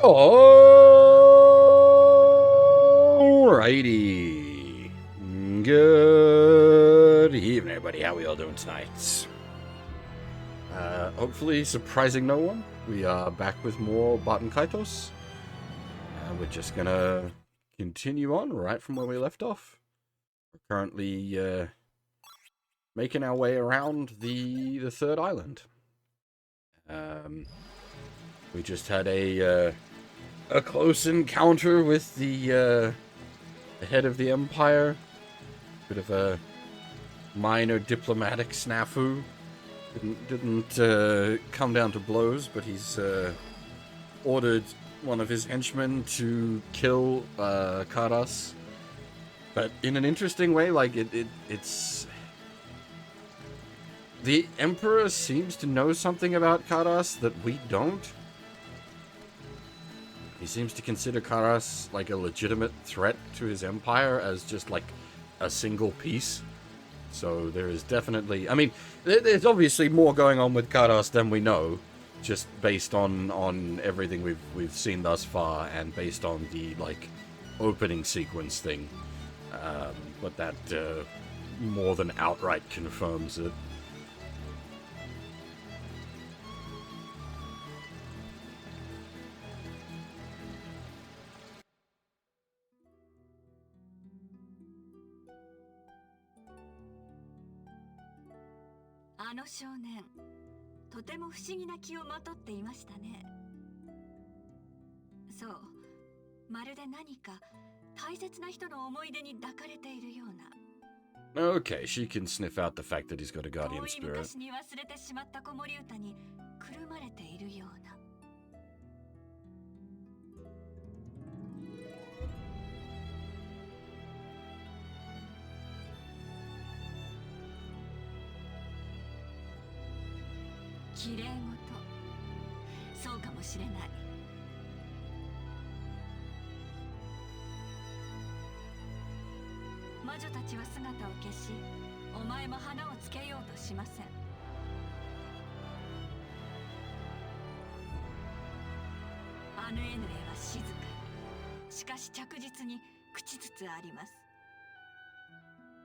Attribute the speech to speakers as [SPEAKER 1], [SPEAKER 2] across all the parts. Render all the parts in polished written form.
[SPEAKER 1] Alrighty. Good evening, everybody. How we all doing tonight? Hopefully surprising no one. We are back with more Baten Kaitos. We're just gonna continue on right from where we left off. We're currently making our way around the third island. We just had a close encounter with the head of the Empire. Bit of a minor diplomatic snafu. Didn't come down to blows, but he's ordered one of his henchmen to kill Karas. But in an interesting way, like it's the Emperor seems to know something about Karas that we don't. He seems to consider Karas like a legitimate threat to his empire as just like a single piece. So there is definitely, I mean, there's obviously more going on with Karas than we know, just based on everything we've seen thus far and based on the like opening sequence thing. But that more than outright confirms it. Okay, she can sniff out the fact that he's got a guardian spirit.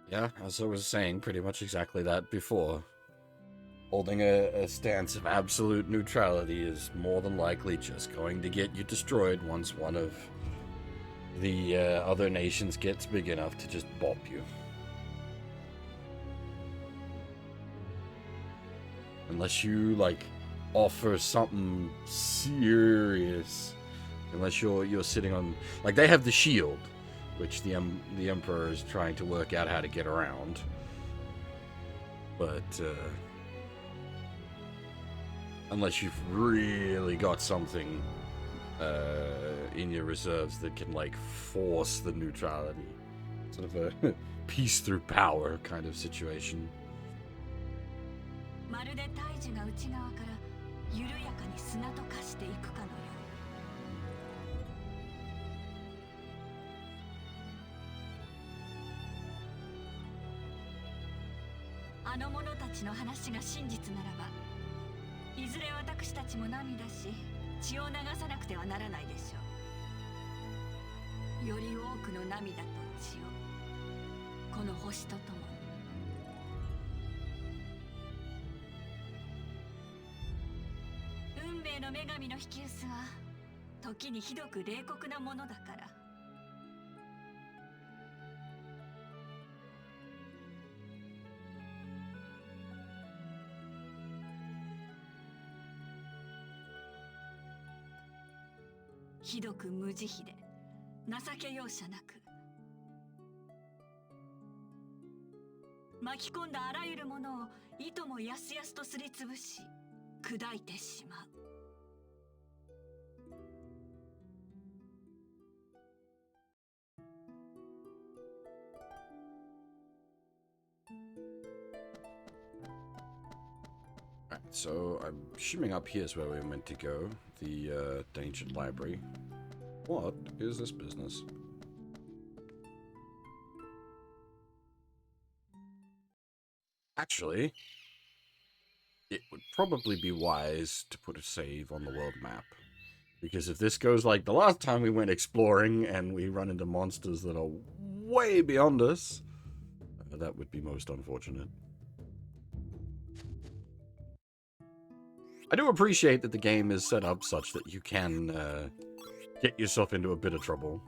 [SPEAKER 1] Yeah, as I was saying, pretty much exactly that before. Holding a stance of absolute neutrality is more than likely just going to get you destroyed once one of the other nations gets big enough to just bop you. Unless you, like, offer something serious. Unless you're sitting on... Like, they have the shield, which the Emperor is trying to work out how to get around. But, unless you've really got something in your reserves that can, like, force the neutrality. Sort of a peace through power kind of situation. So I'm assuming up here is where we're meant to go, the ancient library. What is this business? Actually, it would probably be wise to put a save on the world map. Because if this goes like the last time we went exploring and we run into monsters that are way beyond us, that would be most unfortunate. I do appreciate that the game is set up such that you can get yourself into a bit of trouble.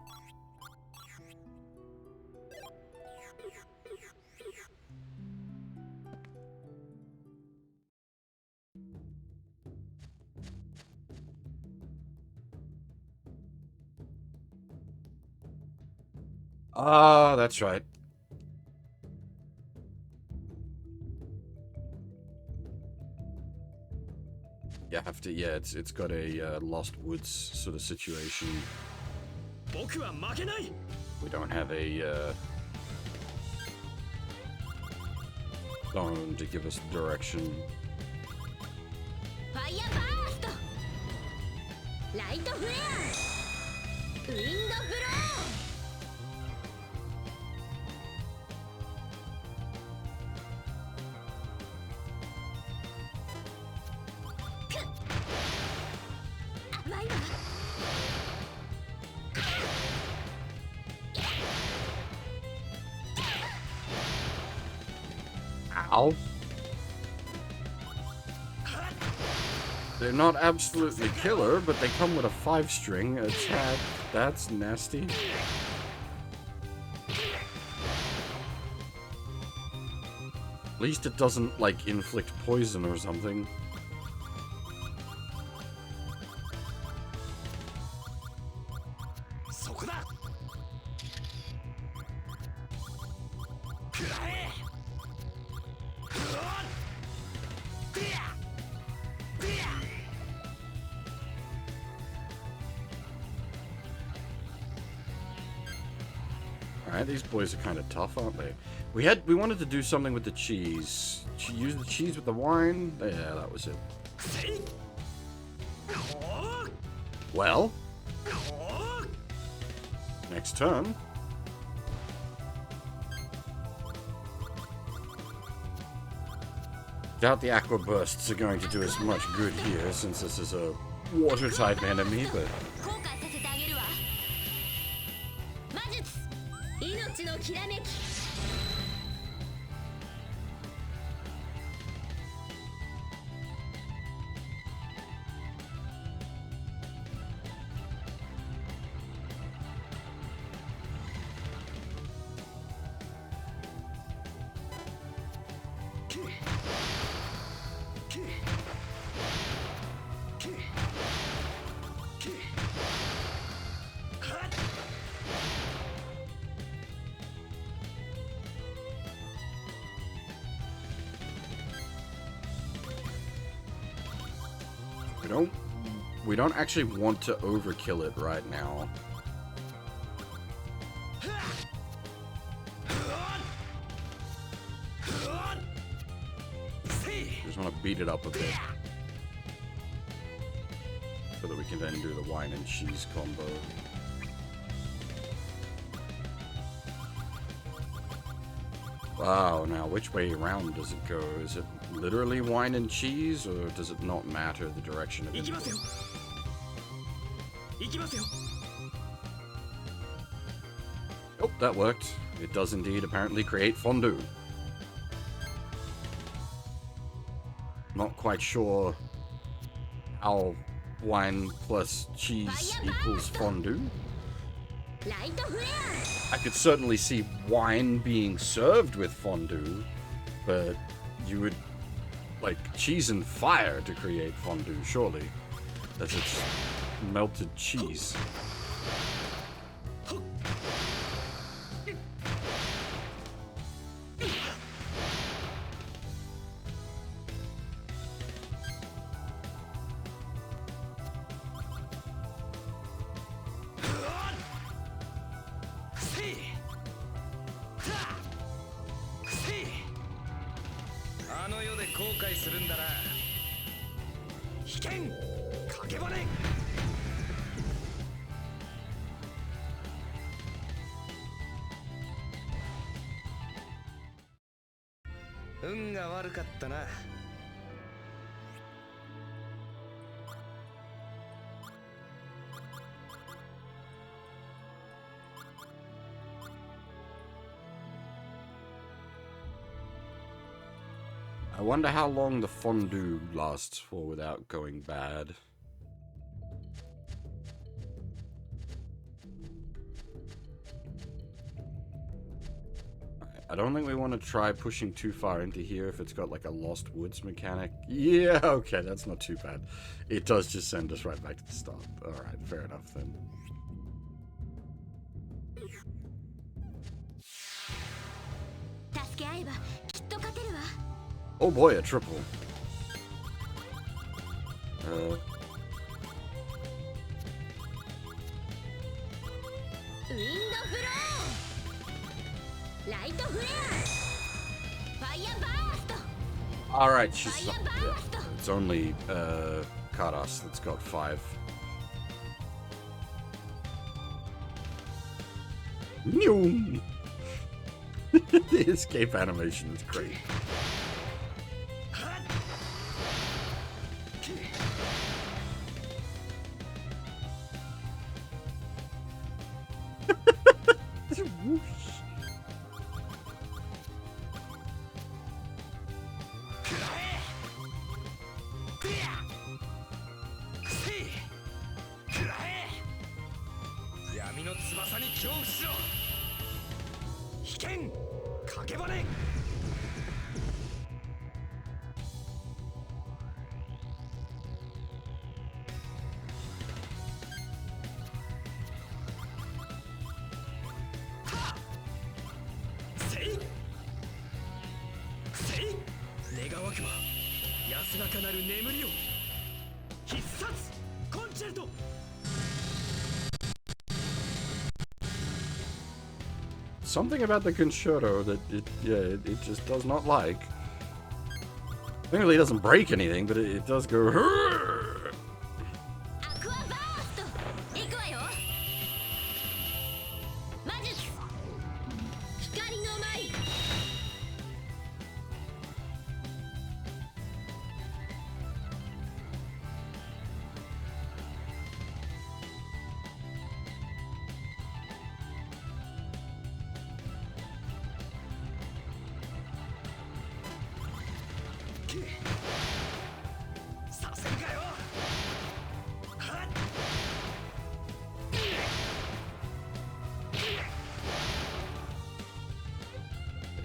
[SPEAKER 1] Ah, that's right. You have to, yeah, it's got a Lost Woods sort of situation. We don't have a stone to give us direction.
[SPEAKER 2] Fire burst! Light flare! Wind blow!
[SPEAKER 1] Ow. They're not absolutely killer, but they come with a 5-string attack. That's nasty. At least it doesn't, like, inflict poison or something. Alright, these boys are kind of tough, aren't they? We wanted to do something with the cheese. Use the cheese with the wine? Yeah, that was it. Well, next turn. Doubt the aqua bursts are going to do as much good here, since this is a water-type enemy, but... We don't actually want to overkill it right now. Just want to beat it up a bit. So that we can then do the wine and cheese combo. Wow, now which way around does it go? Is it literally wine and cheese, or does it not matter the direction of it? Oh, that worked. It does indeed apparently create fondue. Not quite sure how wine plus cheese equals fondue. I could certainly see wine being served with fondue, but you would like cheese and fire to create fondue, surely. That's it's melted cheese. I wonder how long the fondue lasts for without going bad. I don't think we want to try pushing too far into here if it's got like a Lost Woods mechanic. Yeah, okay, that's not too bad. It does just send us right back to the start. Alright, fair enough then. Oh boy, a triple. Alright, she's... Yeah, it's only, Kaitos that's got 5. The escape animation is great. Something about the concerto that it just does not like. Thankfully, it doesn't break anything, but it does go.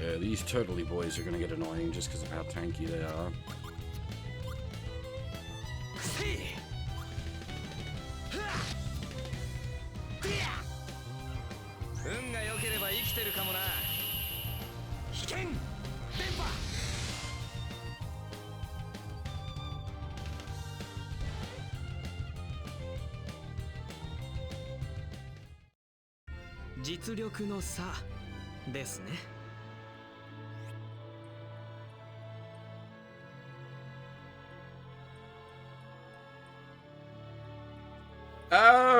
[SPEAKER 1] Yeah, these turtley boys are gonna get annoying just because of how tanky they are.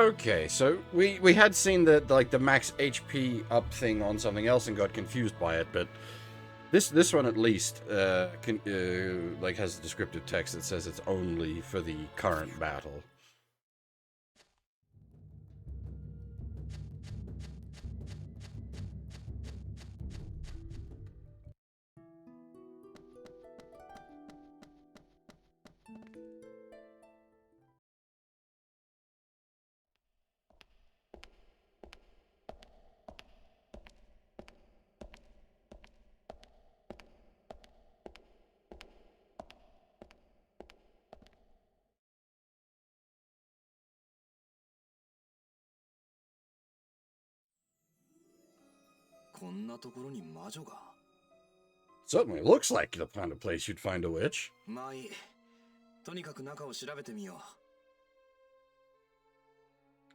[SPEAKER 1] Okay, so we had seen that like the max HP up thing on something else and got confused by it, but this one at least like has a descriptive text that says it's only for the current battle. Certainly looks like the kind of place you'd find a witch.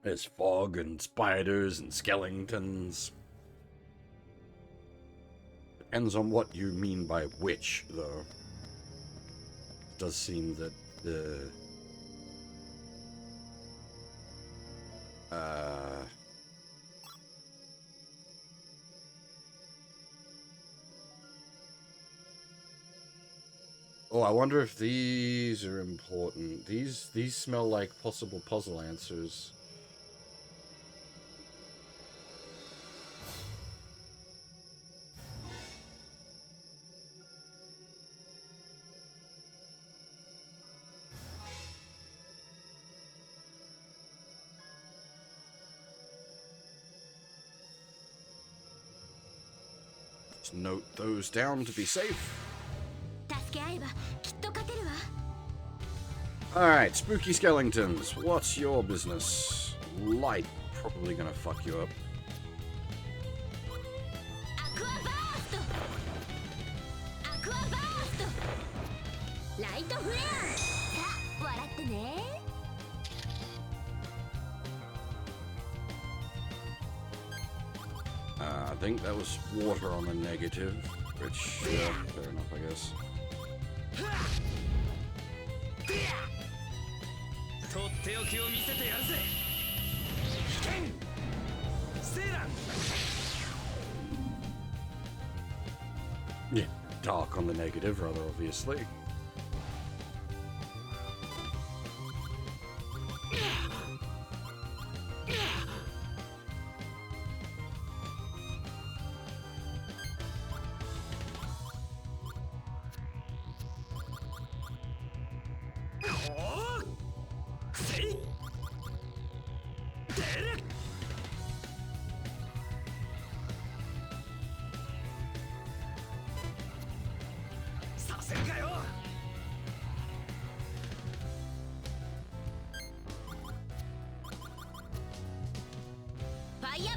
[SPEAKER 1] There's fog and spiders and skeletons. Depends on what you mean by witch, though. It does seem that the... Oh, I wonder if these are important. These smell like possible puzzle answers. Just note those down to be safe.
[SPEAKER 2] 助け合えばきっと勝てるわ。
[SPEAKER 1] Alright, spooky skeletons. What's your business? Light, probably gonna fuck you up.
[SPEAKER 2] アクアバースト。アクアバースト。ライトフレア。さあ笑ってね。
[SPEAKER 1] I think that was water on the negative, which, yeah, fair enough, I guess.
[SPEAKER 3] とっておきを見せてやるぜ。危険。セーラン。
[SPEAKER 1] Yeah, dark on the negative, rather obviously.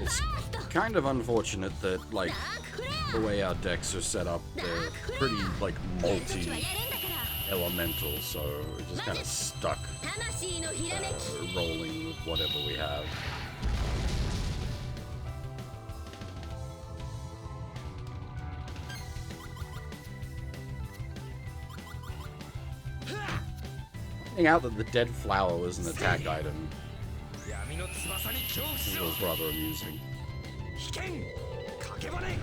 [SPEAKER 1] It's kind of unfortunate that, like, the way our decks are set up, they're pretty, like, multi-elemental, so we're just kind of stuck rolling with whatever we have. Finding out that the dead flower was an attack item was rather amusing.
[SPEAKER 3] 危険。かけばね。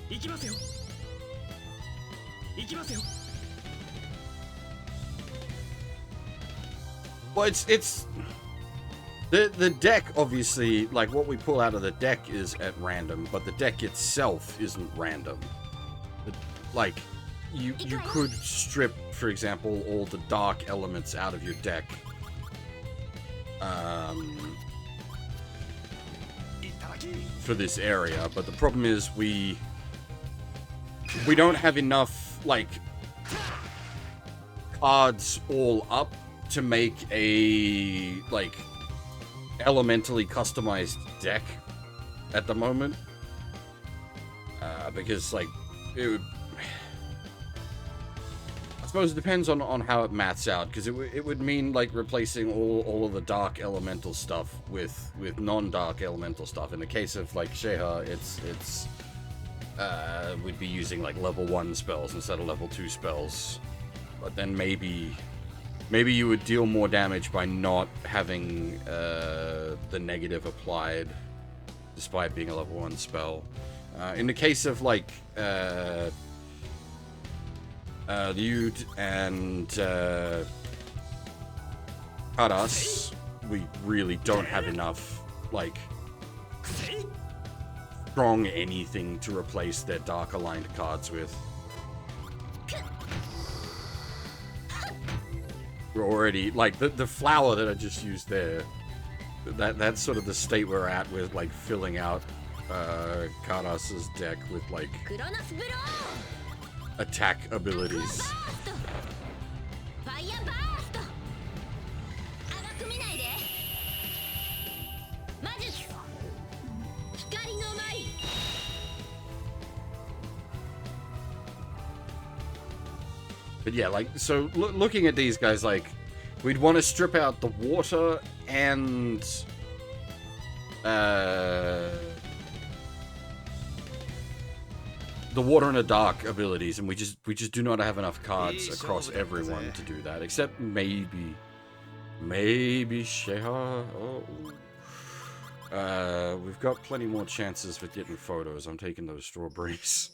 [SPEAKER 3] 行きますよ。行きますよ。
[SPEAKER 1] Well, it's the deck, obviously, like what we pull out of the deck is at random, but the deck itself isn't random. Like, you could strip, for example, all the dark elements out of your deck. For this area, but the problem is we don't have enough, like, cards all up to make a, like, elementally customized deck at the moment. Because, like, it would... I suppose it depends on how it maths out, because it would mean, like, replacing all of the dark elemental stuff with non-dark elemental stuff. In the case of, like, Sheha, it's we'd be using, like, level 1 spells instead of level 2 spells. But then maybe you would deal more damage by not having the negative applied, despite being a level 1 spell. In the case of, like, Lyud and Kaitos, we really don't have enough, like, strong anything to replace their dark aligned cards with. We're already, like, the flower that I just used there, that's sort of the state we're at with, like, filling out Kaitos' deck with, like, attack abilities. But yeah, like, so looking at these guys, like, we'd want to strip out the water and the water and the dark abilities, and we just do not have enough cards across everyone to do that, except maybe Sheha. Oh, we've got plenty more chances for getting photos. I'm taking those strawberries.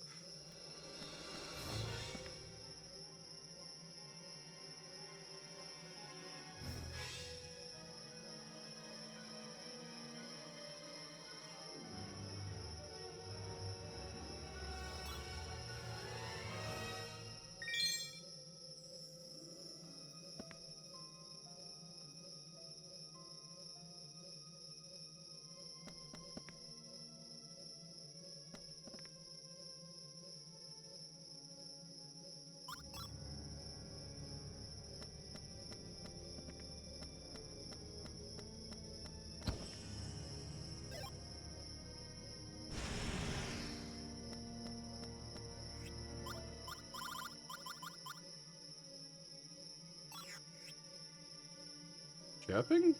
[SPEAKER 1] Chirping?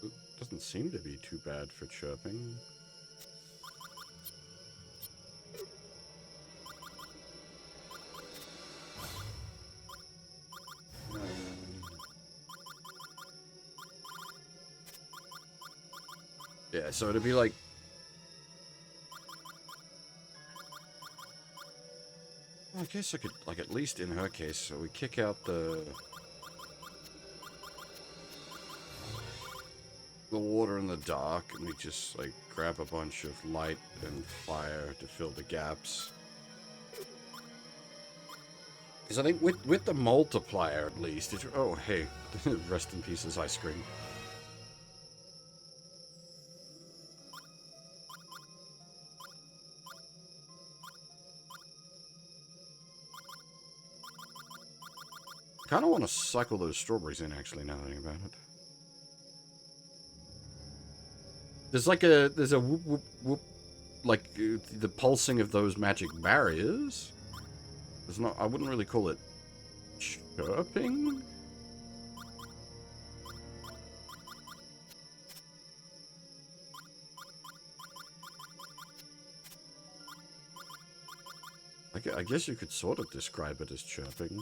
[SPEAKER 1] It doesn't seem to be too bad for chirping. Yeah, so it'd be like... I guess I could, like, at least in her case, so we kick out the water in the dark, and we just, like, grab a bunch of light and fire to fill the gaps. Because I think with the multiplier, at least, it's... Oh, hey. Rest in pieces, ice cream. I kind of want to cycle those strawberries in, actually, now that I think about it. There's like a... There's a whoop, whoop, whoop. Like, the pulsing of those magic barriers. There's not... I wouldn't really call it... chirping? I guess you could sort of describe it as chirping.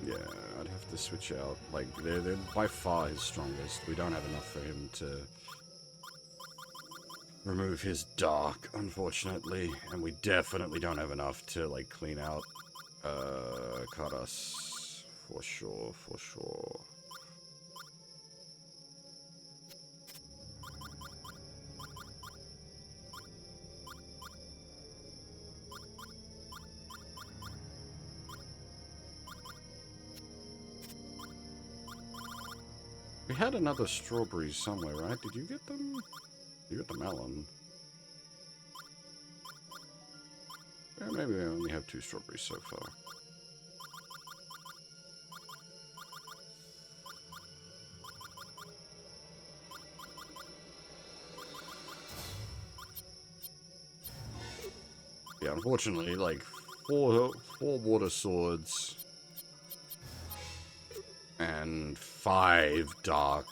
[SPEAKER 1] Yeah, I'd have to switch out. Like, they're by far his strongest. We don't have enough for him to remove his dark, unfortunately. And we definitely don't have enough to, like, clean out Kaitos. For sure, for sure. We had another strawberry somewhere, right? Did you get them? You got the melon. Yeah, maybe we only have 2 strawberries so far. Yeah, unfortunately, like, four water swords and 5 dark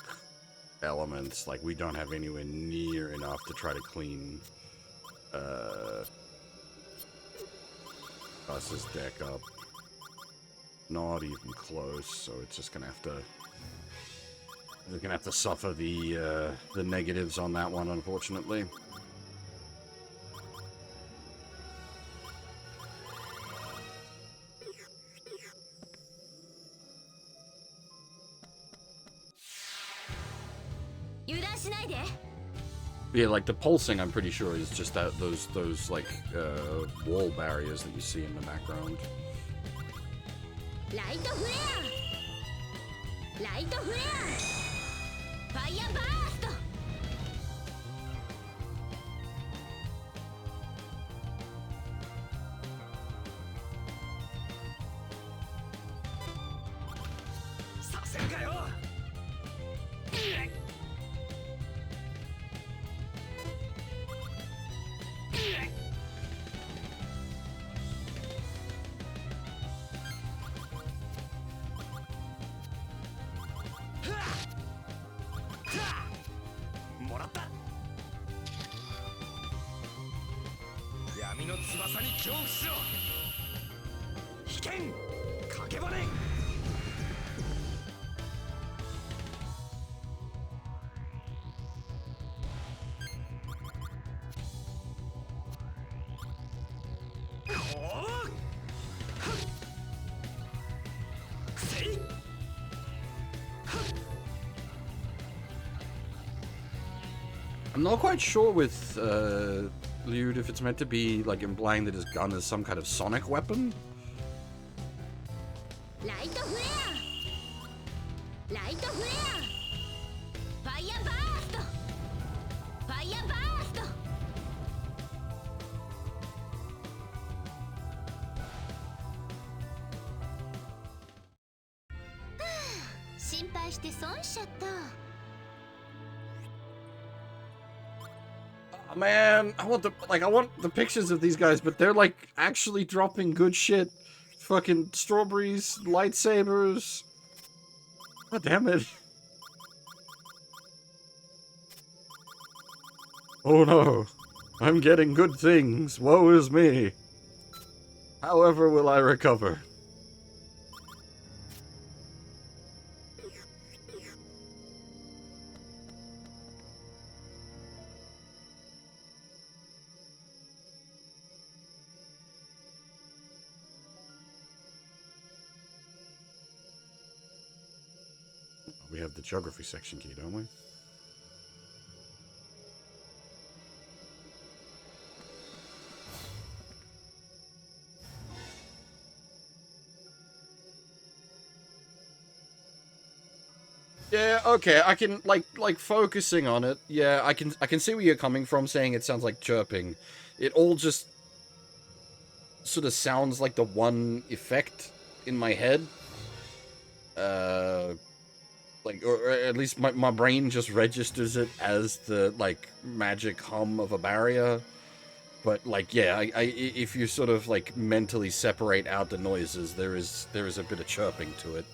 [SPEAKER 1] elements. Like, we don't have anywhere near enough to try to clean Us's deck up. Not even close, so it's just gonna have to... We're gonna have to suffer the negatives on that one, unfortunately. Yeah, like the pulsing, I'm pretty sure is just that those like wall barriers that you see in the background.
[SPEAKER 2] Light flare! Light flare! Fire burst!
[SPEAKER 1] I'm not quite sure with Lewd, if it's meant to be, like, implying that his gun is some kind of sonic weapon?
[SPEAKER 2] ライトフレアライトフレアファイヤーバーストファイヤーバースト心配して損しちゃった
[SPEAKER 1] Oh, man, I want the pictures of these guys, but they're like actually dropping good shit. Fucking strawberries, lightsabers. God damn it. Oh no, I'm getting good things. Woe is me. However will I recover? We have the geography section key, don't we? Yeah, okay, I can like focusing on it. Yeah, I can see where you're coming from saying it sounds like chirping. It all just sort of sounds like the one effect in my head. Like, or at least my brain just registers it as the, like, magic hum of a barrier. But, like, yeah, if you sort of, like, mentally separate out the noises, there is a bit of chirping to it.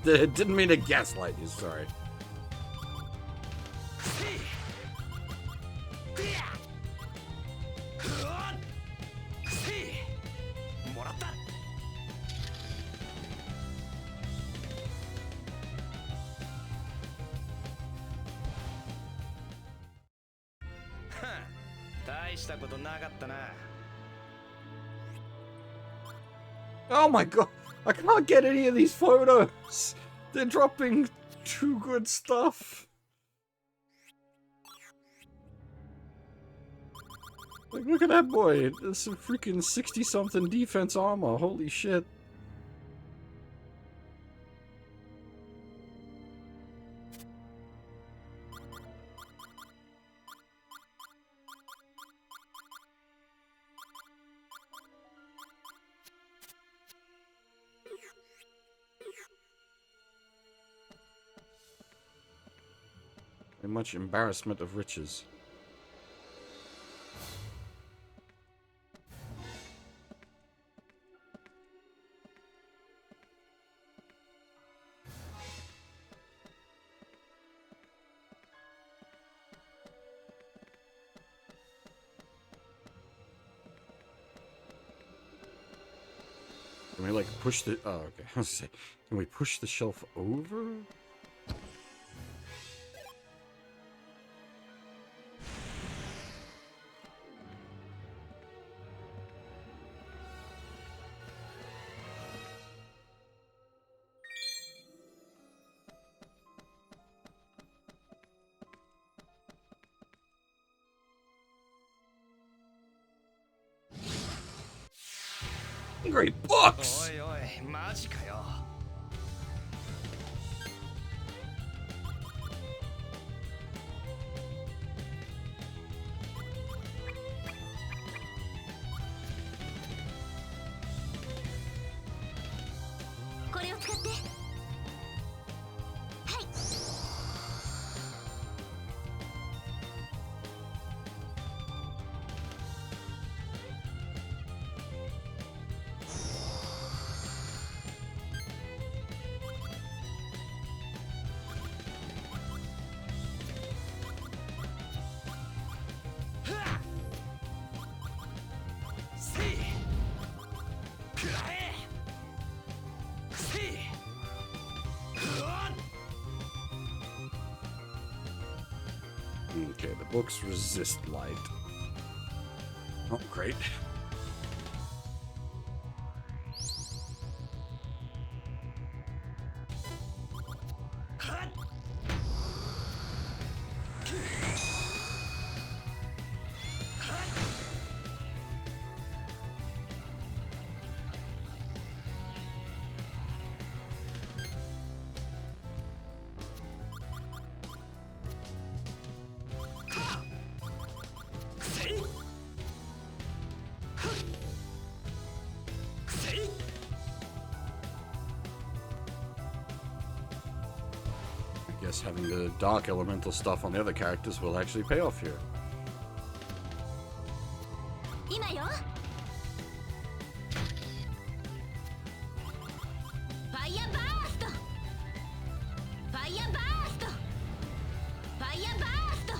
[SPEAKER 1] Didn't mean to gaslight you, sorry. Oh my god, I can't get any of these photos. They're dropping too good stuff. Like, look at that boy. There's some freaking 60-something defense armor. Holy shit. And much embarrassment of riches. Can we, like, push the... Oh, okay. I was gonna say, can we push the shelf over? Great books!
[SPEAKER 3] 食らえせい。うわっ
[SPEAKER 1] Okay, the books resist light. Oh, great. I guess having the dark elemental stuff on the other characters will actually pay off here.
[SPEAKER 2] 今よ。ファイヤーバースト。ファイヤーバースト。ファイヤーバースト。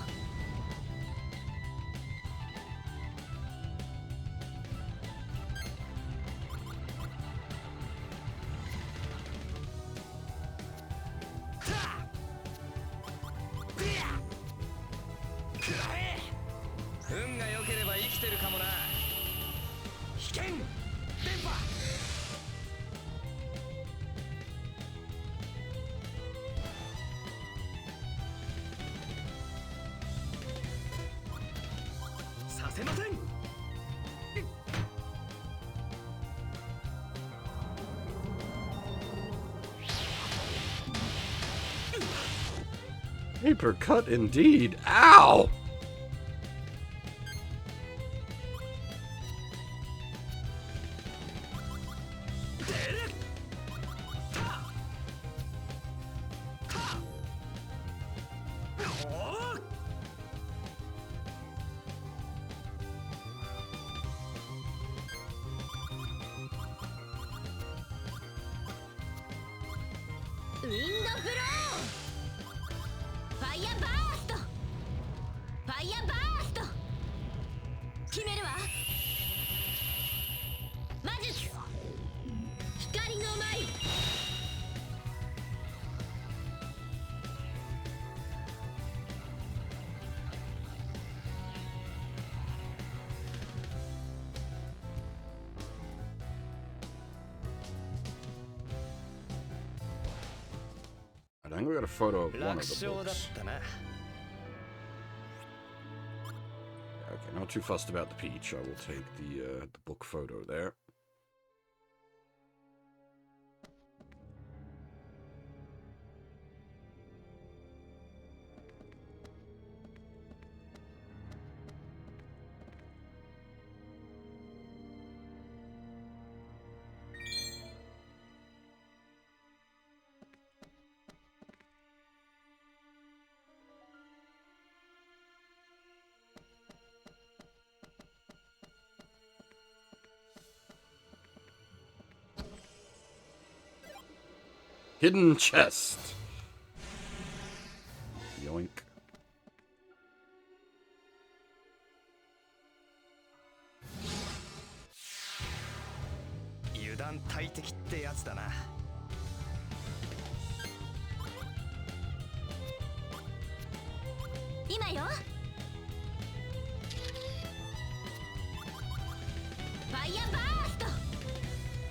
[SPEAKER 3] 運が良ければ生きてるかもな。危険電波。させません。
[SPEAKER 1] Paper cut indeed. Ow!
[SPEAKER 2] ウィンドフロー。ファイヤーバースト。ファイヤーバースト。決めるわ。魔術。光の舞。
[SPEAKER 1] I think we got a photo of one
[SPEAKER 3] 楽
[SPEAKER 1] of the
[SPEAKER 3] 勝だっ
[SPEAKER 1] books.
[SPEAKER 3] たな。
[SPEAKER 1] Okay, not too fussed about the peach. I will take the book photo there. Hidden chest. Yoink.
[SPEAKER 3] 油断大敵ってやつだな。
[SPEAKER 2] 今よ。ファイヤーバースト。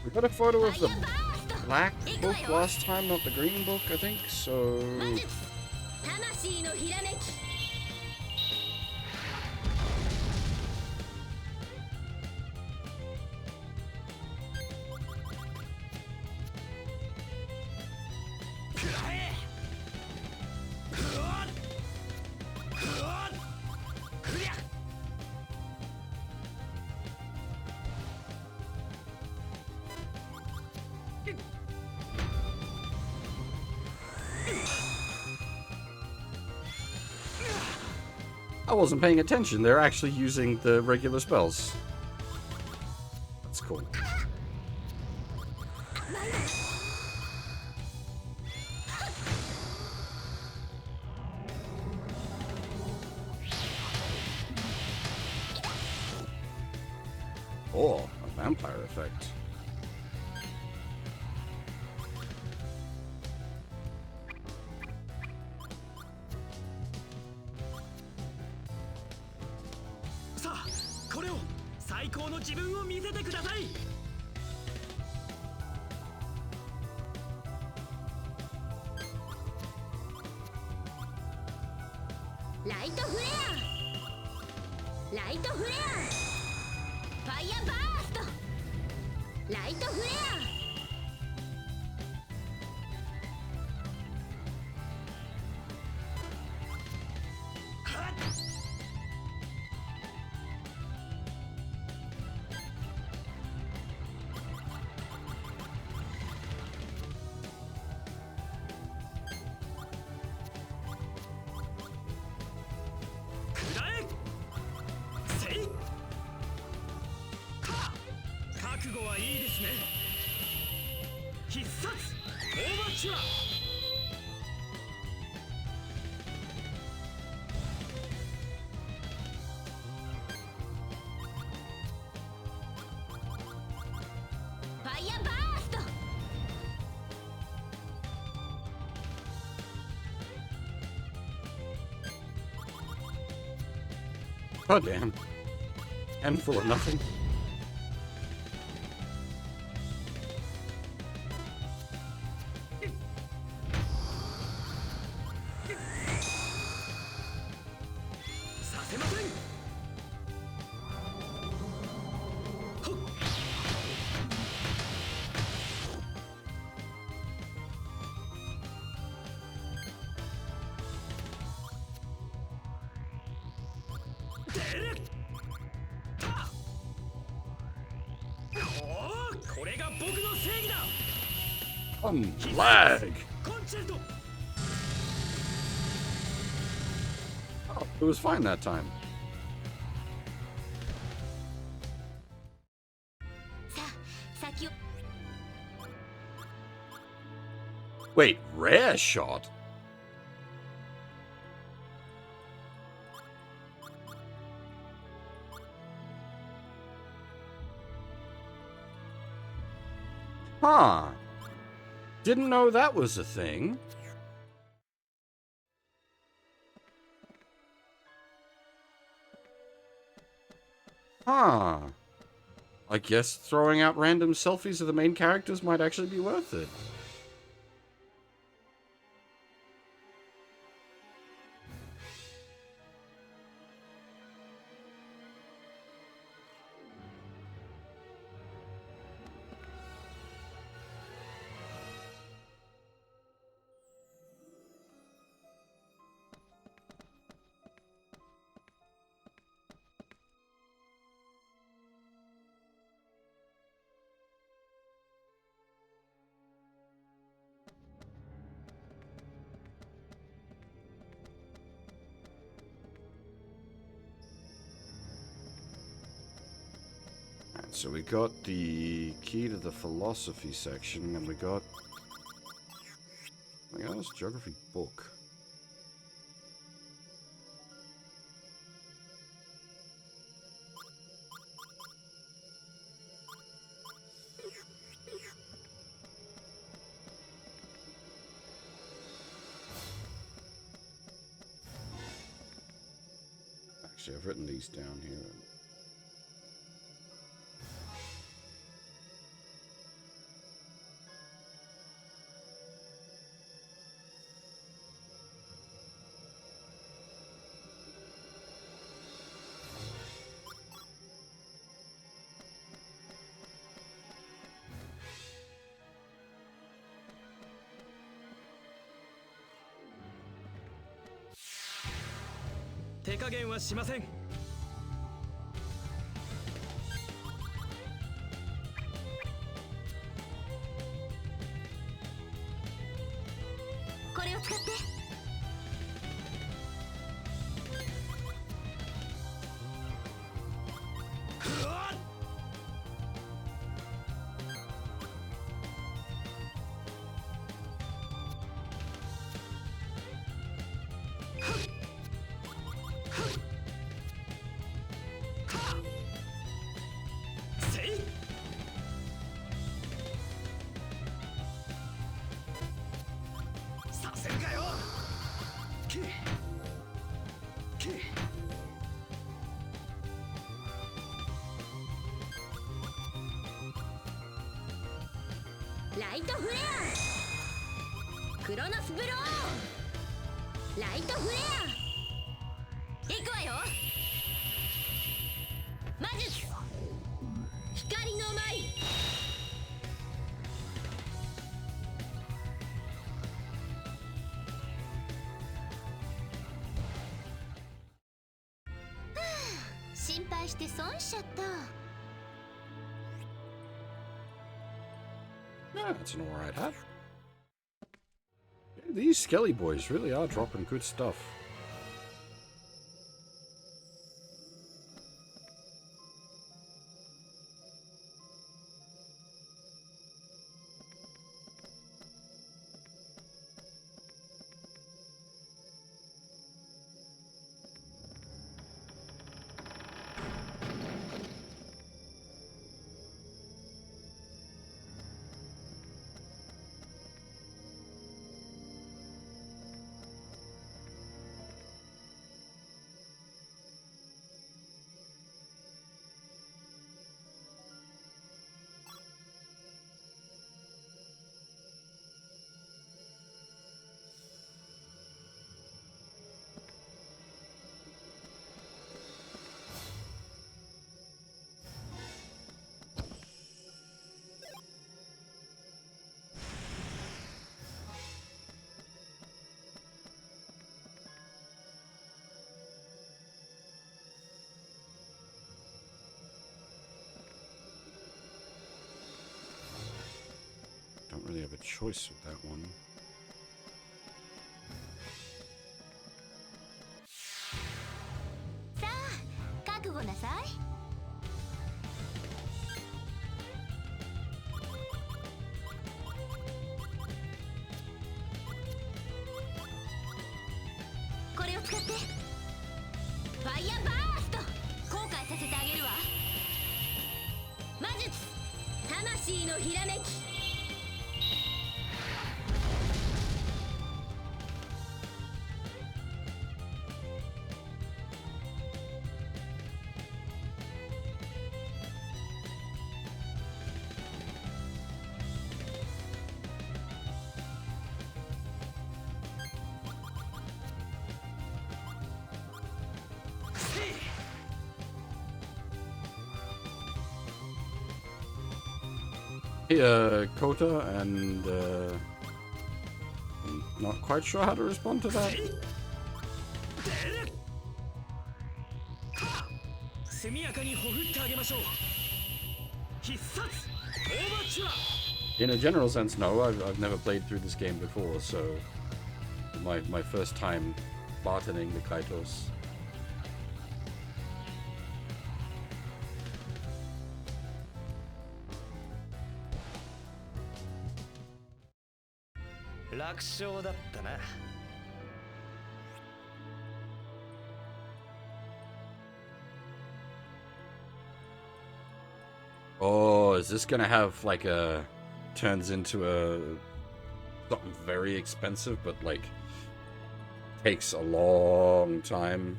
[SPEAKER 1] We got a photo
[SPEAKER 2] フ
[SPEAKER 1] of
[SPEAKER 2] ァイ
[SPEAKER 1] the
[SPEAKER 2] ヤーバースト。
[SPEAKER 1] black book last time, not the green book, I think. So
[SPEAKER 2] 魔術。魂のひらめき。
[SPEAKER 3] 食らえ。うわっうわっふりゃ。
[SPEAKER 1] I wasn't paying attention. They're actually using the regular spells. That's cool. Oh, a vampire effect.
[SPEAKER 3] 最高の自分を見せてください。
[SPEAKER 2] ライトフレア、ライトフレア、ファイヤーバースト、ライトフレ
[SPEAKER 3] くらえせいか覚悟はいいですね。必殺オーバーチュア。
[SPEAKER 2] ア、ファイヤーバースト。
[SPEAKER 1] Oh damn. Handful of nothing.
[SPEAKER 3] させません。ほっ出るたこれが僕の正義だ。
[SPEAKER 1] Lag.
[SPEAKER 3] コンチェルト。
[SPEAKER 1] Oh, it was fine that time.
[SPEAKER 2] さあ、先を。
[SPEAKER 1] Wait, rare shot? Huh. Didn't know that was a thing. Huh. I guess throwing out random selfies of the main characters might actually be worth it. So we got the key to the philosophy section, and we got... Something else? Geography book. Actually, I've written these down here.
[SPEAKER 3] 「手加減はしません」
[SPEAKER 2] これを使って。ライトフレアクロノスブローライトフレアいくわよ魔術光の舞心配して損しちゃった
[SPEAKER 1] Yeah, that's an alright hat. These Skelly boys really are dropping good stuff. Don't really have a choice with that one.
[SPEAKER 2] さあ覚悟なさいこれを使ってファイヤーバースト後悔させてあげるわ魔術魂のひらめき
[SPEAKER 1] Hey, Kota, and I'm not quite sure how to respond to that.
[SPEAKER 3] 速やかにほふってあげましょう必殺オーバーチュア
[SPEAKER 1] In a general sense, no. I've never played through this game before, so my first time Batening the Kaitos. Oh, is this gonna have like a turns into a something very expensive, but like takes a long time?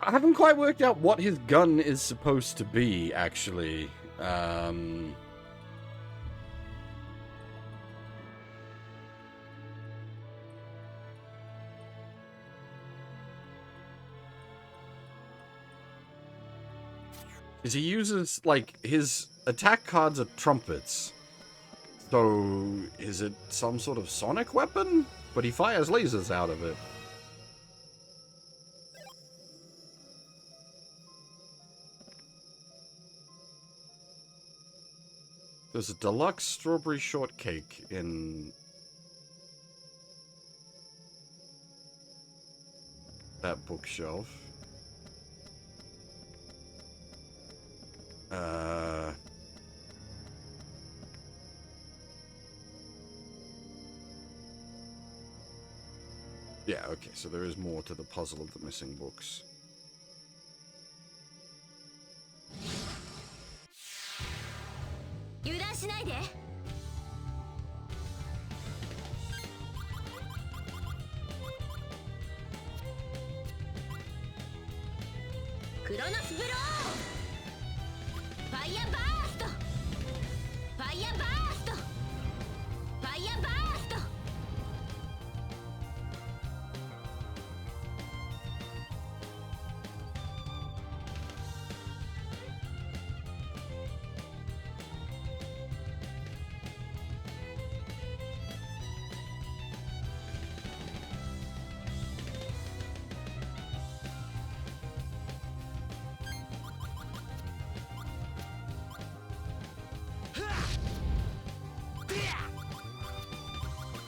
[SPEAKER 1] I haven't quite worked out what his gun is supposed to be, actually. Is he uses, like, his attack cards are trumpets. So, is it some sort of sonic weapon? But he fires lasers out of it. There's a deluxe strawberry shortcake in that bookshelf. Yeah, okay, so there is more to the puzzle of the missing books.
[SPEAKER 2] ファイヤーバーストファイヤーバーストファイヤーバースト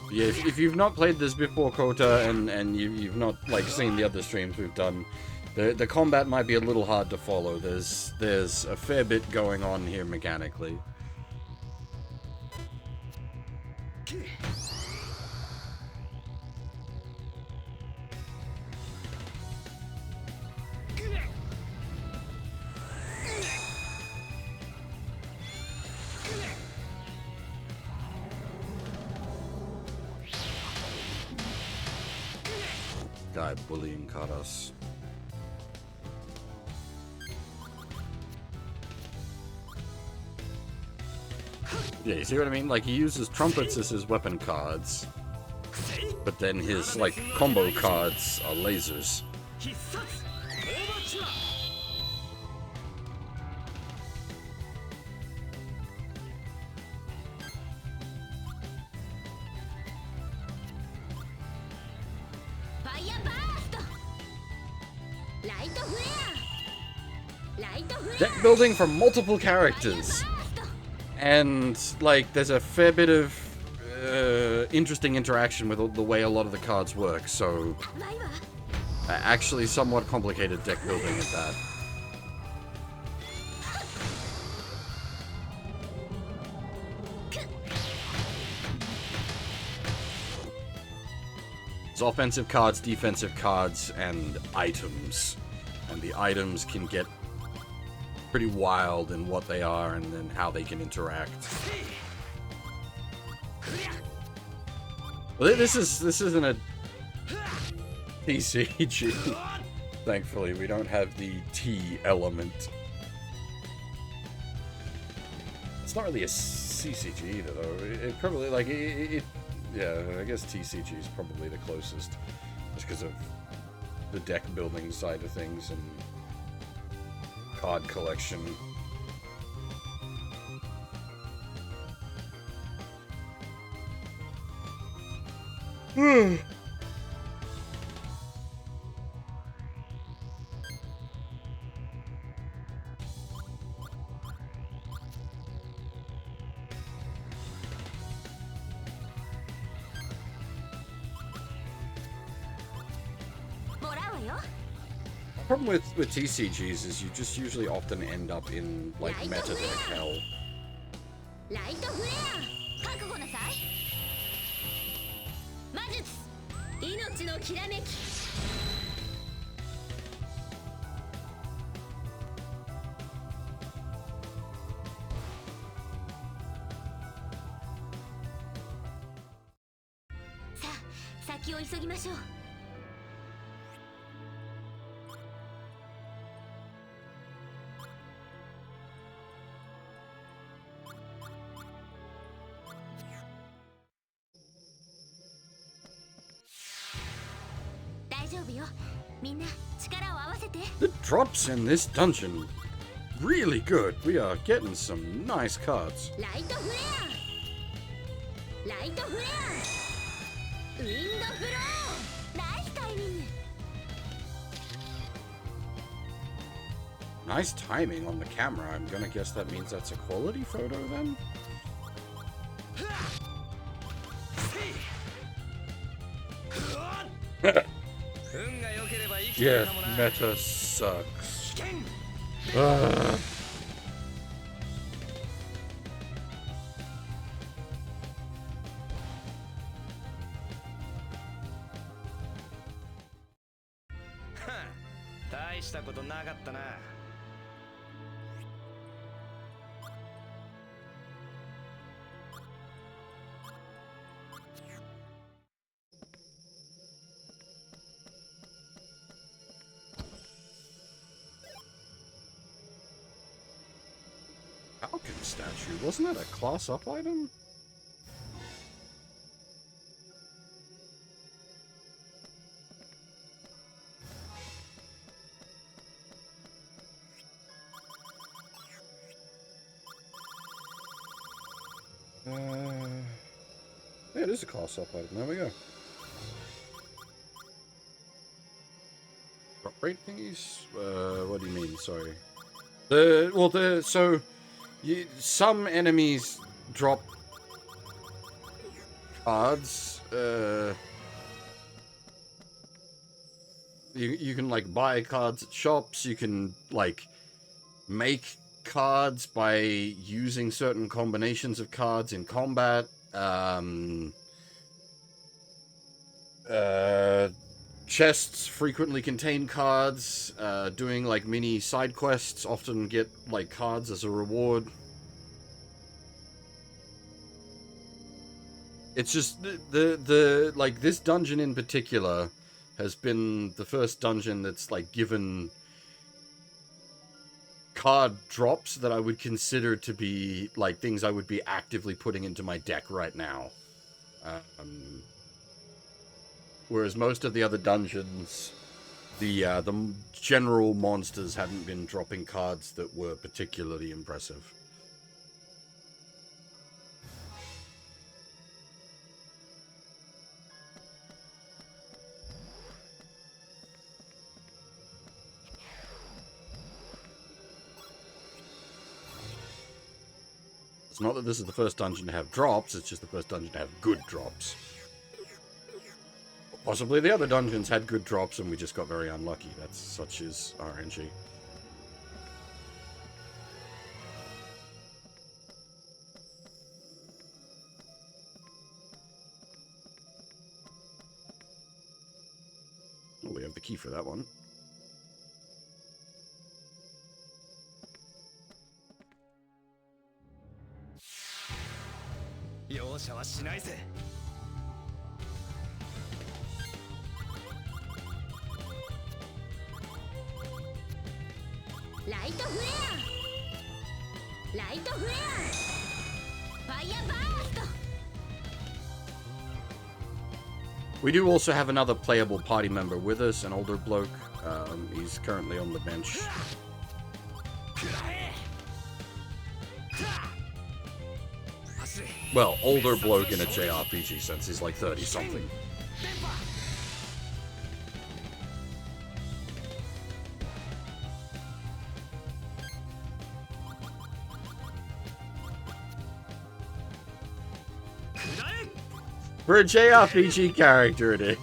[SPEAKER 1] Yeah, if you've not played this before, Kota, and you've not like seen the other streams we've done, the combat might be a little hard to follow. There's a fair bit going on here mechanically. Guy bullying Kaitos. Yeah, you see what I mean? Like, he uses trumpets as his weapon cards, but then his, like, combo cards are lasers.
[SPEAKER 3] 必殺大バチは
[SPEAKER 2] ファイヤーバーストライトフレアライトフレア
[SPEAKER 1] Deck building for multiple characters. And, like, there's a fair bit of interesting interaction with the way a lot of the cards work, so actually somewhat complicated deck building at that. There's offensive cards, defensive cards, and items. And the items can get pretty wild in what they are and then how they can interact. Well, this isn't a TCG. Thankfully, we don't have the T element. It's not really a CCG either, though. It probably, like, yeah, I guess TCG is probably the closest, just because of the deck building side of things and card collection. Problem with TCGs is you just usually often end up in, like, meta deck hell.
[SPEAKER 2] ライトフレア覚悟なさい魔術命のきらめきさあ先を急ぎましょう
[SPEAKER 1] The drops in this dungeon, really good. We are getting some nice cards. Nice timing on the camera. I'm gonna guess that means that's a quality photo then? Yeah, meta sucks. Ugh. Falcon statue, wasn't that a class up item? Yeah, it is a class up item. There we go. Drop rate thingies? What do you mean? Sorry. Some enemies drop cards. You can like buy cards at shops. You can like make cards by using certain combinations of cards in combat. Chests frequently contain cards. Doing like mini side quests often get like cards as a reward. It's just the like this dungeon in particular has been the first dungeon that's like given card drops that I would consider to be like things I would be actively putting into my deck right now. Whereas most of the other dungeons, the general monsters hadn't been dropping cards that were particularly impressive. It's not that this is the first dungeon to have drops, it's just the first dungeon to have good drops. Possibly the other dungeons had good drops and we just got very unlucky. That's such is RNG. Oh, we have the key for that one.
[SPEAKER 3] 容赦はしないぜ。
[SPEAKER 2] ライトフレアライトフレアファイヤーバースト
[SPEAKER 1] We do also have another playable party member with us, an older bloke. He's currently on the bench. Well, older bloke in a JRPG sense. He's like 30-something. For a JRPG character, it is.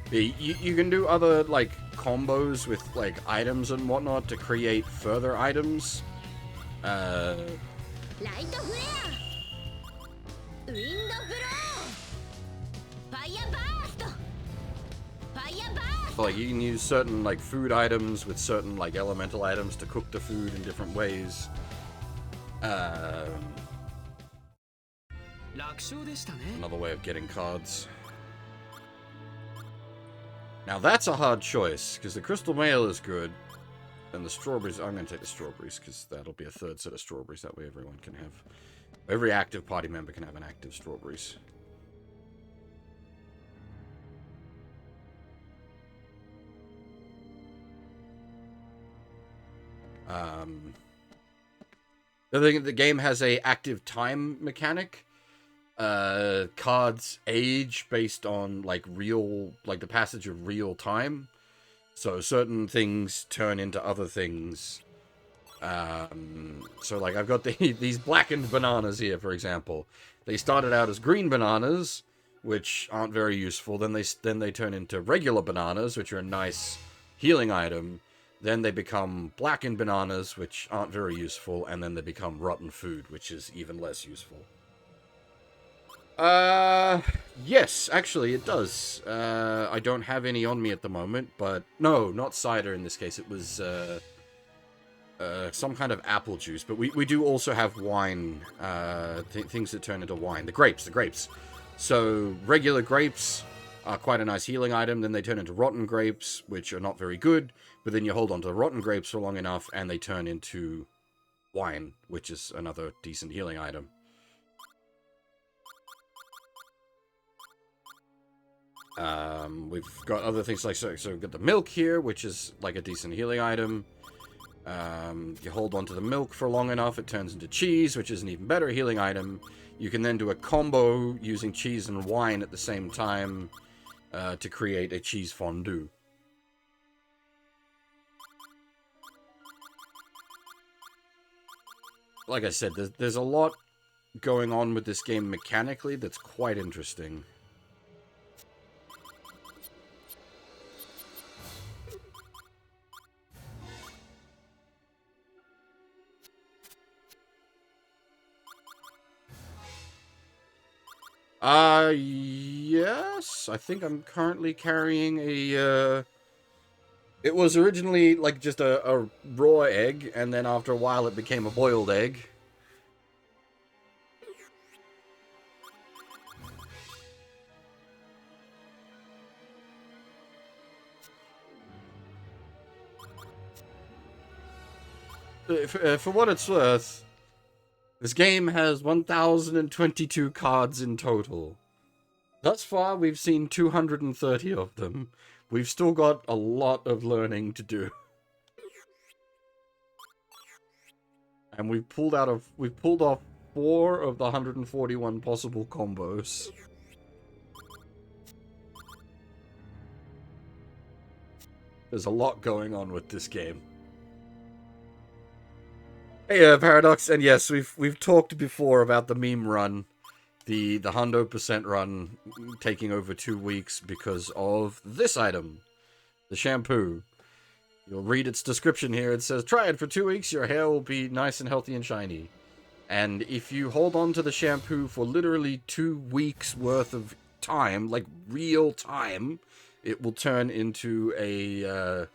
[SPEAKER 1] You can do other, like, combos with, like, items and whatnot to create further items. Like, you can use certain, like, food items with certain, like, elemental items to cook the food in different ways. Another way of getting cards. Now that's a hard choice, because the crystal mail is good, and the strawberries, I'm going to take the strawberries, because that'll be a third set of strawberries, that way everyone can have, every active party member can have an active strawberries. The thing, the game has a active time mechanic. Cards age based on like the passage of real time. So certain things turn into other things. So like I've got these blackened bananas here, for example. They started out as green bananas, which aren't very useful. Then they turn into regular bananas, which are a nice healing item. Then they become blackened bananas, which aren't very useful, and then they become rotten food, which is even less useful. Uh, yes, actually, it does. I don't have any on me at the moment, but no, not cider in this case. It was some kind of apple juice, but we do also have wine, things that turn into wine. The grapes. So regular grapes are quite a nice healing item. Then they turn into rotten grapes, which are not very good. But then you hold on to the rotten grapes for long enough, and they turn into wine, which is another decent healing item. We've got other things like, so we've got the milk here, which is like a decent healing item. You hold on to the milk for long enough, it turns into cheese, which is an even better healing item. You can then do a combo using cheese and wine at the same time to create a cheese fondue. Like I said, there's a lot going on with this game mechanically that's quite interesting. Yes. I think I'm currently carrying a, it was originally, like, just a raw egg, and then after a while it became a boiled egg. For what it's worth, this game has 1,022 cards in total. Thus far, we've seen 230 of them. We've still got a lot of learning to do. And we've pulled off 4 of the 141 possible combos. There's a lot going on with this game. Hey, Paradox, and yes, we've talked before about the meme run. The 100% run taking over 2 weeks because of this item, the shampoo. You'll read its description here. It says, try it for 2 weeks, your hair will be nice and healthy and shiny. And if you hold on to the shampoo for literally 2 weeks worth of time, like real time, it will turn into a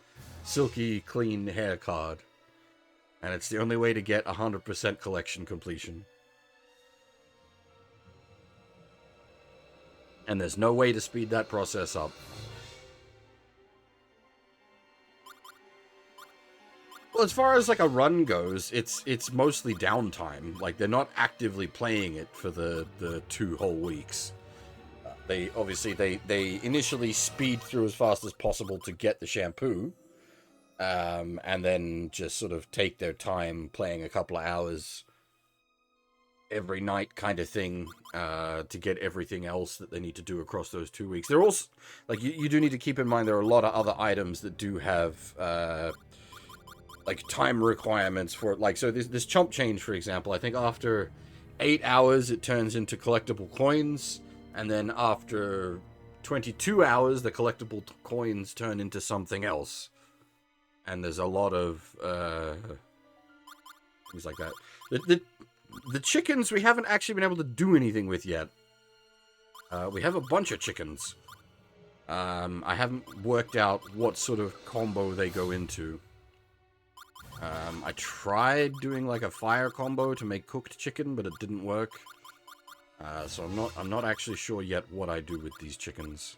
[SPEAKER 1] silky clean hair card. And it's the only way to get 100% collection completion. And there's no way to speed that process up. Well, as far as like a run goes, it's mostly downtime. Like, they're not actively playing it for the 2 whole weeks. They obviously they initially speed through as fast as possible to get the shampoo, and then just sort of take their time playing a couple of hours every night, kind of thing, to get everything else that they need to do across those 2 weeks. They're also, like, you do need to keep in mind there are a lot of other items that do have like time requirements for it. Like, so this chump change, for example, I think after 8 hours it turns into collectible coins, and then after 22 hours the collectible coins turn into something else. And there's a lot of things like that. The chickens we haven't actually been able to do anything with yet. We have a bunch of chickens. I haven't worked out what sort of combo they go into. I tried doing like a fire combo to make cooked chicken, but it didn't work. So I'm not actually sure yet what I do with these chickens.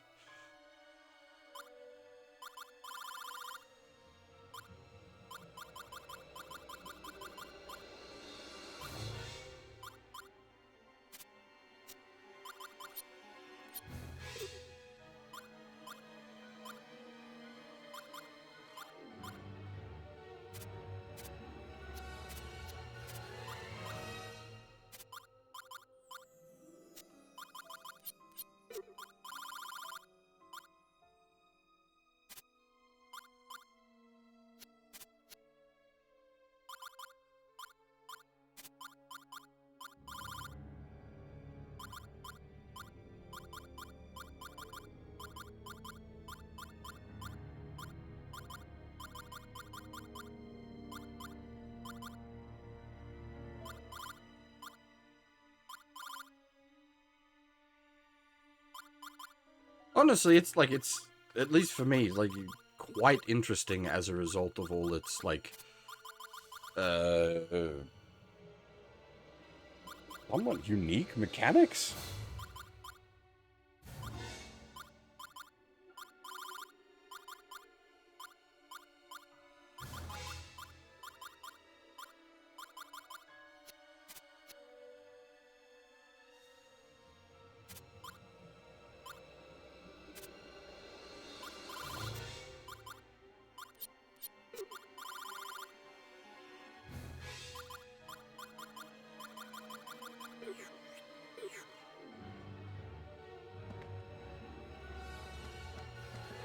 [SPEAKER 1] Honestly, it's like, it's, at least for me, like, quite interesting as a result of all its, like, somewhat unique mechanics.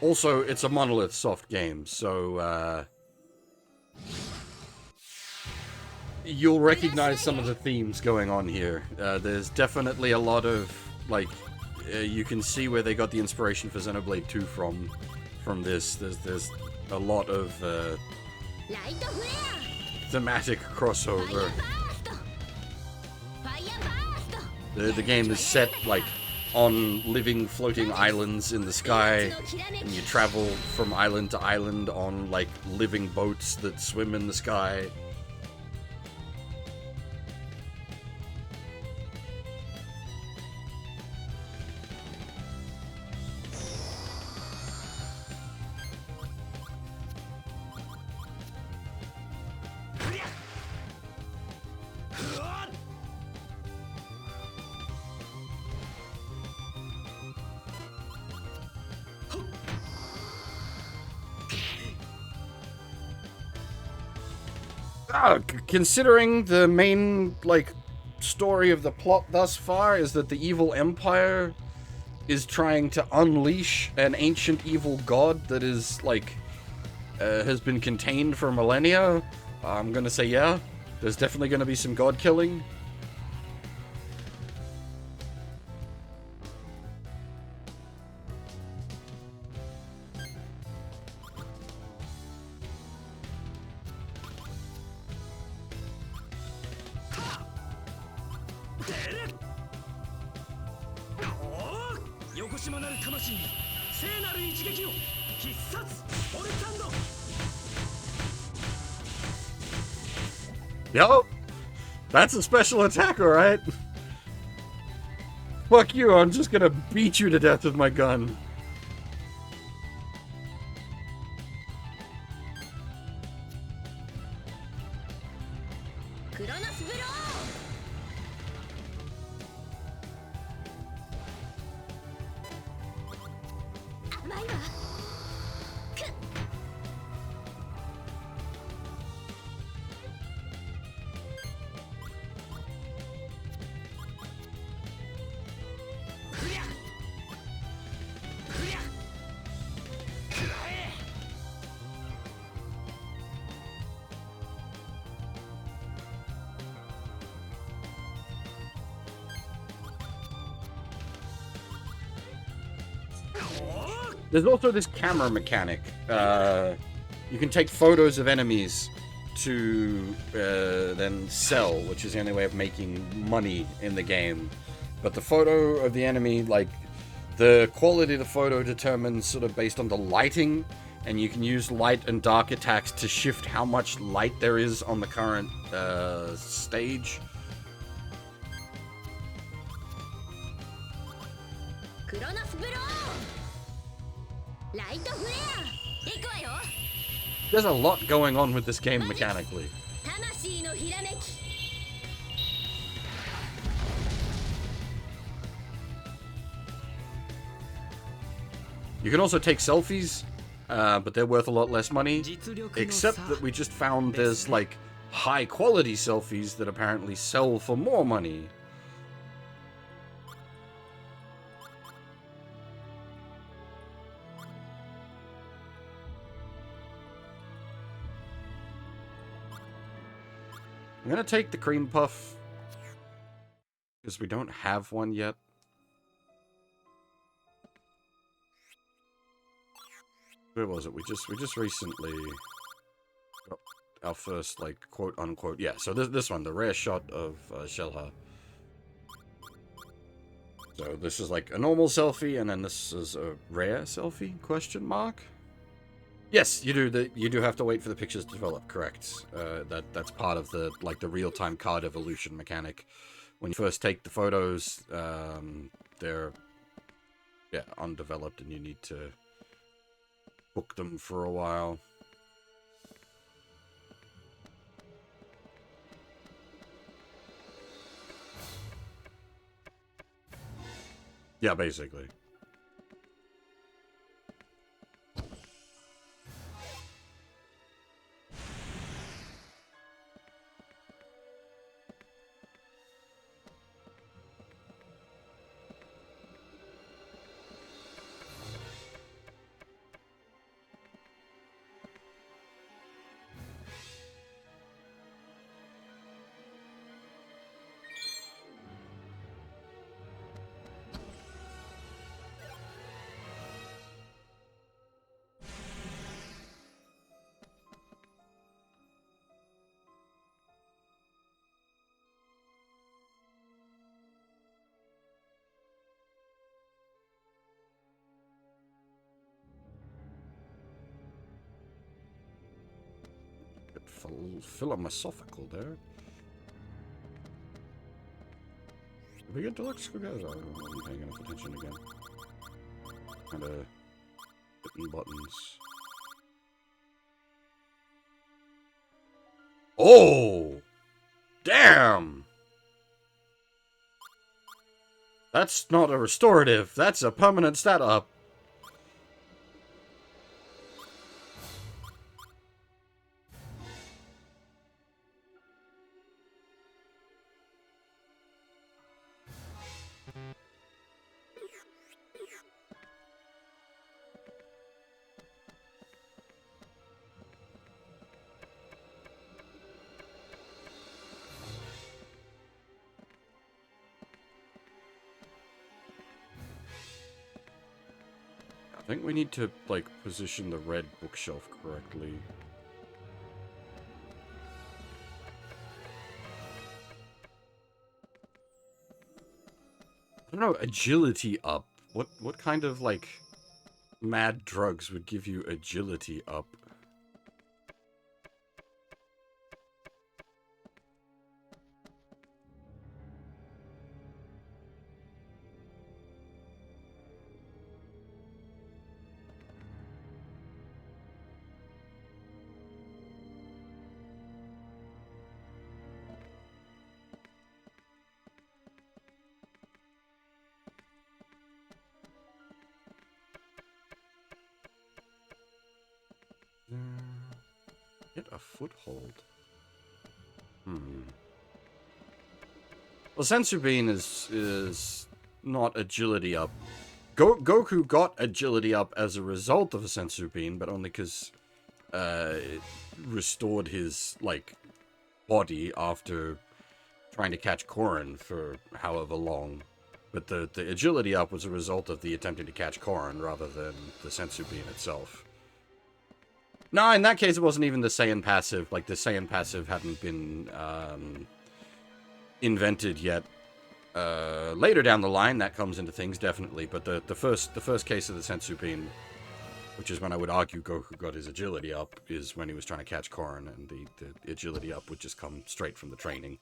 [SPEAKER 1] Also, it's a Monolith Soft game, so, you'll recognize some of the themes going on here. There's definitely a lot of, like, you can see where they got the inspiration for Xenoblade 2 from this. There's a lot of, thematic crossover. The game is set, like, on living floating islands in the sky, and you travel from island to island on, like, living boats that swim in the sky. Considering the main, like, story of the plot thus far is that the evil empire is trying to unleash an ancient evil god that is, like, has been contained for millennia, I'm gonna say yeah. There's definitely gonna be some god killing. Yo, that's a special attack, alright? Fuck you, I'm just gonna beat you to death with my gun. There's also this camera mechanic. You can take photos of enemies to then sell, which is the only way of making money in the game. But the photo of the enemy, like, the quality of the photo determines sort of based on the lighting, and you can use light and dark attacks to shift how much light there is on the current stage. There's a lot going on with this game mechanically. You can also take selfies, but they're worth a lot less money. Except that we just found there's, like, high quality selfies that apparently sell for more money. I'm gonna take the cream puff because we don't have one yet. Where was it? We just recently got our first, like, quote unquote, yeah. So this one, the rare shot of Shelha. So this is like a normal selfie, and then this is a rare selfie? Question mark. Yes, you do. You do have to wait for the pictures to develop. Correct. That's part of the the real-time card evolution mechanic. When you first take the photos, they're undeveloped, and you need to book them for a while. Yeah, basically. Philosophical there. Did we get deluxe guys? I wasn't paying enough attention again. Kinda hitting buttons. Oh! Damn! That's not a restorative, that's a permanent stat up. I think we need to, position the red bookshelf correctly. I don't know, agility up. What kind of, mad drugs would give you agility up? Get a foothold. Well, Sensu Bean is not agility up. Goku got agility up as a result of a Sensu Bean, but only because it restored his body after trying to catch Korin for however long. But the agility up was a result of the attempting to catch Korin rather than the Sensu Bean itself. No, in that case, it wasn't even the Saiyan passive. The Saiyan passive hadn't been invented yet. Later down the line, that comes into things, definitely. But the first case of the Sensu Bean, which is when I would argue Goku got his agility up, is when he was trying to catch Korin, and the agility up would just come straight from the training.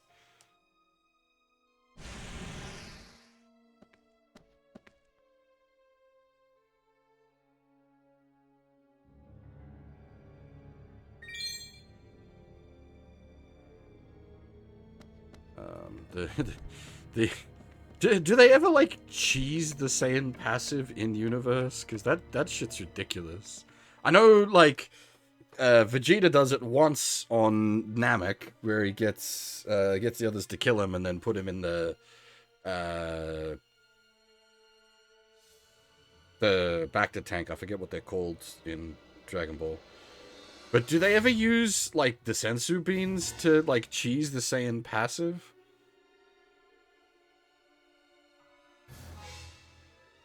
[SPEAKER 1] Do they ever cheese the Saiyan passive in universe? Because that shit's ridiculous. I know Vegeta does it once on Namek, where he gets the others to kill him and then put him in the Bacta tank. I forget what they're called in Dragon Ball. But do they ever use the Sensu Beans to cheese the Saiyan passive?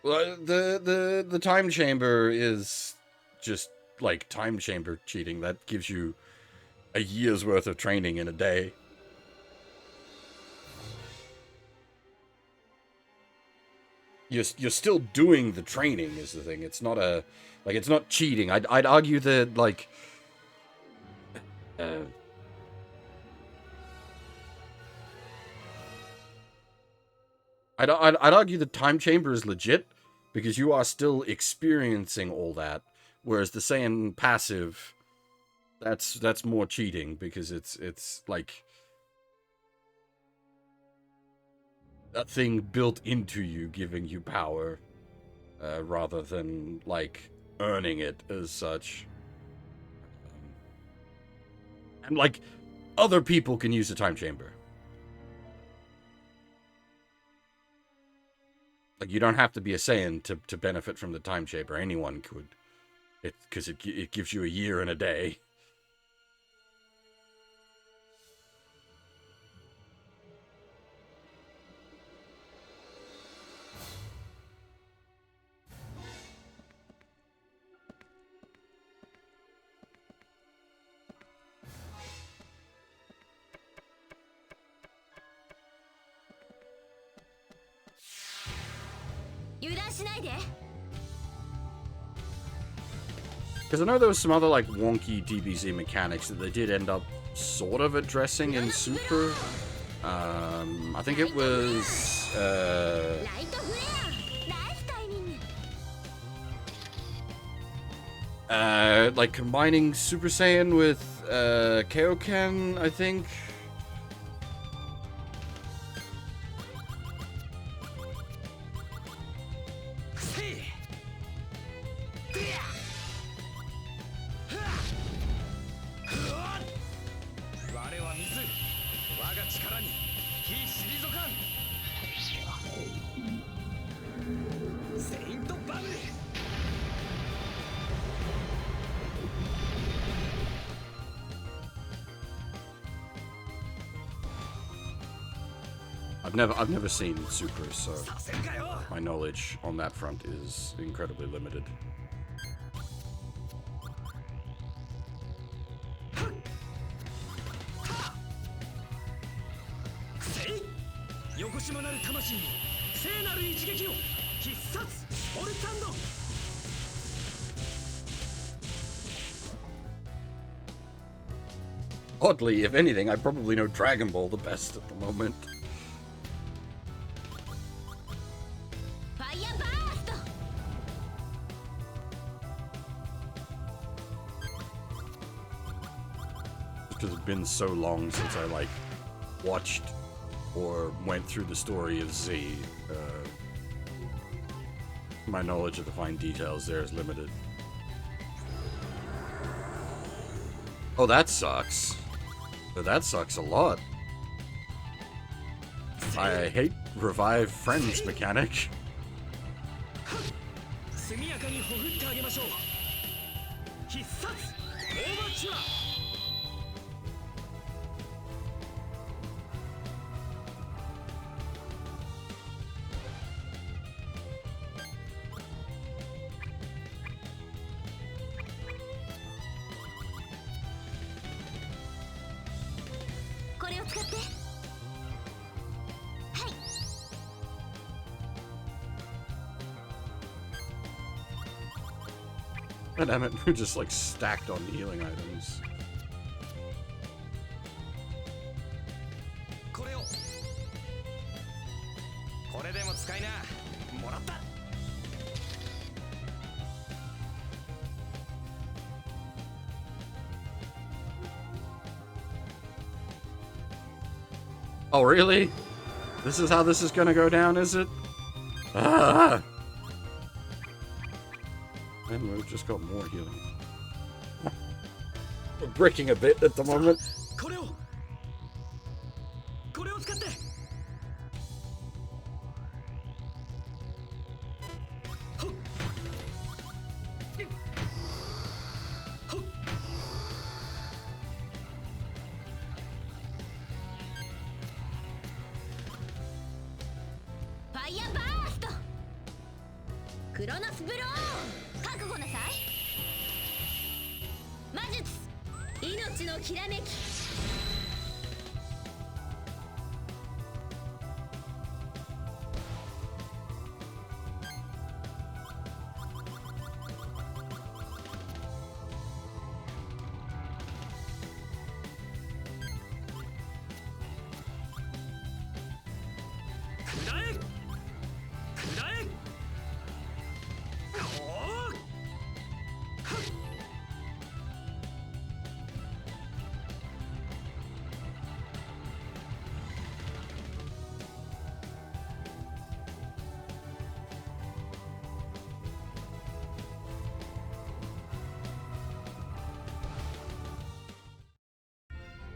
[SPEAKER 1] Well, the time chamber is just time chamber cheating. That gives you a year's worth of training in a day. you're still doing the training is the thing. It's not it's not cheating. I'd argue that like I'd argue the time chamber is legit because you are still experiencing all that, whereas the Saiyan passive, that's more cheating because it's like a thing built into you, giving you power, rather than like earning it as such. And like other people can use the time chamber. Like, you don't have to be a Saiyan to benefit from the time chamber. Anyone could. Because it gives you a year and a day. Because I know there was some other, like, wonky DBZ mechanics that they did end up sort of addressing in Super. I think it was, like, combining Super Saiyan with, Kaioken, I think. I've never seen Super, so my knowledge on that front is incredibly limited. Oddly, if anything, I probably know Dragon Ball the best at the moment. Because it's been so long since I, like, watched or went through the story of Z. My knowledge of the fine details there is limited. Oh, that sucks. That sucks a lot. I hate revive friends mechanic. God damn it, we're just like stacked on healing items. Oh, really? This is how this is gonna go down, is it? Ah! And we've just got more healing. We're breaking a bit at the moment.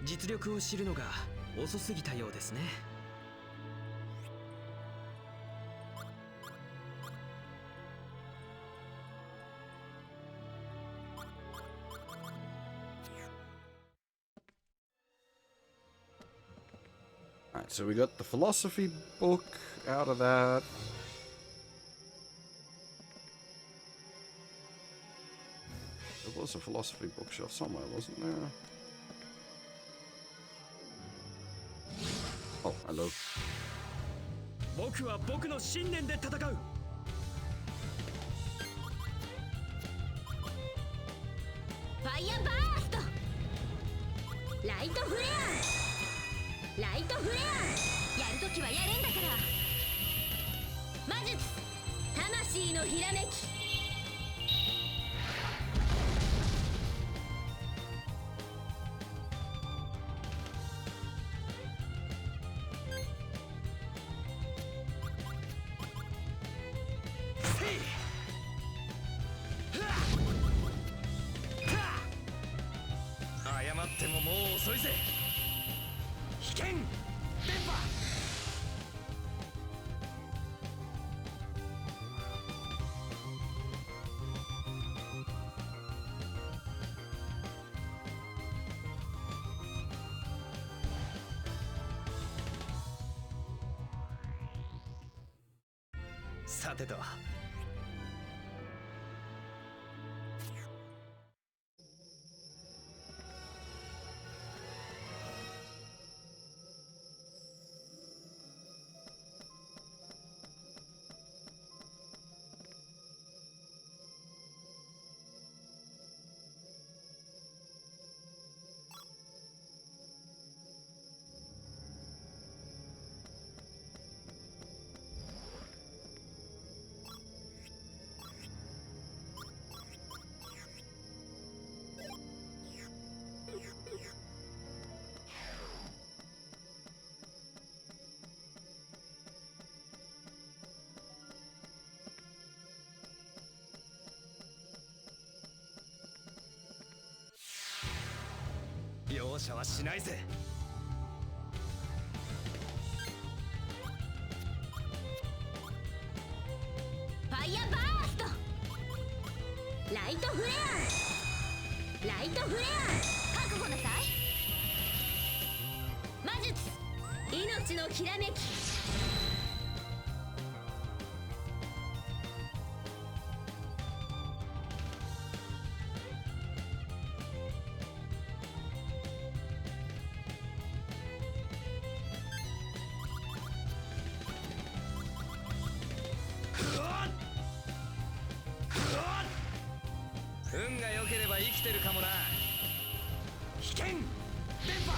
[SPEAKER 3] 実力を知るのが遅すぎたようですね。
[SPEAKER 1] Alright, so we got the philosophy book out of that. There was a philosophy bookshelf somewhere, wasn't there? Oh, hello.
[SPEAKER 3] 僕は僕の信念で戦う。
[SPEAKER 2] ファイヤーバースト、ライトフレア、ライトフレア、やるときはやるんだから。魔術魂のひらめき。
[SPEAKER 3] 謝ってももう遅いぜ。危険電波。さてと。容赦はしないぜ。
[SPEAKER 2] ファイヤーバースト、ライトフレア、ライトフレア、覚悟なさい。魔術命のひらめき。
[SPEAKER 3] 運が良ければ生きてるかもな。危険電波。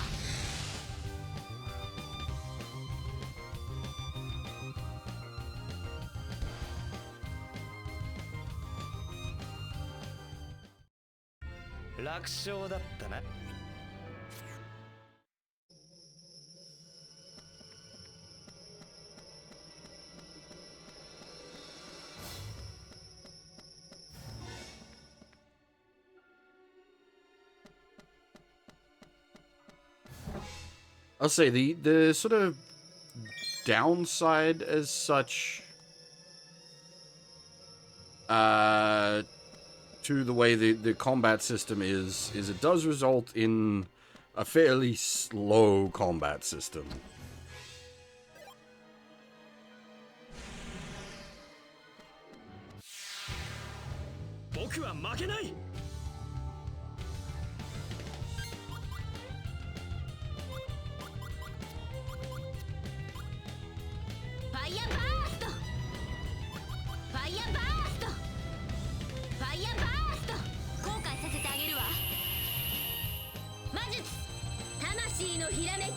[SPEAKER 3] 楽勝だったな。
[SPEAKER 1] I'll say the sort of downside as such to the way the combat system is it does result in a fairly slow combat system.
[SPEAKER 3] 僕は負けない。
[SPEAKER 2] ファイヤーバースト、ファイヤーバースト、ファイヤーバースト、後悔させてあげるわ。魔術魂のひらめき。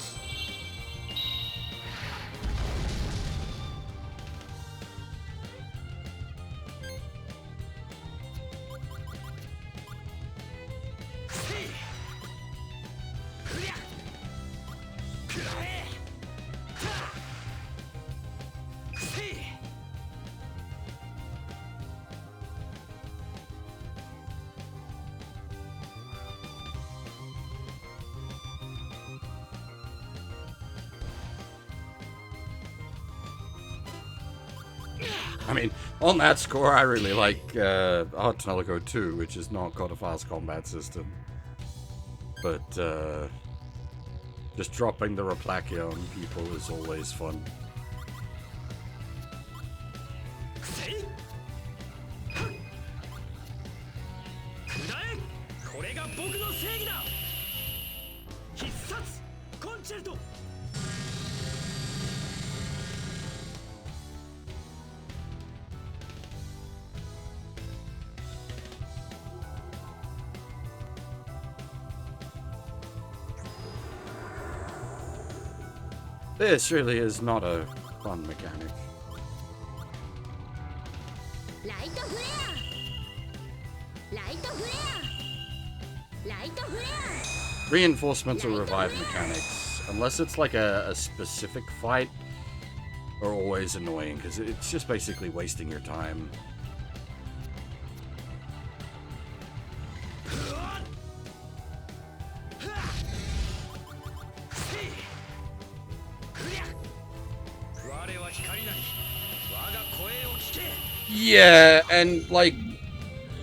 [SPEAKER 1] I mean, on that score, I really like Art Teleco 2, which is not got a fast combat system. But just dropping the Replakia on people is always fun. This really is not a fun mechanic. Reinforcements or revive mechanics, unless it's like a specific fight, are always annoying, because it's just basically wasting your time. Yeah, and like,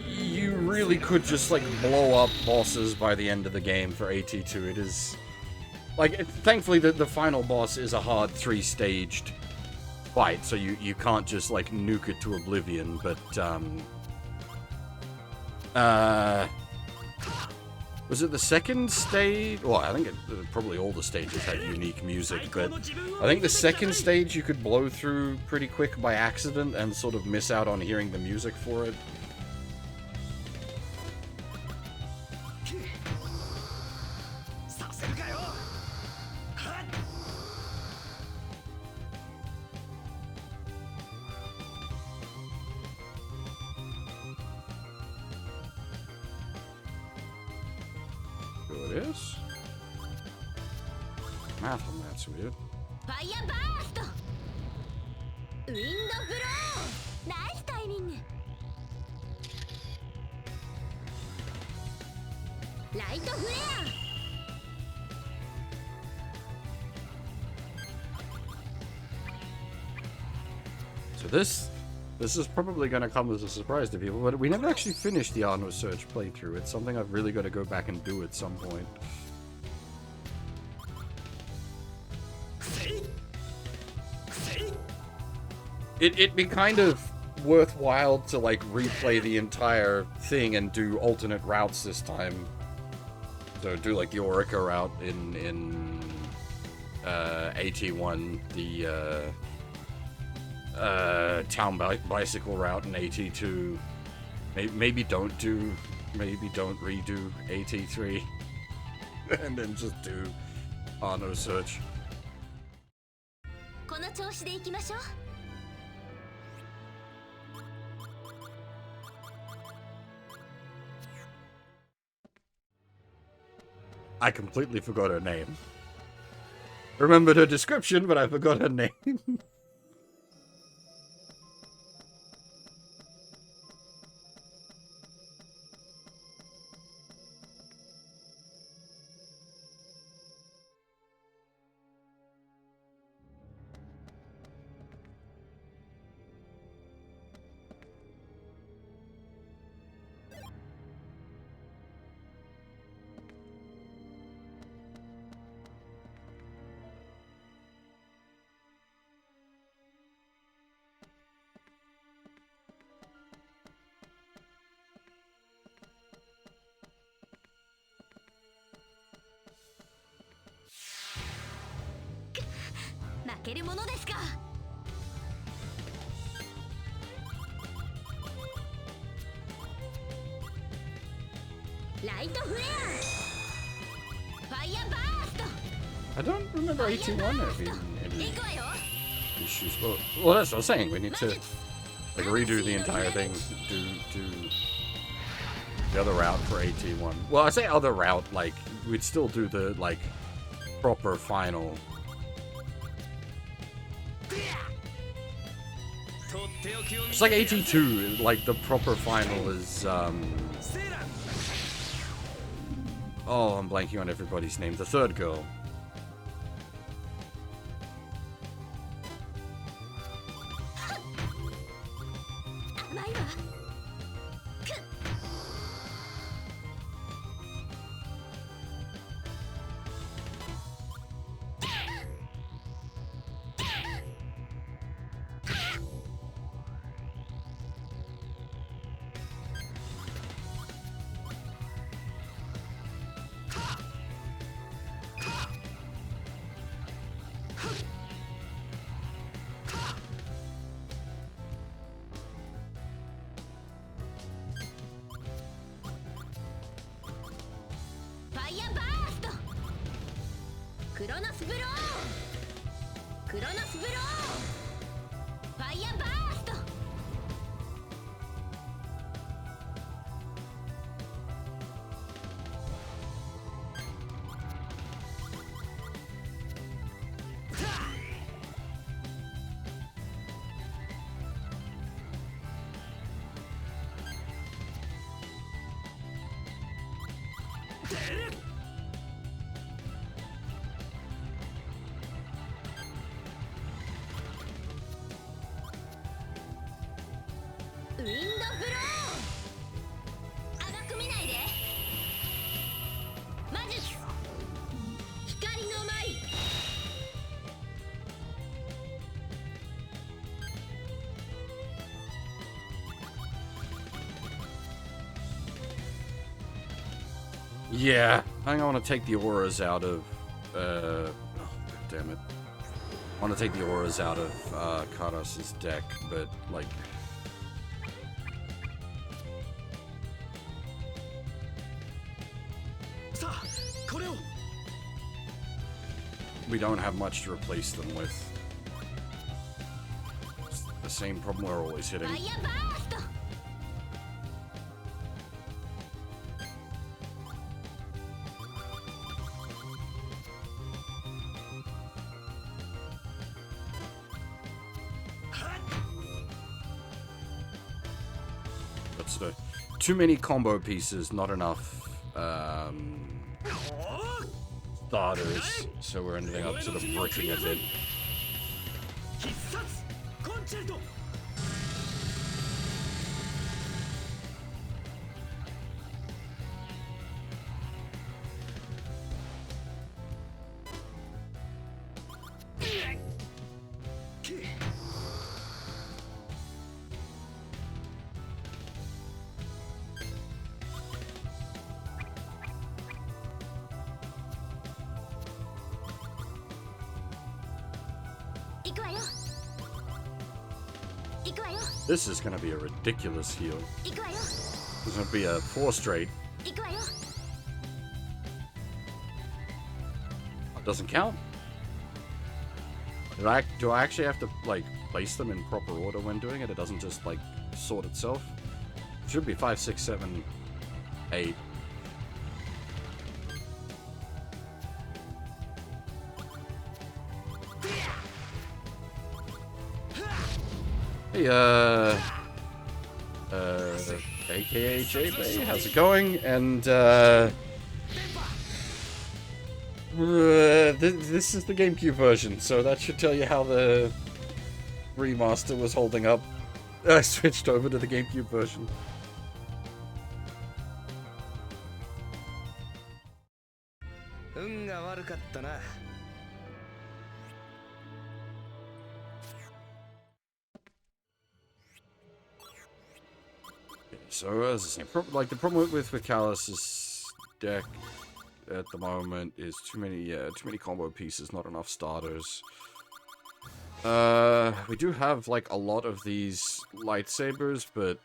[SPEAKER 1] you really could just like blow up bosses by the end of the game for AT2. It is like, thankfully the final boss is a hard 3-staged fight, so you can't just like nuke it to oblivion. But was it the second stage? Well, I think probably all the stages had unique music, but I think the second stage you could blow through pretty quick by accident and sort of miss out on hearing the music for it. Math on that's weird.
[SPEAKER 2] Fire burst! Wind blow! Nice timing! Light flare!
[SPEAKER 1] So this is probably going to come as a surprise to people, but we never actually finished the Arno Search playthrough. It's something I've really got to go back and do at some point. It'd be kind of worthwhile to like replay the entire thing and do alternate routes this time. So do like the Orica route in AT1, the town bicycle route in AT2. Maybe don't redo AT3, and then just do Arno Search. I completely forgot her name. Remembered her description, but I forgot her name. I don't remember AT1 having any issues. Well, that's what I was saying. We need to like redo the entire thing. Do the other route for AT1. Well, I say other route, like we'd still do the like proper final. It's like AT2. Like the proper final is. Oh, I'm blanking on everybody's name. The third girl.
[SPEAKER 2] イヤーバーストクロノスブロークロノスブローファイヤーバーストウィンドフロー甘く見ないで魔術光の舞
[SPEAKER 1] Yeah, I think I want to take the auras out of, oh, damn it. I want to take the auras out of, Kaitos' deck, but, like... We don't have much to replace them with. It's the same problem we're always hitting.
[SPEAKER 2] ファイヤーバースト
[SPEAKER 1] That's the too many combo pieces, not enough starters, so we're ending up sort of bricking a bit.
[SPEAKER 3] 必殺コンチェルト
[SPEAKER 2] 行くわよ行くわよ
[SPEAKER 1] This is gonna be a ridiculous heal.
[SPEAKER 2] 行くわよ
[SPEAKER 1] There's gonna be a 4 straight.
[SPEAKER 2] 行くわよ
[SPEAKER 1] That doesn't count. Do I actually have to, like, place them in proper order when doing it? It doesn't just, like, sort itself? It should be 5, 6, 7, 8. Hey, aka J-Bay, how's it going? And, this is the GameCube version, so that should tell you how the remaster was holding up. I switched over to the GameCube version. So, as I say, like, the problem with Kaitos' deck at the moment is too many combo pieces, not enough starters. We do have, like, a lot of these lightsabers, but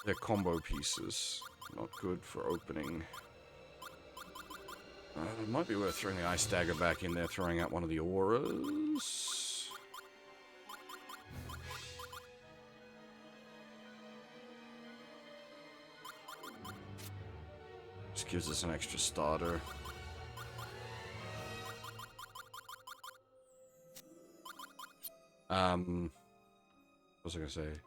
[SPEAKER 1] they're combo pieces. Not good for opening. It might be worth throwing the Ice Dagger back in there, throwing out one of the auras. Just gives us an extra starter. What was I gonna say?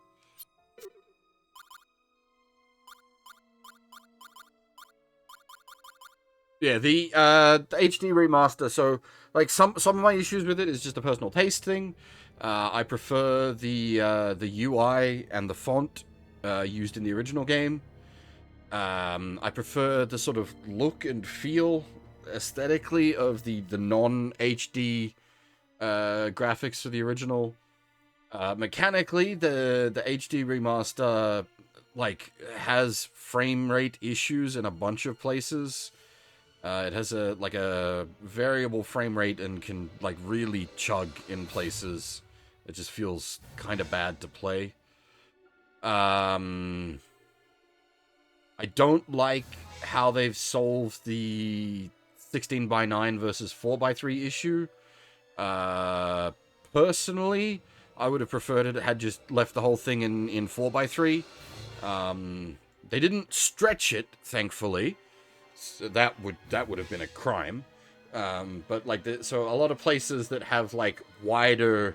[SPEAKER 1] Yeah, the HD remaster. So, like, some of my issues with it is just a personal taste thing. I prefer the UI and the font used in the original game. I prefer the sort of look and feel aesthetically of the non-HD graphics for the original. Mechanically, the HD remaster, like, has frame rate issues in a bunch of places. It has a variable frame rate and can, like, really chug in places. It just feels kind of bad to play. I I don't like how they've solved the 16:9 versus 4:3 issue. Personally, I would have preferred it had just left the whole thing in 4:3. They didn't stretch it, thankfully. So that would have been a crime. But like, so a lot of places that have like wider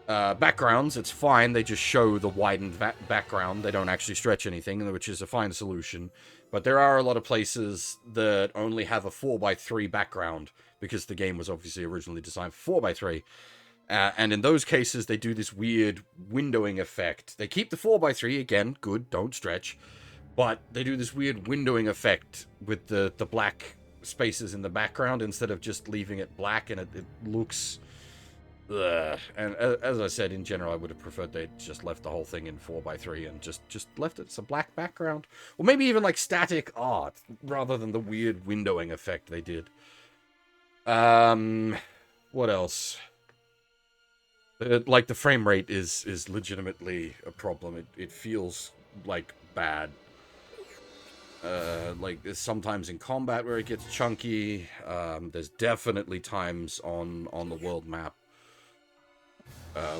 [SPEAKER 1] backgrounds, it's fine. They just show the widened background. They don't actually stretch anything, which is a fine solution. But there are a lot of places that only have a 4:3 background because the game was obviously originally designed for 4:3. And in those cases, they do this weird windowing effect. They keep the 4:3, again, good, don't stretch. But they do this weird windowing effect with the black spaces in the background instead of just leaving it black, and it looks... Ugh. And as I said, in general, I would have preferred they'd just left the whole thing in 4:3 and just left it as a black background. Or maybe even like static art, rather than the weird windowing effect they did. What else? Like, the frame rate is legitimately a problem. It feels, like, bad. Like, there's sometimes in combat where it gets chunky. There's definitely times on the world map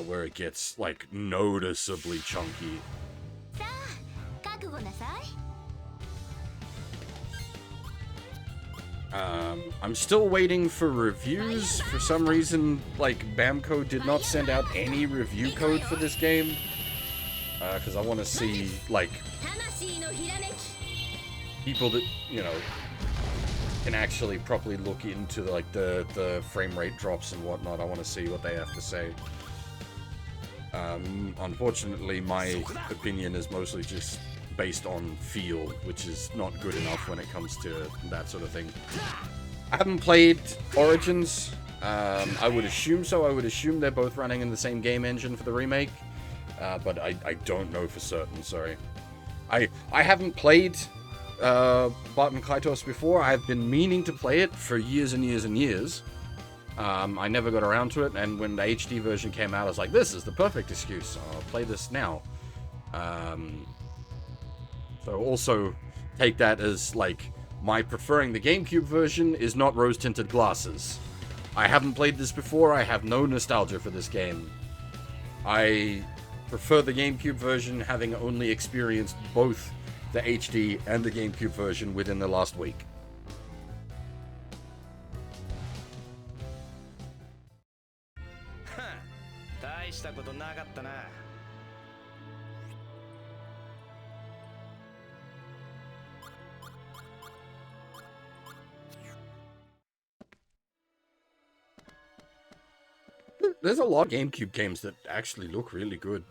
[SPEAKER 1] where it gets, like, noticeably chunky. I'm still waiting for reviews. For some reason, like, Bamco did not send out any review code for this game. Because I want to see, like, people that, you know, can actually properly look into, like, the frame rate drops and whatnot. I want to see what they have to say. Unfortunately, my opinion is mostly just based on feel, which is not good enough when it comes to that sort of thing. I haven't played Origins. I would assume so. I would assume they're both running in the same game engine for the remake. But I don't know for certain, sorry. I haven't played Baten Kaitos before. I've been meaning to play it for years and years and years. I never got around to it, and when the HD version came out, I was like, this is the perfect excuse. I'll play this now. So also take that as, like, my preferring the GameCube version is not rose-tinted glasses. I haven't played this before. I have no nostalgia for this game. I prefer the GameCube version, having only experienced both the HD and the GameCube version within the last week. There's a lot of GameCube games that actually look really good.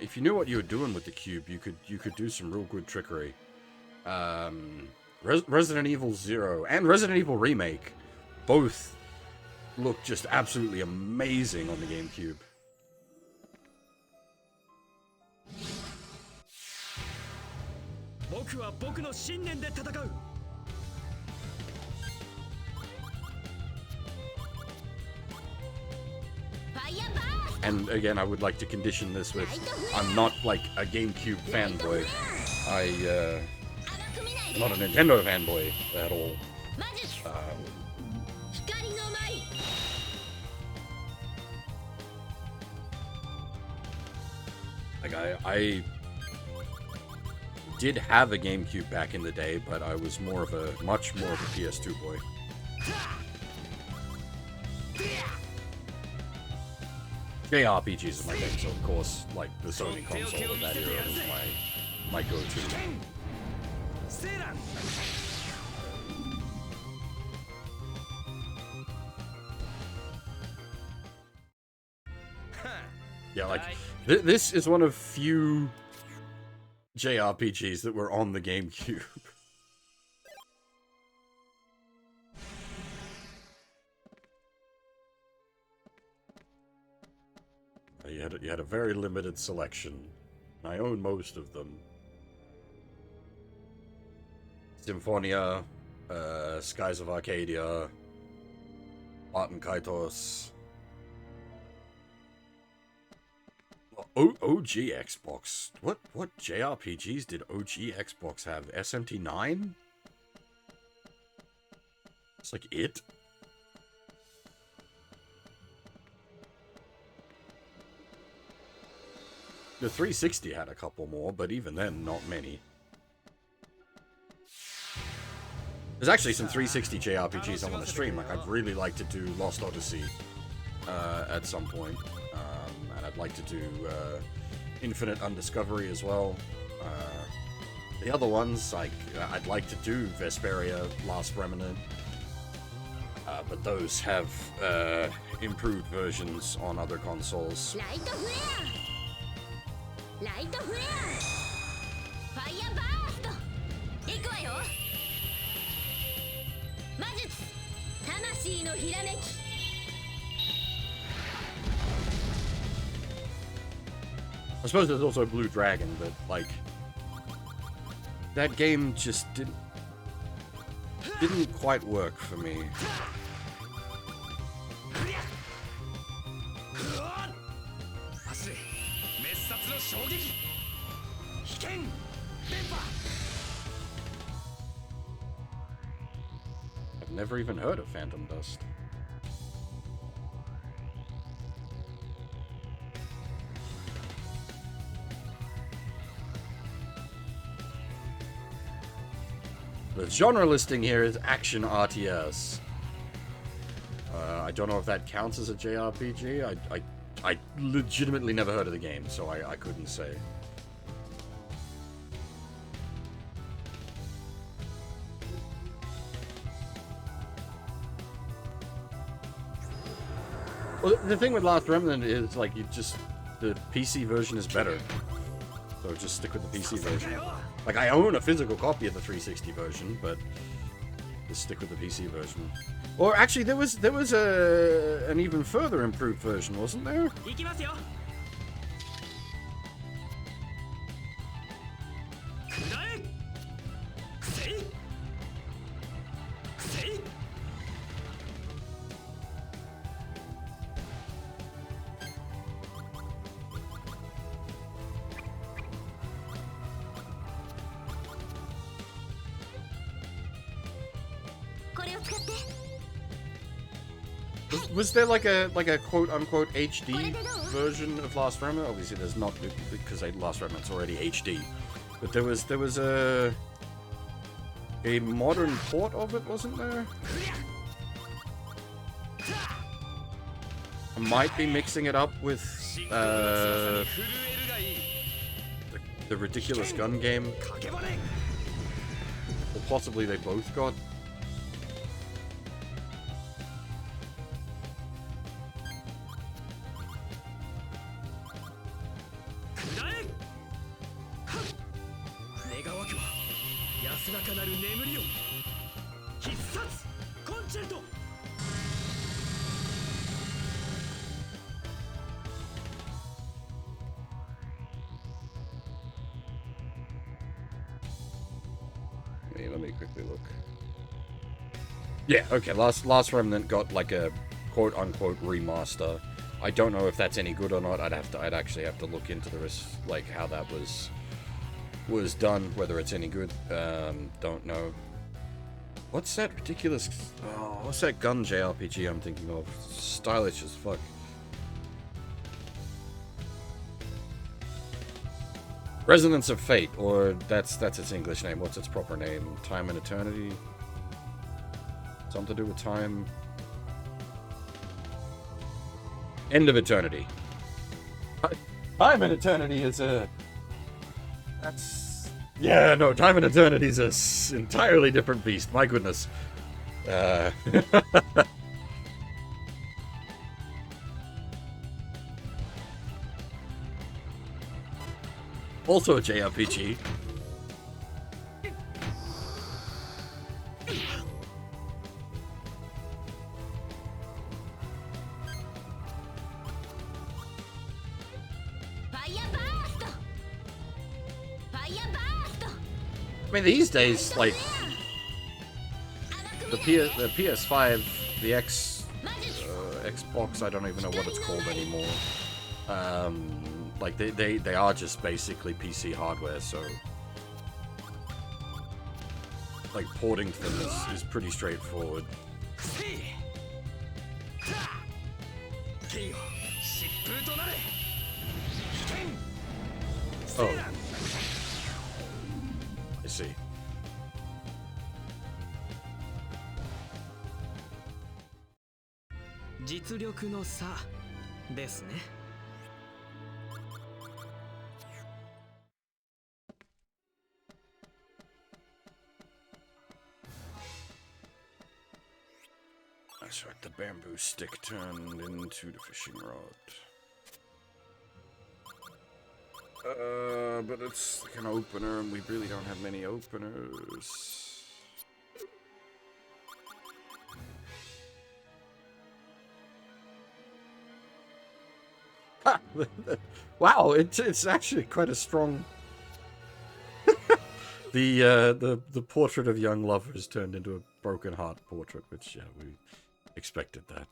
[SPEAKER 1] If you knew what you were doing with the cube, you could do some real good trickery. Resident Evil 0 and Resident Evil Remake both look just absolutely amazing on the GameCube. And again, I would like to condition this with, I'm not like a GameCube fanboy. I'm not a Nintendo fanboy at all. Like, I did have a GameCube back in the day, but I was much more of a PS2 boy. JRPGs are my thing, so of course, like, the Sony console of that era was my go-to. Yeah, like, this is one of few JRPGs that were on the GameCube. You had a very limited selection. I own most of them. Symphonia, Skies of Arcadia, Baten Kaitos. OG Xbox. What JRPGs did OG Xbox have? SMT9? It's like it. The 360 had a couple more, but even then, not many. There's actually some 360 JRPGs I want to stream. Like, I'd really like to do Lost Odyssey at some point. And I'd like to do Infinite Undiscovery as well. The other ones, like, I'd like to do Vesperia, Last Remnant. But those have improved versions on other consoles.
[SPEAKER 2] Light flare! Light flare! Fire burst! 行くわよ! Majutsu! 魂のひらめき!
[SPEAKER 1] I suppose there's also Blue Dragon, but, like, that game just didn't quite work for me. I've never even heard of Phantom Dust. The genre listing here is Action RTS. I don't know if that counts as a JRPG. I legitimately never heard of the game, so I couldn't say. Well, the thing with Last Remnant is, like, the PC version is better. So just stick with the PC version. Like, I own a physical copy of the 360 version, but just stick with the PC version. Or actually, there was an even further improved version, wasn't there? Was there like a quote unquote HD version of Last Remnant? Obviously, there's not, because Last Remnant's already HD. But there was a modern port of it, wasn't there? I might be mixing it up with the Ridiculous Gun game, or possibly they both got. Let me quickly look. Yeah, okay, Last Remnant got like a quote-unquote remaster. I don't know if that's any good or not. I'd actually have to look into the rest, like how that was done, whether it's any good. Don't know. What's that ridiculous? Oh, what's that gun JRPG I'm thinking of? Stylish as fuck. Resonance of Fate, or that's its English name. What's its proper name? Time and Eternity? Something to do with time. End of Eternity. Time and Eternity is a... That's... Yeah, no, Time and Eternity is an entirely different beast. My goodness. Also a JRPG. I mean, these days, like, the PS5, the X Xbox. I don't even know what it's called anymore. Like they are just basically PC hardware, so like porting to them is pretty straightforward. Oh, I see. That's right, the bamboo stick turned into the fishing rod. But it's like an opener, and we really don't have many openers. Ah, wow, it's actually quite a strong. The portrait of young lovers turned into a broken heart portrait, which yeah, we expected that.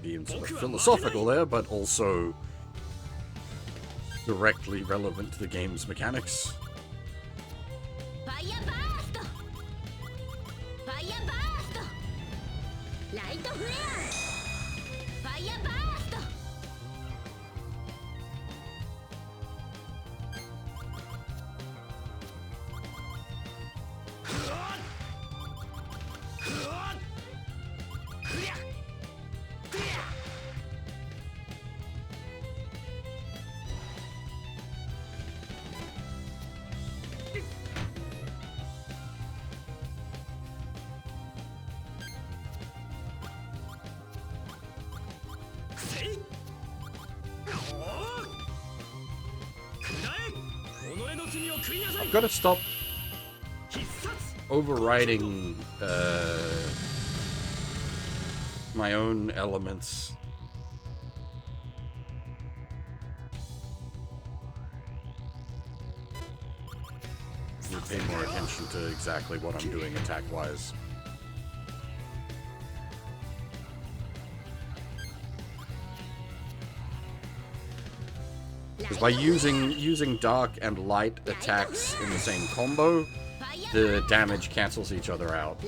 [SPEAKER 1] Being sort of philosophical there, but also directly relevant to the game's mechanics. I've got to stop overriding my own elements. I need to pay more attention to exactly what I'm doing attack-wise. Because by using dark and light attacks in the same combo, the damage cancels each other out.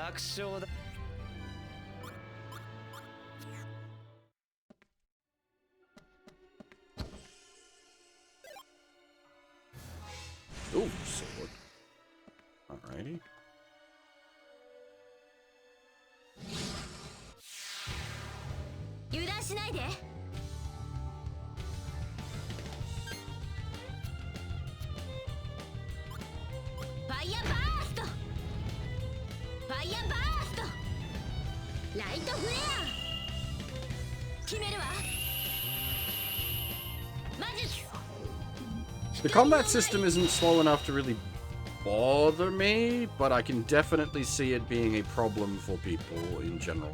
[SPEAKER 3] 楽勝だ。
[SPEAKER 1] Ooh, sword. Alrighty.
[SPEAKER 2] 油断しないで。ファイヤーバースト、ファイヤーバースト、ライトフレア。決めるわ。魔術。
[SPEAKER 1] The combat system isn't slow enough to really bother me, but I can definitely see it being a problem for people in general.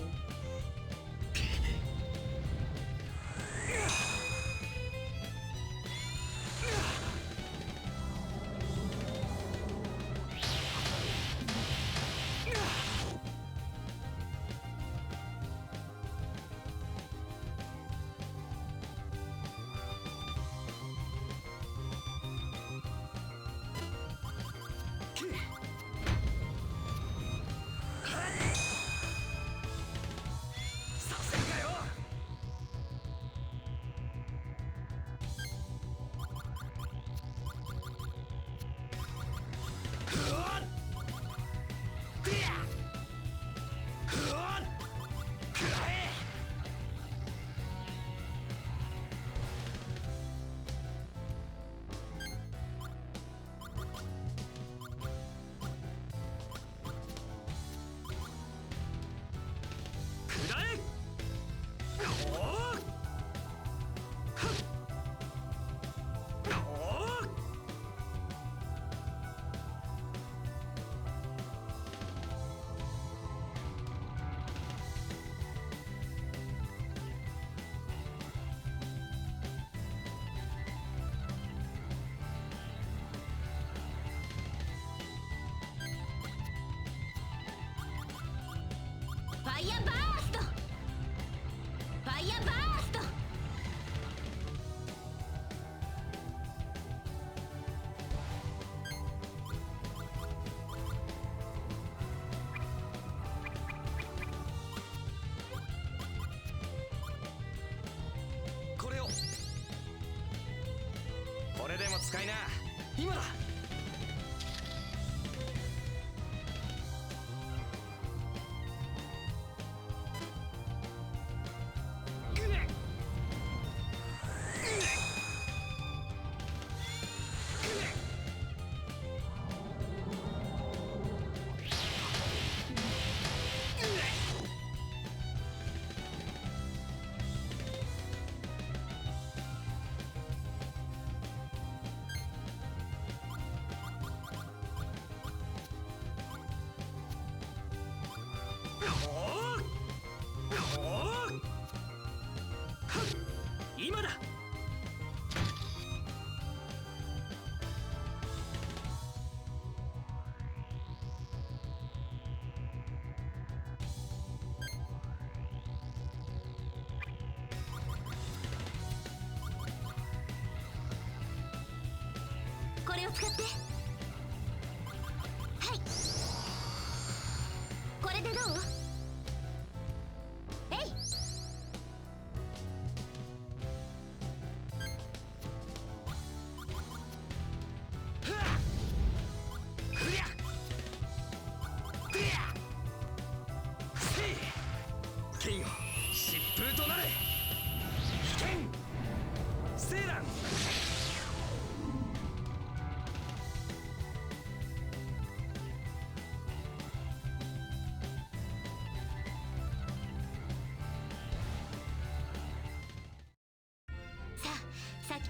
[SPEAKER 2] ファイヤーバースト、ファイヤーバースト。
[SPEAKER 3] これを。これでも使いな。今だ。今だ。
[SPEAKER 2] これを使って。はい。これでどう？えい。
[SPEAKER 3] 剣よ、疾風となれ。危険セーラン。
[SPEAKER 2] さあ、さっき。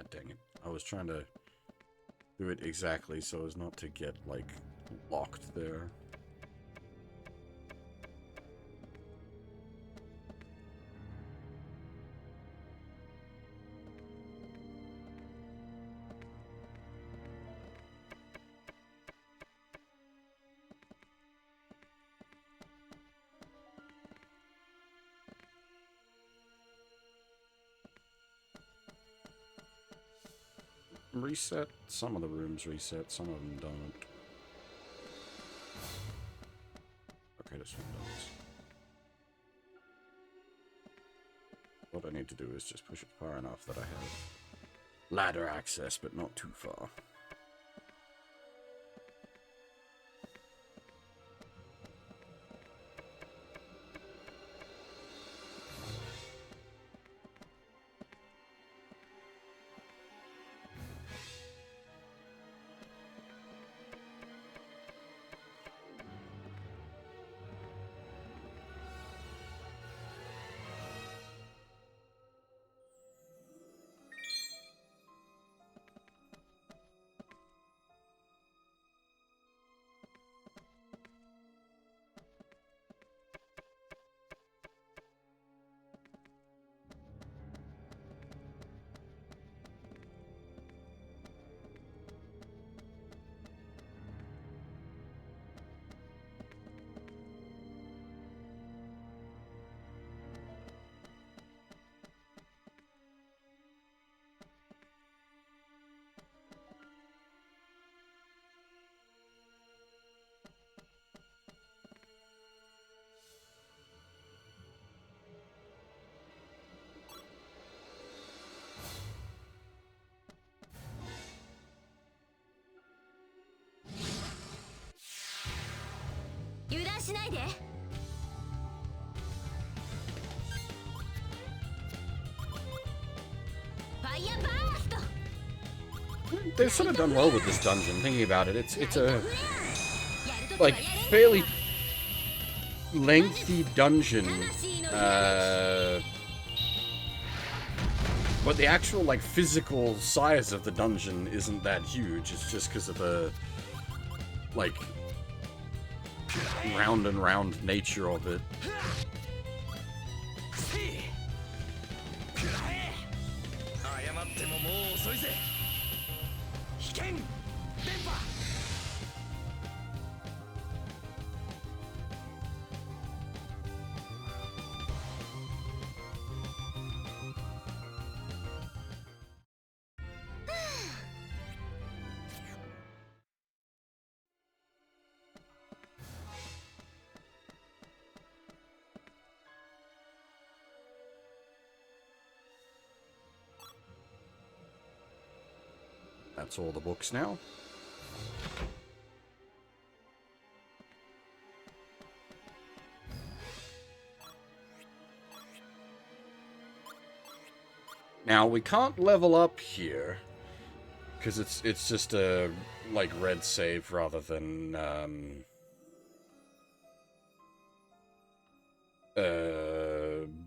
[SPEAKER 1] Ah, dang it. I was trying to do it exactly so as not to get, like, locked there. Reset. Some of the rooms reset, some of them don't. Okay, this one does. What I need to do is just push it far enough that I have ladder access, but not too far. They've sort of done well with this dungeon, thinking about it. It's a, like, fairly lengthy dungeon. But the actual, like, physical size of the dungeon isn't that huge. It's just because of the, like, round and round nature of it. That's all the books now. Now, we can't level up here, because it's just a, like, red save rather than,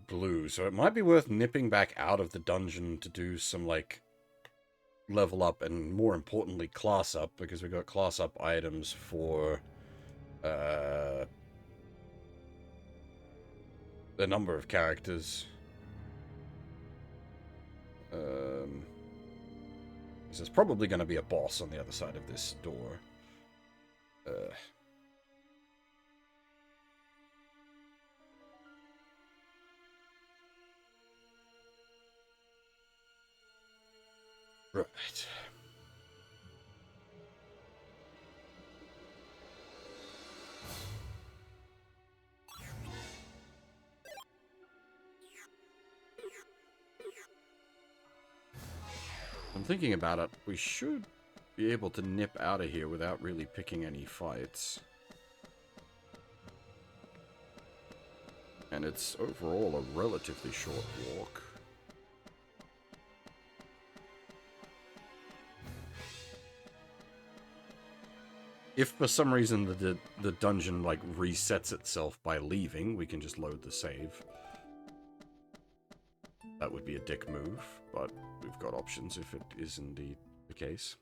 [SPEAKER 1] blue. So it might be worth nipping back out of the dungeon to do some, like, level up and, more importantly, class up, because we got class up items for, a number of characters. There's probably going to be a boss on the other side of this door. Right. I'm thinking about it. We should be able to nip out of here without really picking any fights. And it's overall a relatively short walk. If for some reason the dungeon, like, resets itself by leaving, we can just load the save. That would be a dick move, but we've got options if it is indeed the case.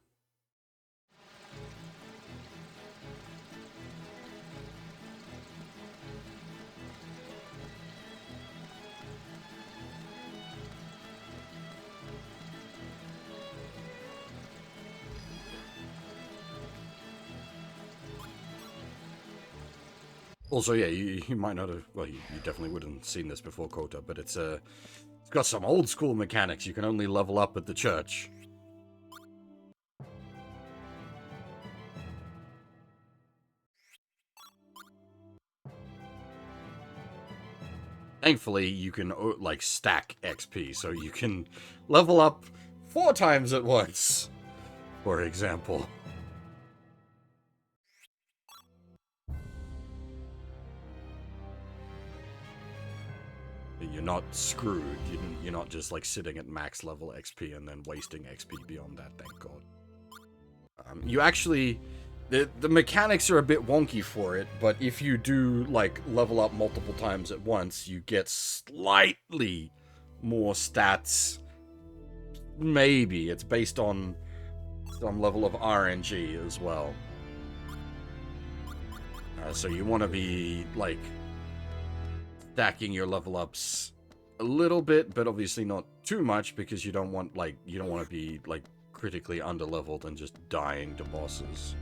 [SPEAKER 1] Also, yeah, you might not have... Well, you definitely wouldn't have seen this before, Kota, but it's got some old school mechanics. You can only level up at the church. Thankfully, you can, like, stack XP, so you can level up 4 times at once, for example. You're not screwed. You're not just, like, sitting at max level XP and then wasting XP beyond that, thank God. You actually... The mechanics are a bit wonky for it, but if you do, like, level up multiple times at once, you get slightly more stats. Maybe. It's based on some level of RNG as well. So you want to be, like, stacking your level ups a little bit, but obviously not too much, because you don't want to be, like, critically underleveled and just dying to bosses.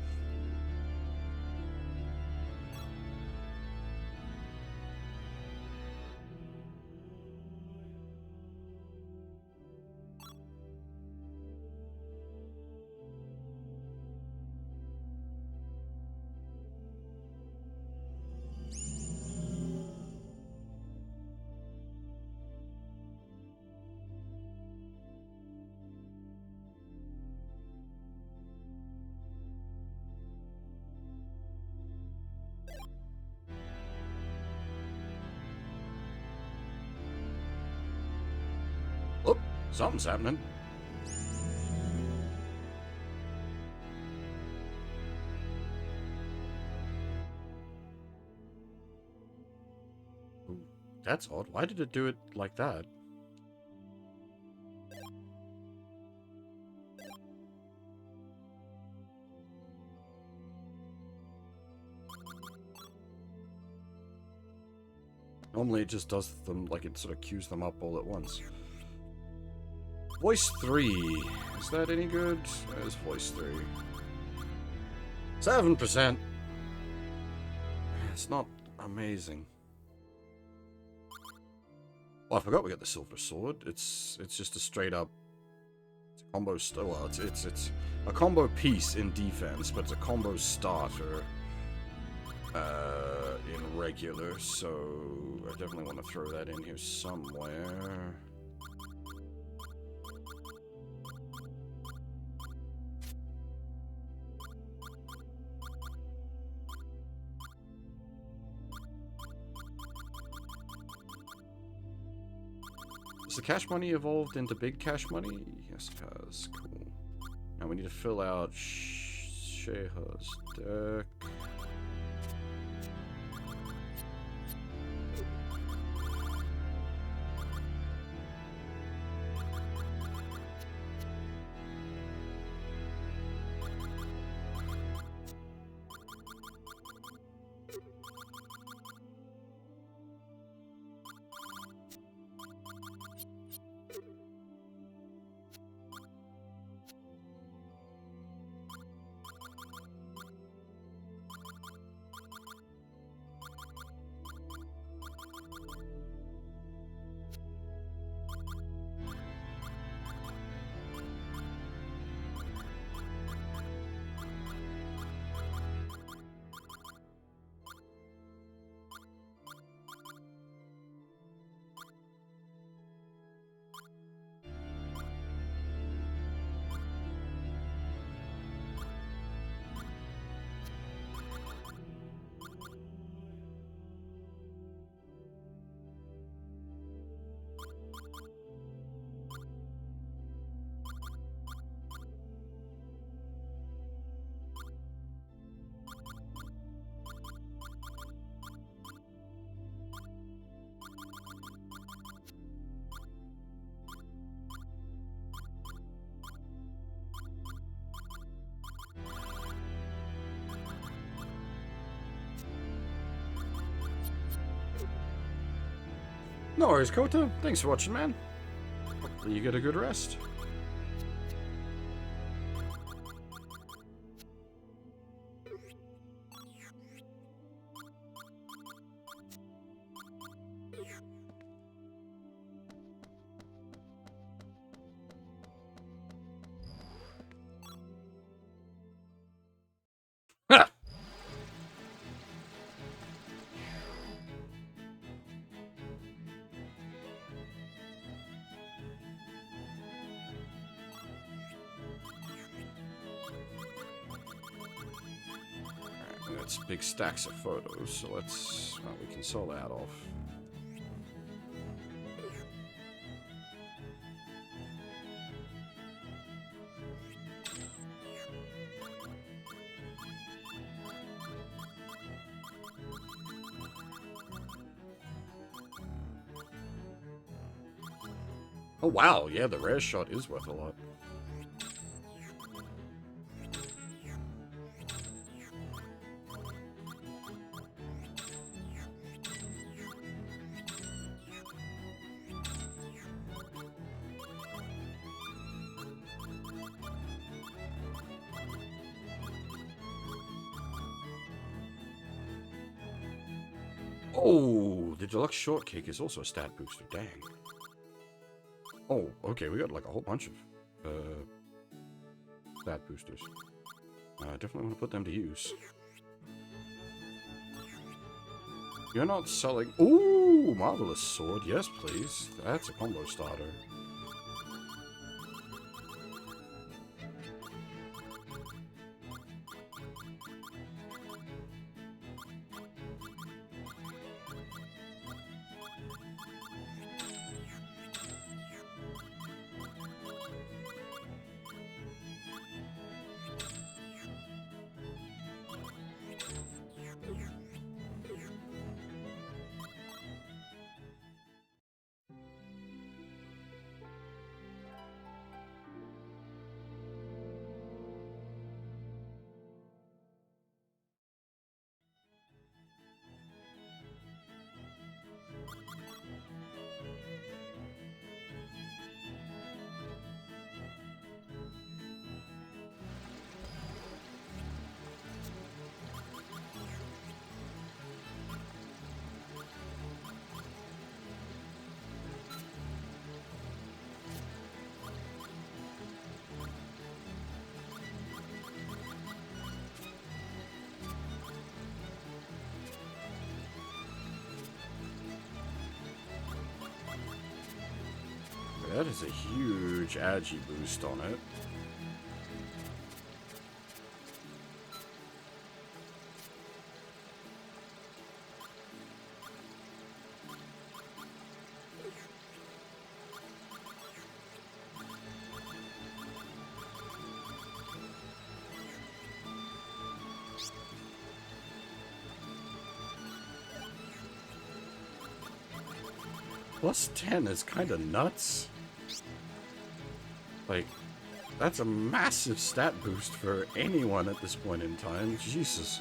[SPEAKER 1] Oh, something's happening. Ooh, that's odd. Why did it do it like that? Normally it just does them, like, it sort of queues them up all at once. Voice 3. Is that any good? There's voice 3. 7%. It's not amazing. Oh, I forgot we got the silver sword. It's just a straight up combo. Well, it's a combo piece in defense, but it's a combo starter in regular. So I definitely want to throw that in here somewhere. Has the cash money evolved into big cash money? Yes, it has. Cool. Now we need to fill out Sheha's deck. No worries, Kota. Thanks for watching, man. Hopefully you get a good rest. Ha! That's big stacks of photos, so let's... well, we can sell that off. Oh wow, yeah, the rare shot is worth a lot. Oh, the deluxe shortcake is also a stat booster. Dang. Oh, okay, we got like a whole bunch of stat boosters. I definitely want to put them to use. You're not selling... Ooh, marvelous sword. Yes, please. That's a combo starter. That is a huge agi boost on it. Plus 10 is kind of nuts. Like, that's a massive stat boost for anyone at this point in time. Jesus.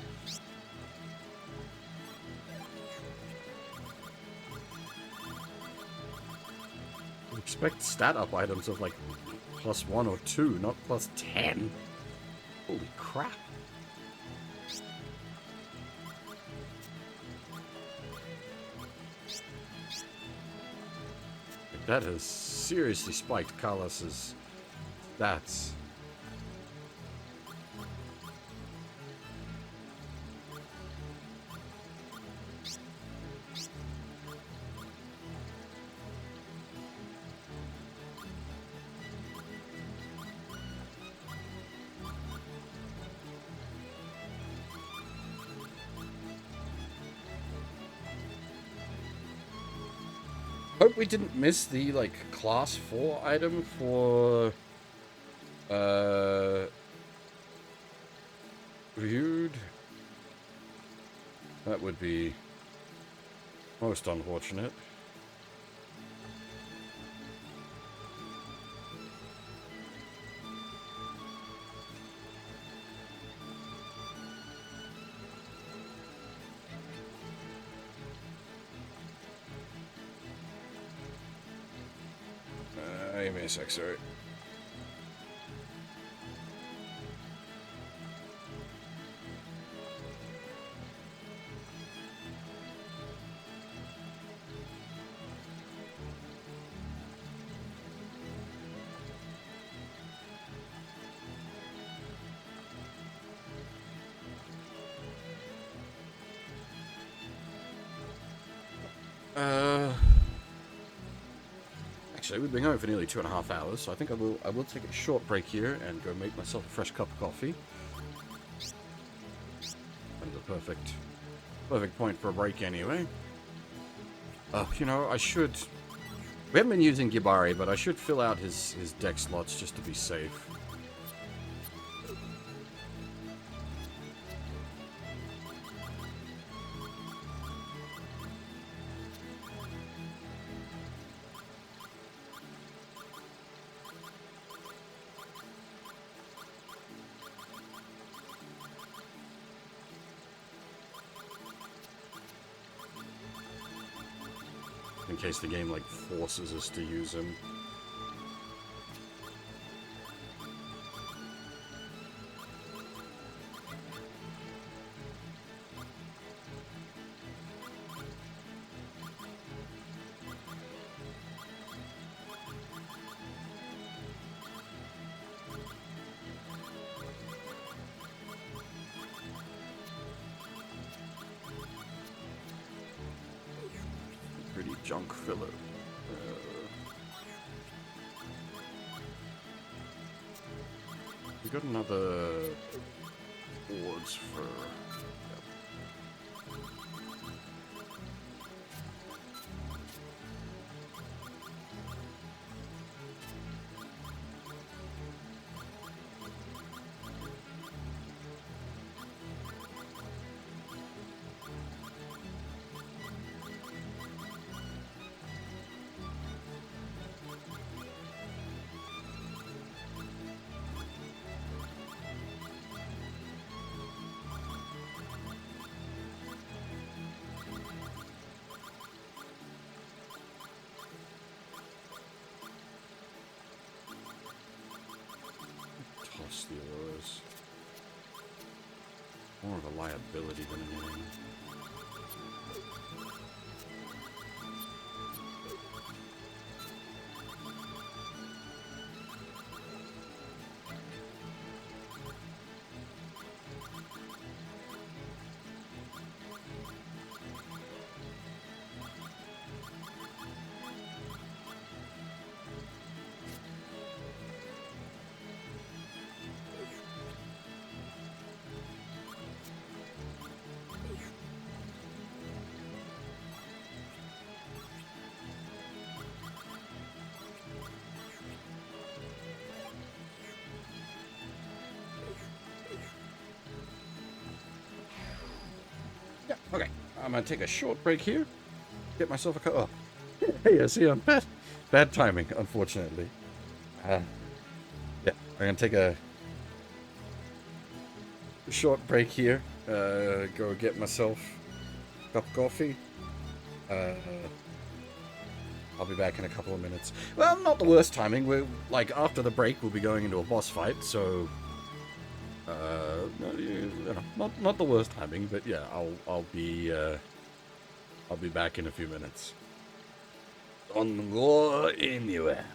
[SPEAKER 1] I expect stat up items of like plus 1 or 2, not plus 10. Holy crap. That has seriously spiked Carlos's stats. Hope we didn't miss the, like, class 4 item for, viewed. That would be most unfortunate. Give me a sec, sorry. Actually, we've been going for nearly 2.5 hours, so I think I will take a short break here and go make myself a fresh cup of coffee. That's a perfect point for a break anyway. You know, I should... We haven't been using Gibari, but I should fill out his deck slots just to be safe. In case the game, like, forces us to use him. Pretty junk filler. We got another boards for... Toss the others. More of a liability than anything. Okay, I'm gonna take a short break here. Get myself a cup. Oh, hey, I see. I'm bad timing, unfortunately. Yeah, I'm gonna take a short break here. Go get myself a cup of coffee. I'll be back in a couple of minutes. Well, not the worst timing. We're like after the break, we'll be going into a boss fight, so. Not the worst timing, but yeah, I'll be back in a few minutes. Don't go anywhere.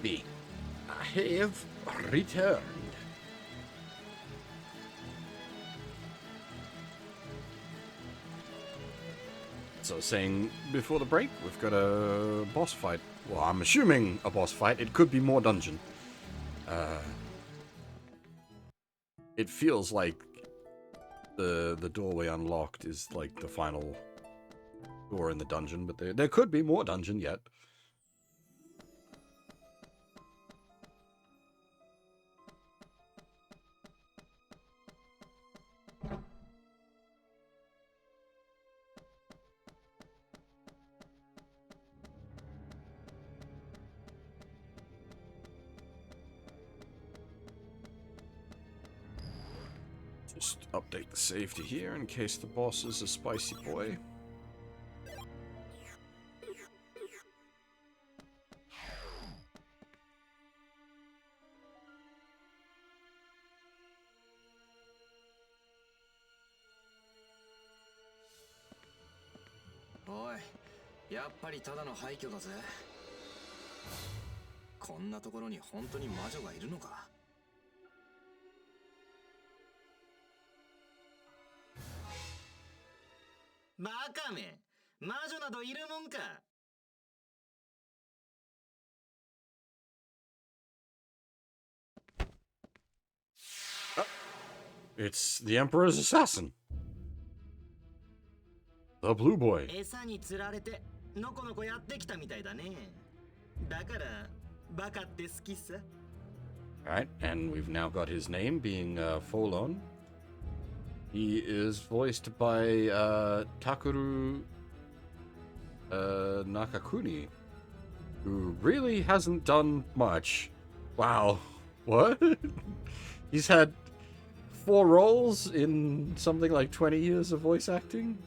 [SPEAKER 1] Me. I have returned. So saying before the break, we've got a boss fight. Well, I'm assuming a boss fight. It could be more dungeon. It feels like the doorway unlocked is like the final door in the dungeon, but there could be more dungeon yet. Just update the safety here in case the boss is a spicy boy.
[SPEAKER 3] Oi, やっぱりただの廃墟だぜ。こんなところに本当に魔女がいるのか。バカめ、魔女などいるもんか。
[SPEAKER 1] It's the Emperor's assassin. The Blue Boy.
[SPEAKER 3] 餌に釣られてのこのこやってきたみたいだね。だからバカって好きさ。
[SPEAKER 1] Alright, and we've now got his name being Folon. He is voiced by Takeru Nakakuni, who really hasn't done much. Wow. What? He's had 4 roles in something like 20 years of voice acting?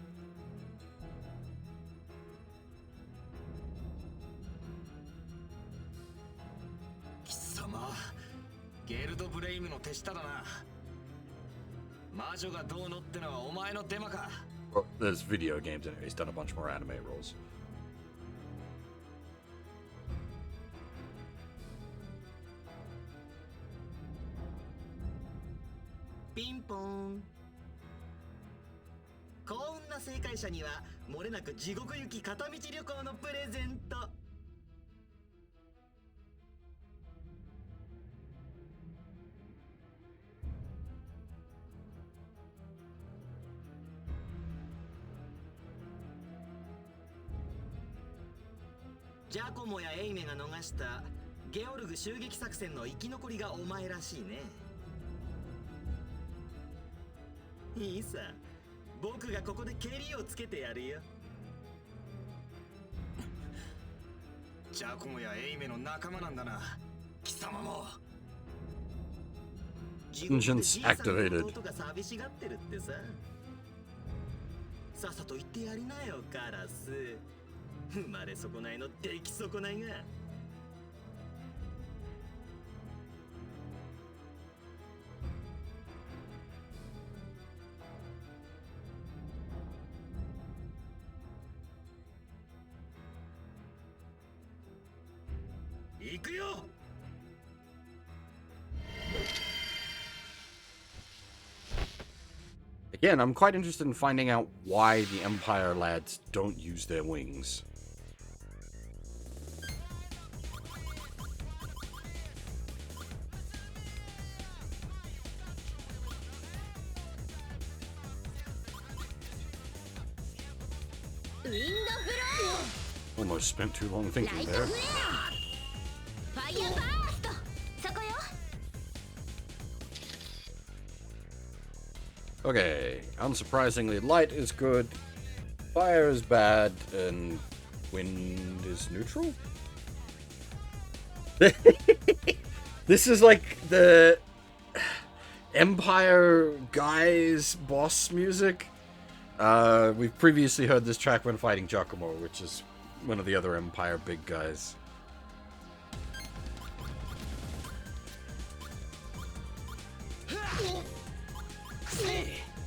[SPEAKER 1] Well, there's video games anyway. He's done a bunch more anime roles.
[SPEAKER 3] Ping pong. 幸運な正解者には漏れなく地獄行き片道旅行のプレゼント。ジャコモやエイメが逃したゲオルグ襲撃作戦の生き残りがお前らしいね。いいさ、僕がここでケリをつけてやるよ。ジャコモやエイメの仲間なんだな、貴様も。
[SPEAKER 1] Vengeance activated.
[SPEAKER 3] 弟が寂しがってるってさ。さっさと言ってやりなよ、カラス。生まれ損ないの出来損ないが。行くよ。
[SPEAKER 1] Again, I'm quite interested in finding out why the Empire lads don't use their wings. Almost spent too long thinking there. Okay, unsurprisingly, light is good, fire is bad, and wind is neutral? This is like the Empire guys boss music. We've previously heard this track when fighting Giacomo, which is one of the other Empire big guys.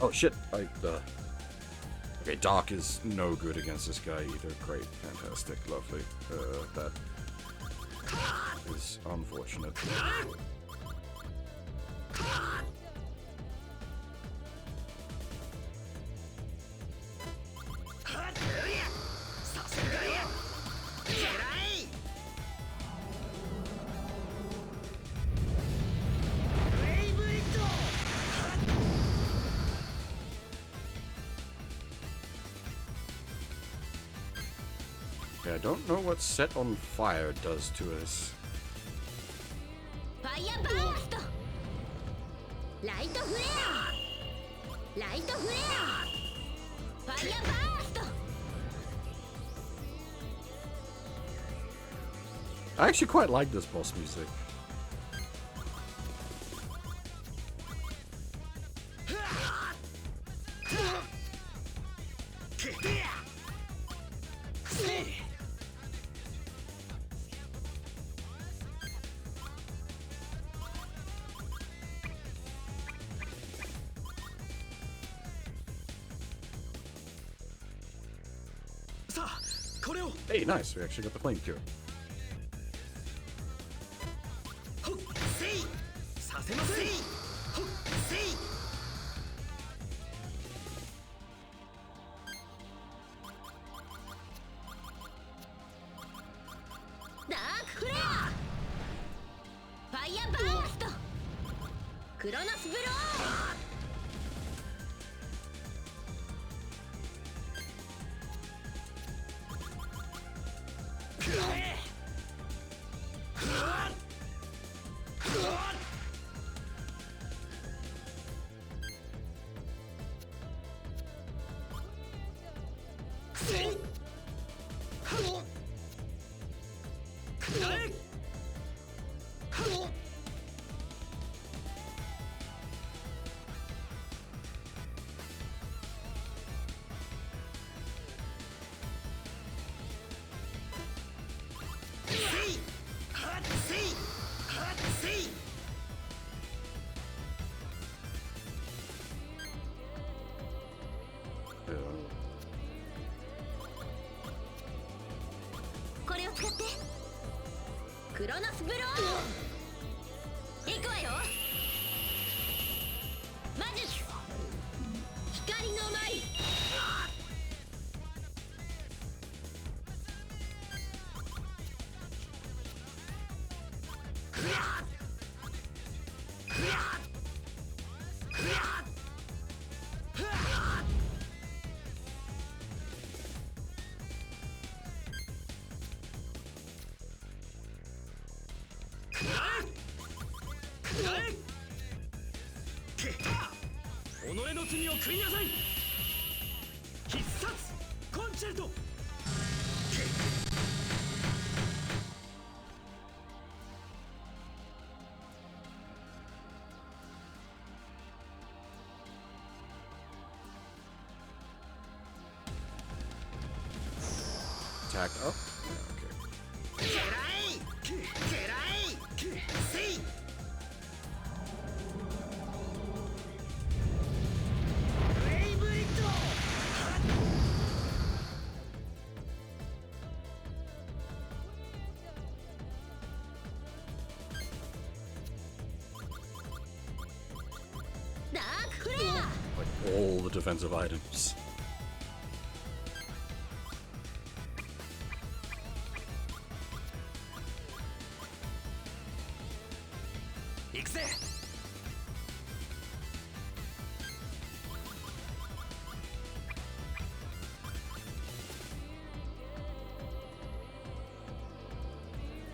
[SPEAKER 1] Oh shit, okay, Dark is no good against this guy either. Great, fantastic, lovely. That is That's unfortunate. Okay, I don't know what set on fire does to us.
[SPEAKER 2] ファイヤーバースト、ライトフレア、ライトフレア、ファイヤーバースト。
[SPEAKER 1] I actually quite like this boss music. Hey, nice. We actually got the flame cure.
[SPEAKER 2] Dark Flare! Fire Burst! Chronos Blow! Chronos Blow! 行くわよ。魔術光の舞。
[SPEAKER 3] 己の罪を悔いなさい。必殺コンチェルト。
[SPEAKER 1] Attack up? Yeah, okay.
[SPEAKER 2] ダークフレア。
[SPEAKER 1] Like all the defensive items.
[SPEAKER 3] 行くぜ。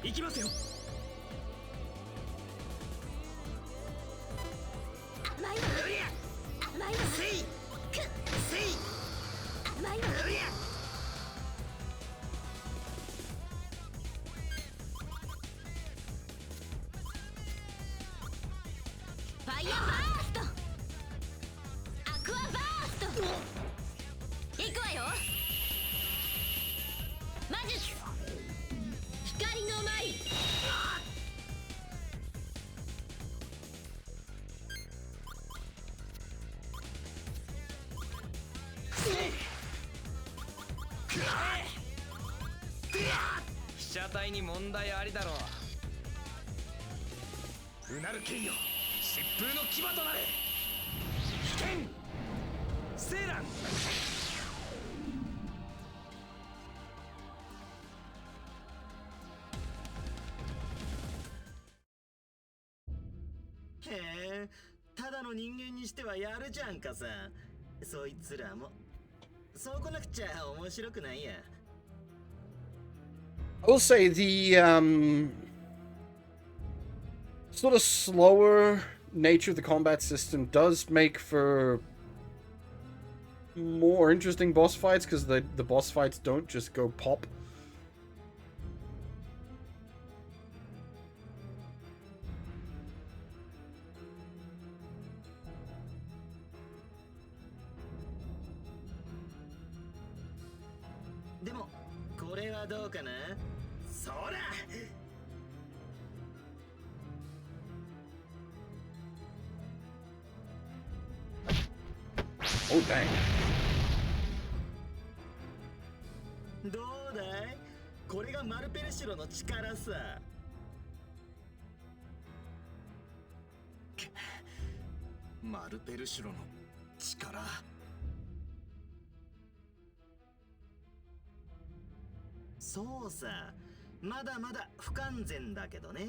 [SPEAKER 3] 行きますよ。
[SPEAKER 2] 甘いわ。甘いわ。甘いわ。ファイヤーバースト。アクアバースト。行くわよ。魔術光の舞。
[SPEAKER 3] 被写体に問題ありだろう。うなる剣よ疾風の牙となれ危険セーラン
[SPEAKER 4] へえ、ただの人間にしてはやるじゃんかさ。そいつらもそうこなくちゃ面白くないや。
[SPEAKER 1] I will say the sort of slower nature of the combat system does make for more interesting boss fights, because the boss fights don't just go pop.
[SPEAKER 4] でもこれはどうかな。そら
[SPEAKER 1] Oh dang.
[SPEAKER 4] どうだい、これがマルペルシュロの力さ。マルペルシュロの力。そうさ、まだまだ不完全だけどね。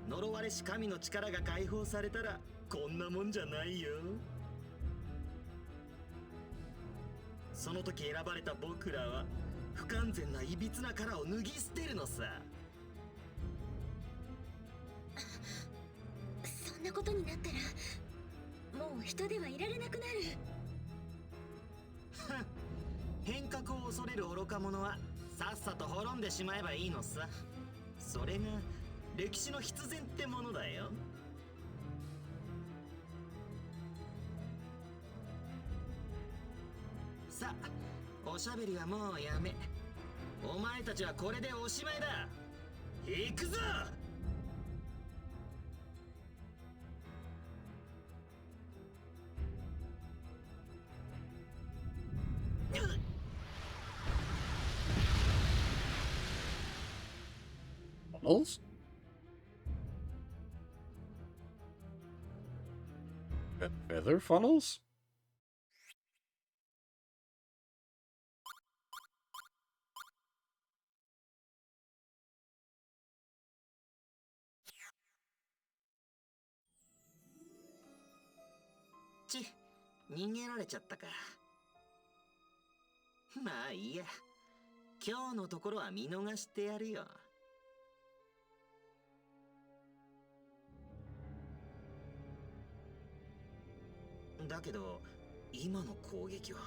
[SPEAKER 4] 呪われし神の力が解放されたらこんなもんじゃないよ。その時選ばれた僕らは不完全ないびつな殻を脱ぎ捨てるのさ。
[SPEAKER 2] そんなことになったらもう人ではいられなくなる。
[SPEAKER 4] 変革を恐れる愚か者はさっさと滅んでしまえばいいのさ。それが歴史の必然ってものだよ。さあ、おしゃべりはもうやめ。お前たちはこれでおしまいだ。行くぞ。
[SPEAKER 1] Funnels? Feather funnels?
[SPEAKER 4] ち、逃げられちゃったか。まあいいや。今日のところは見逃してやるよ。だけど今の攻撃は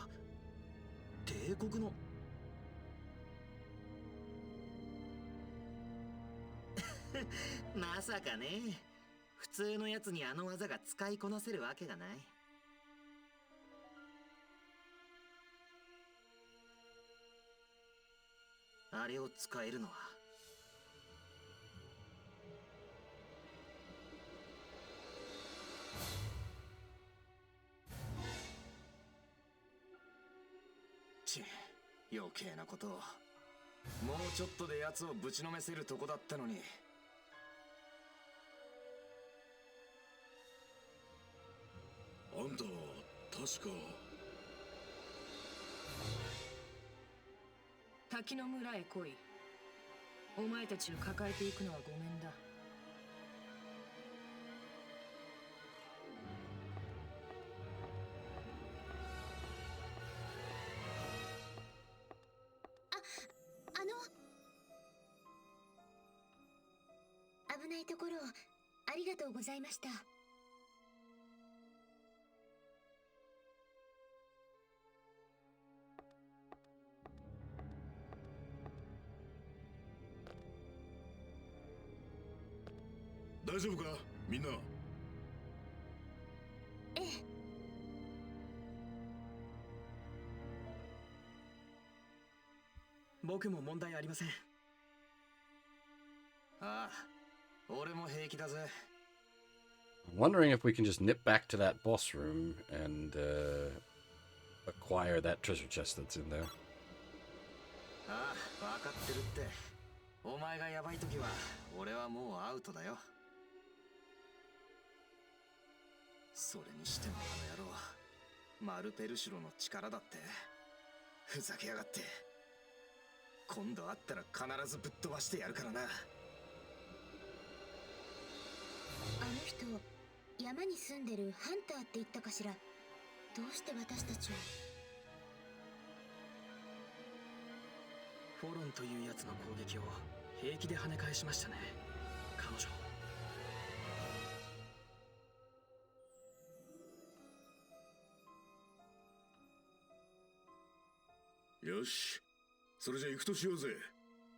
[SPEAKER 4] 帝国のまさかね。普通のやつにあの技が使いこなせるわけがない。あれを使えるのは余計なことを。もうちょっとで奴をぶちのめせるとこだったのに。
[SPEAKER 3] あんたは確か
[SPEAKER 5] 滝の村へ来い。お前たちを抱えていくのはごめんだ。
[SPEAKER 2] 危ないところをありがとうございました。
[SPEAKER 3] 大丈夫かみんな。
[SPEAKER 2] ええ。
[SPEAKER 4] 僕も問題ありません。ああ、俺も平気だぜ。
[SPEAKER 1] I'm wondering if we can just nip back to that boss room and acquire that treasure chest that's in there.
[SPEAKER 4] ああ、分かってるって。お前がヤバい時は俺はもうアウトだよ。それにしてもあの野郎、マルペルシュロの力だって。ふざけやがって。今度会ったら必ずぶっ飛ばしてやるからな。
[SPEAKER 2] あの人山に住んでるハンターって言ったかしら。どうして私たちを。
[SPEAKER 4] フォロンというやつの攻撃を平気で跳ね返しましたね、彼
[SPEAKER 3] よし、それじゃ行くとしようぜ。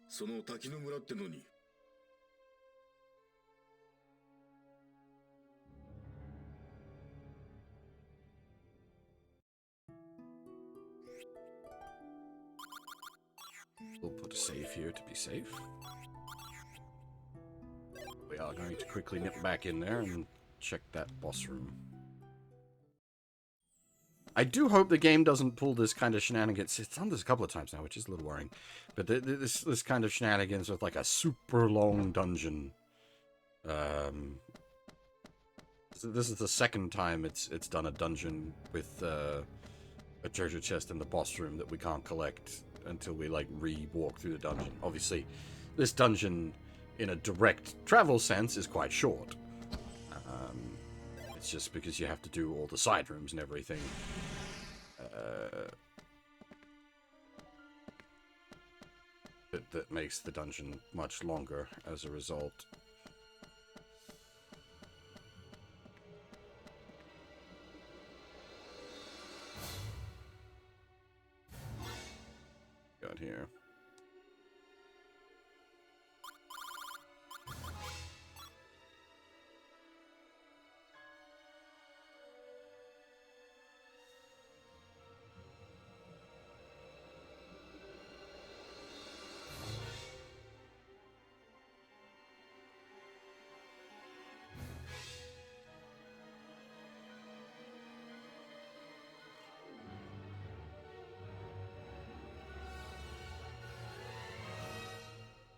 [SPEAKER 3] その滝の村ってのに。
[SPEAKER 1] We'll put a save here to be safe. We are going to quickly nip back in there and check that boss room. I do hope the game doesn't pull this kind of shenanigans. It's done this a couple of times now, which is a little worrying. But this kind of shenanigans with like a super long dungeon. This is the second time it's done a dungeon with a treasure chest in the boss room that we can't collect until we like re-walk through the dungeon. Obviously, this dungeon, in a direct travel sense, is quite short. It's just because you have to do all the side rooms and everything. That makes the dungeon much longer as a result. Got here.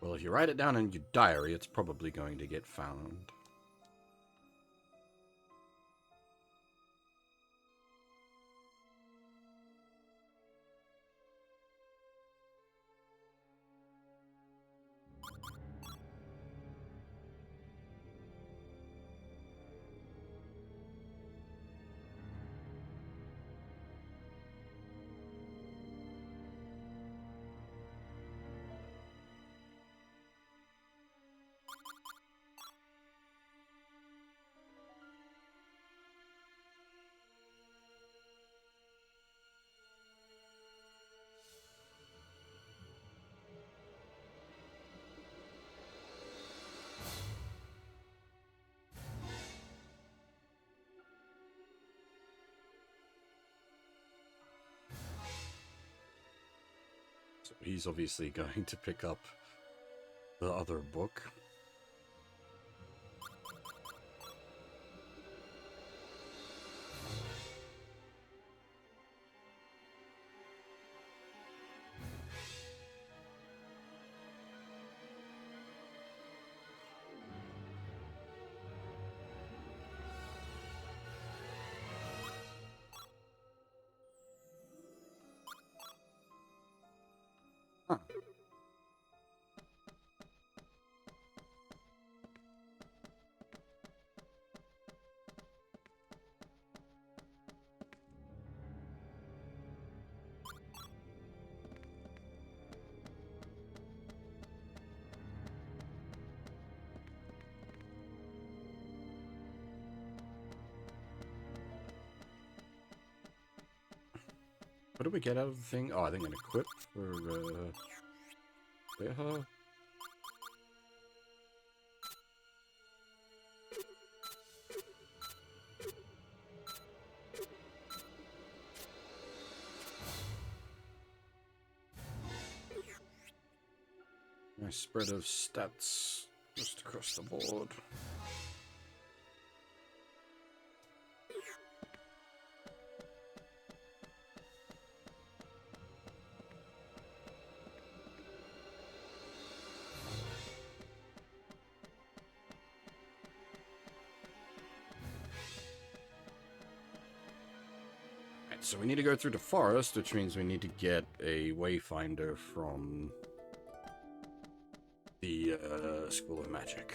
[SPEAKER 1] Well, if you write it down in your diary, it's probably going to get found. So he's obviously going to pick up the other book. Huh. What do we get out of the thing? Oh, I think an equip for, Beha? Nice spread of stats just across the board. so we need to go through the forest, which means we need to get a wayfinder from the School of Magic.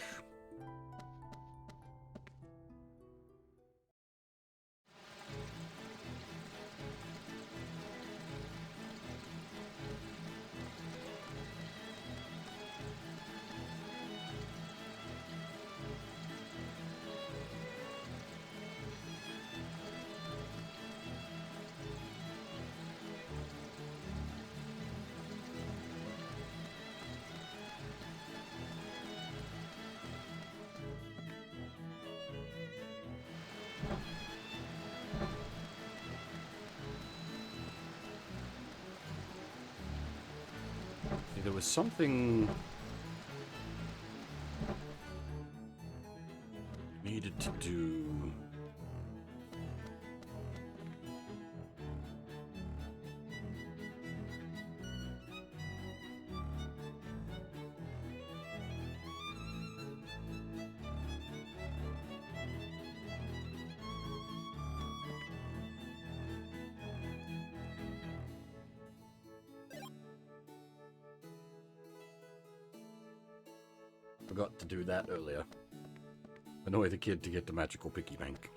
[SPEAKER 1] There was something needed to do. Forgot to do that earlier. Annoy the kid to get the magical piggy bank.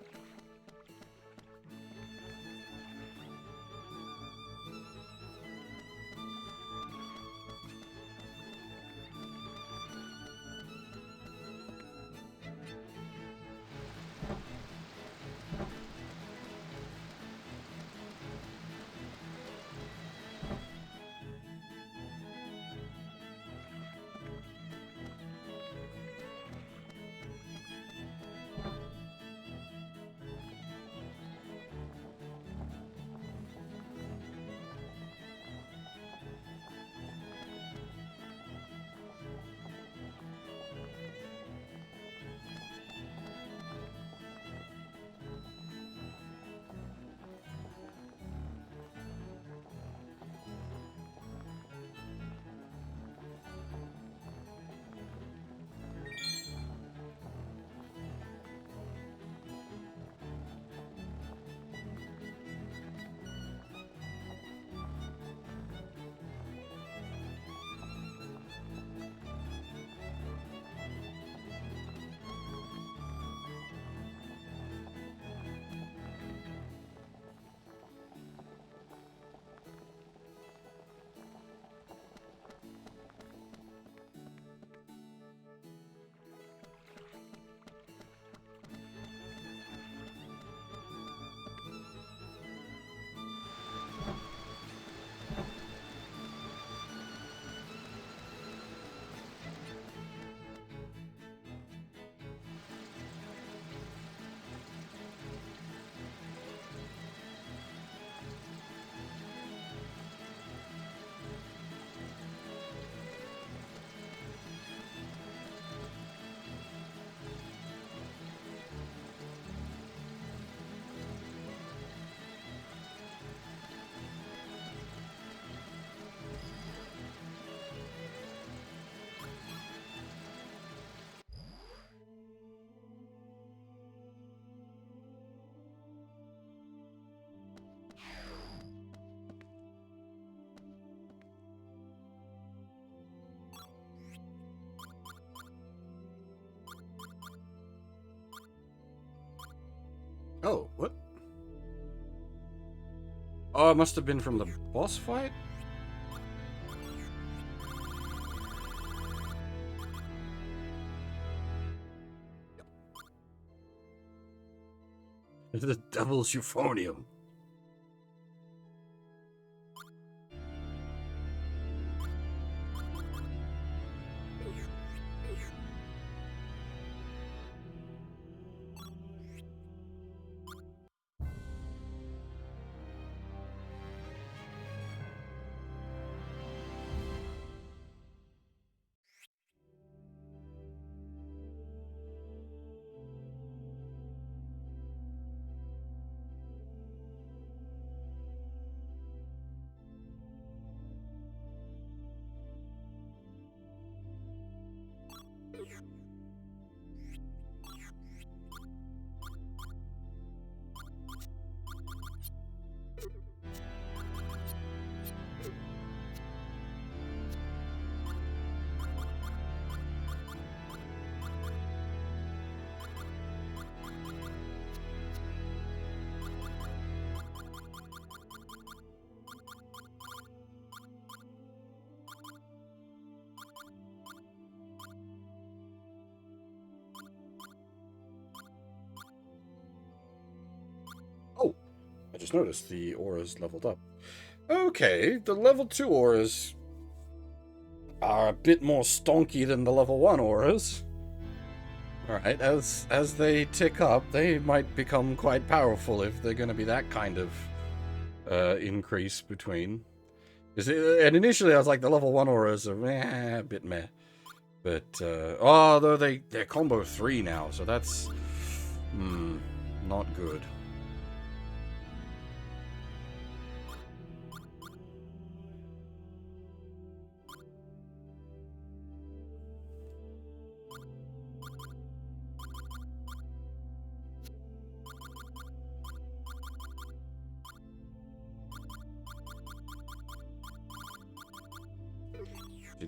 [SPEAKER 1] Oh, what? Oh, it must have been from the boss fight? The devil's euphonium. just noticed the auras leveled up. Okay, the level 2 auras are a bit more stonky than the level 1 auras. Alright, as they tick up, they might become quite powerful if they're going to be that kind of increase between. And initially I was like, the level 1 auras are a bit meh. But, although they're combo 3 now, so that's, not good.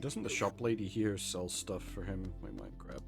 [SPEAKER 1] Doesn't the shop lady here sell stuff for him? We might grab.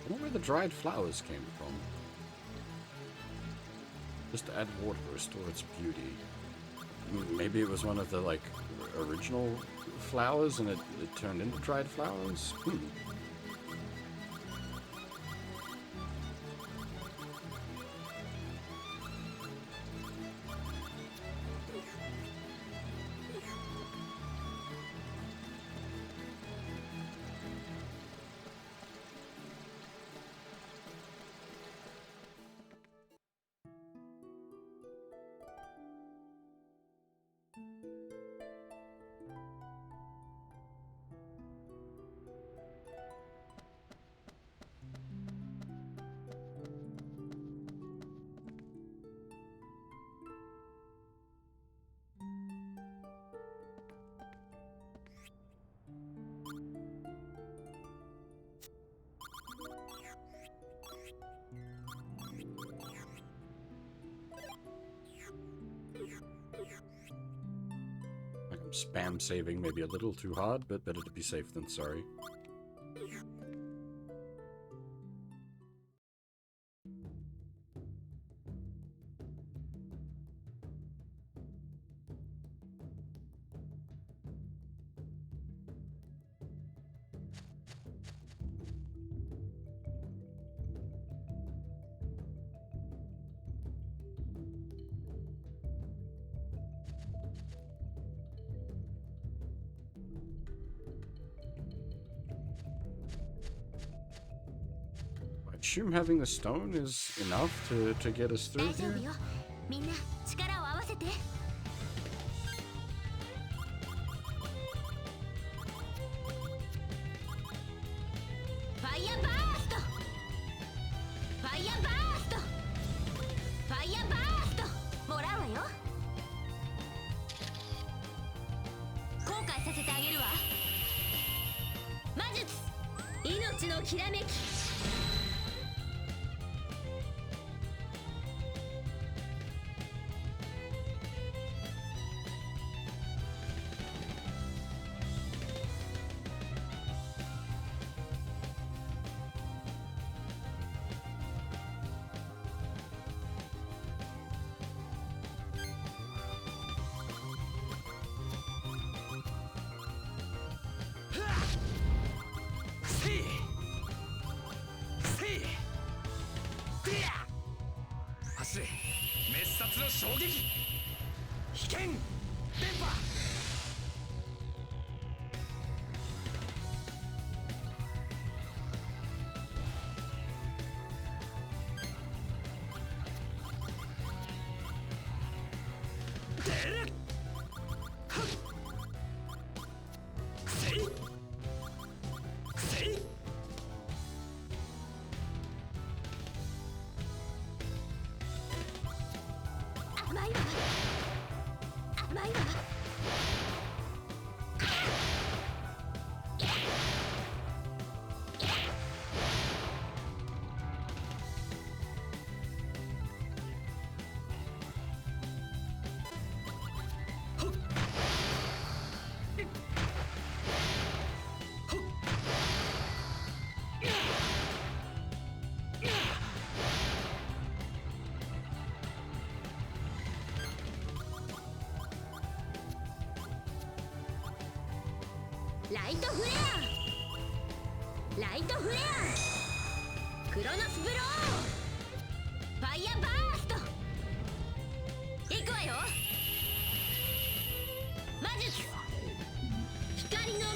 [SPEAKER 1] I wonder where the dried flowers came from. Just to add water, restore its beauty. Maybe it was one of the, like, original flowers and it turned into dried flowers? Spam saving maybe a little too hard, but better to be safe than sorry. assume having the stone is enough to get us through
[SPEAKER 2] 大丈
[SPEAKER 1] here.
[SPEAKER 2] 夫よ。みんな力を合わせて。ファイヤーバースト。ファイヤーバースト。ファイヤーバースト。もらうわよ。後悔させてあげるわ。魔術命のきらめき。
[SPEAKER 3] 走れ滅殺の衝撃危険電波出るはっせいせい
[SPEAKER 2] 甘いわ。甘いわ。ライトフレア。ライトフレア。クロノスブロー。ファイヤーバースト。いくわよ。魔術光の舞。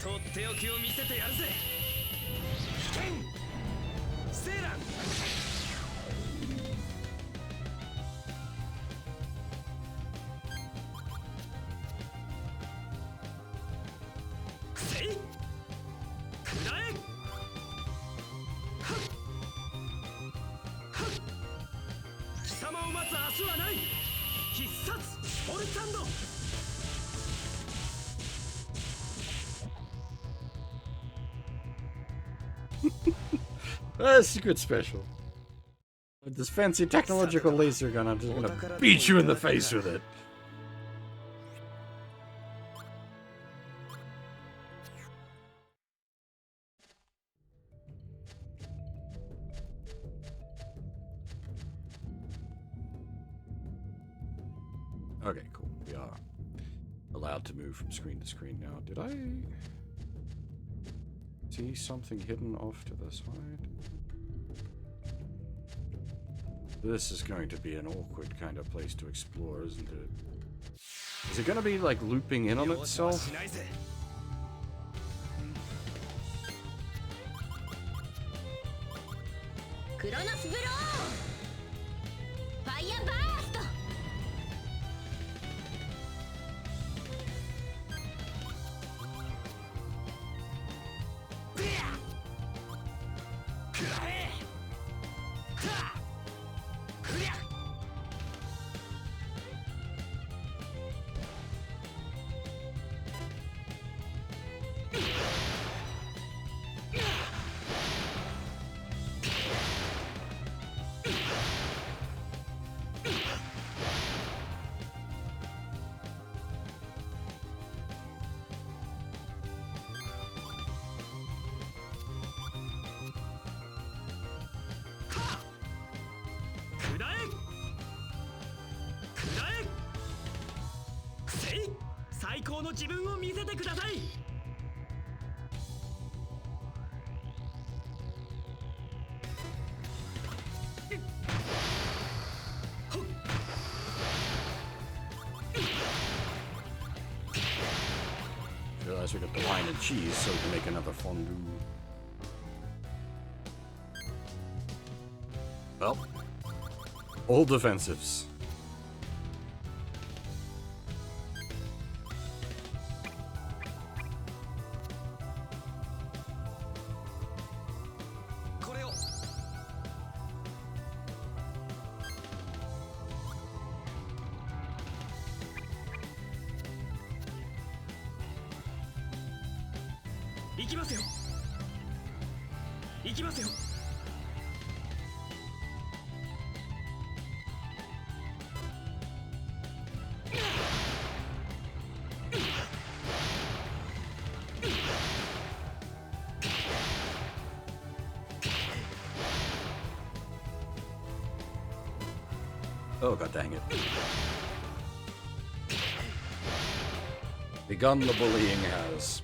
[SPEAKER 3] とっておきを見せてやるぜ危険セーランせいくらえはっはっ貴様を待つ明日はない必殺オルサンド
[SPEAKER 1] Secret special. With this fancy technological laser gun, I'm just gonna beat you in the face with it. Okay, cool. We are allowed to move from screen to screen now. Did I see something hidden off to the side? This is going to be an awkward kind of place to explore, isn't it? Is it going to be like looping in on itself?
[SPEAKER 2] クロノスブロー。ファイヤーバースト。
[SPEAKER 3] くらえはっくりゃくらえくらえせい最高の自分を見せてください
[SPEAKER 1] First we got the wine and cheese, so we can make another fondue. Well, all defensives. Oh, god dang it. Begun the bullying has.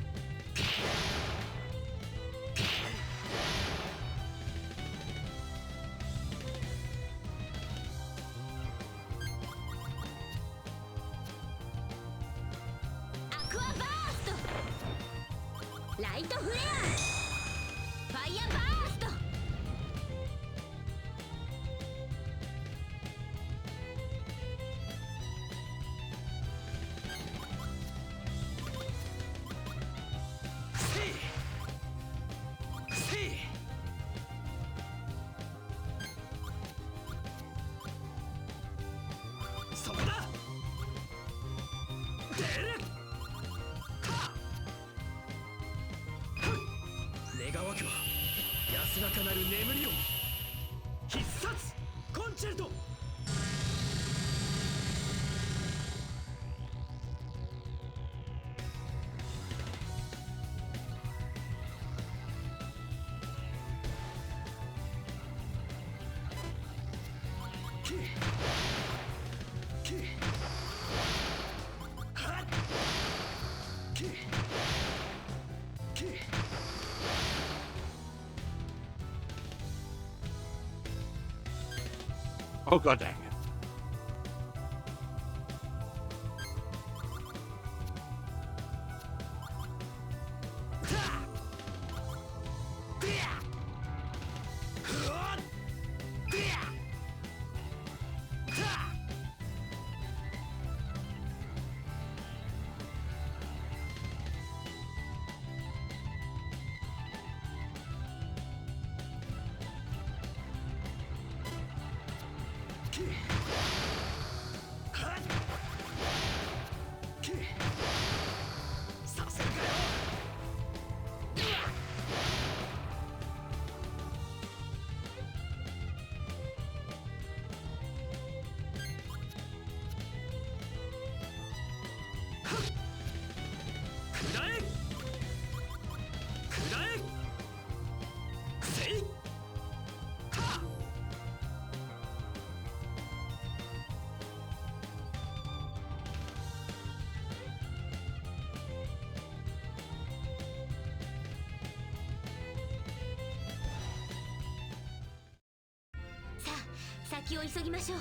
[SPEAKER 1] Oh god dang it.
[SPEAKER 2] さあ、先を急ぎましょう。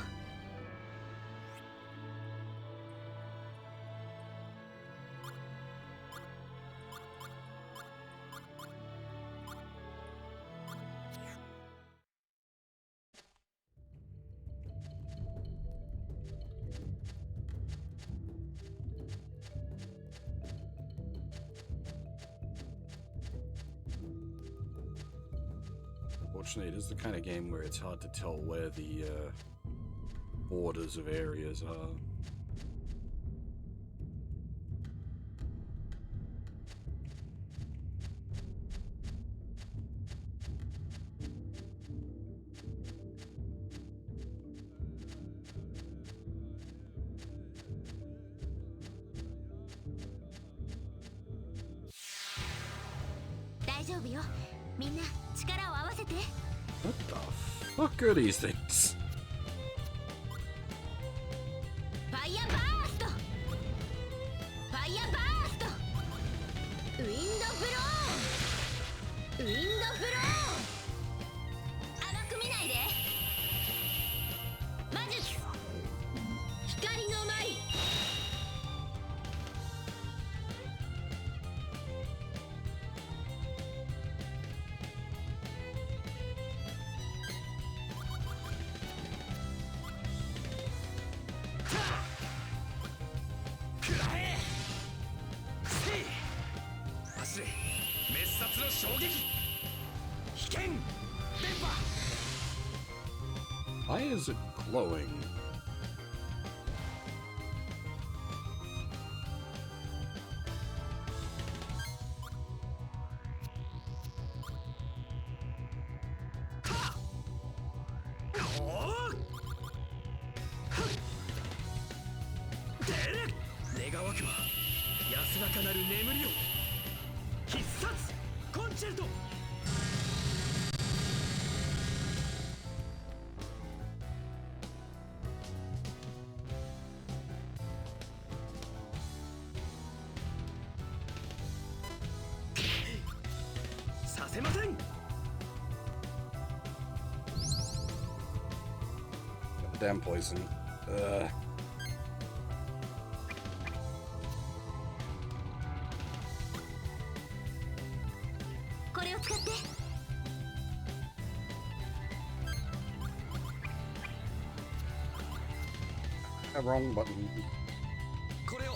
[SPEAKER 1] Unfortunately, it is the kind of game where it's hard to tell where the borders of areas are. What the fuck are these things?
[SPEAKER 3] 衝撃危険電波
[SPEAKER 1] Why is it glowing? Damn poison. Ugh. Wrong button.
[SPEAKER 3] これを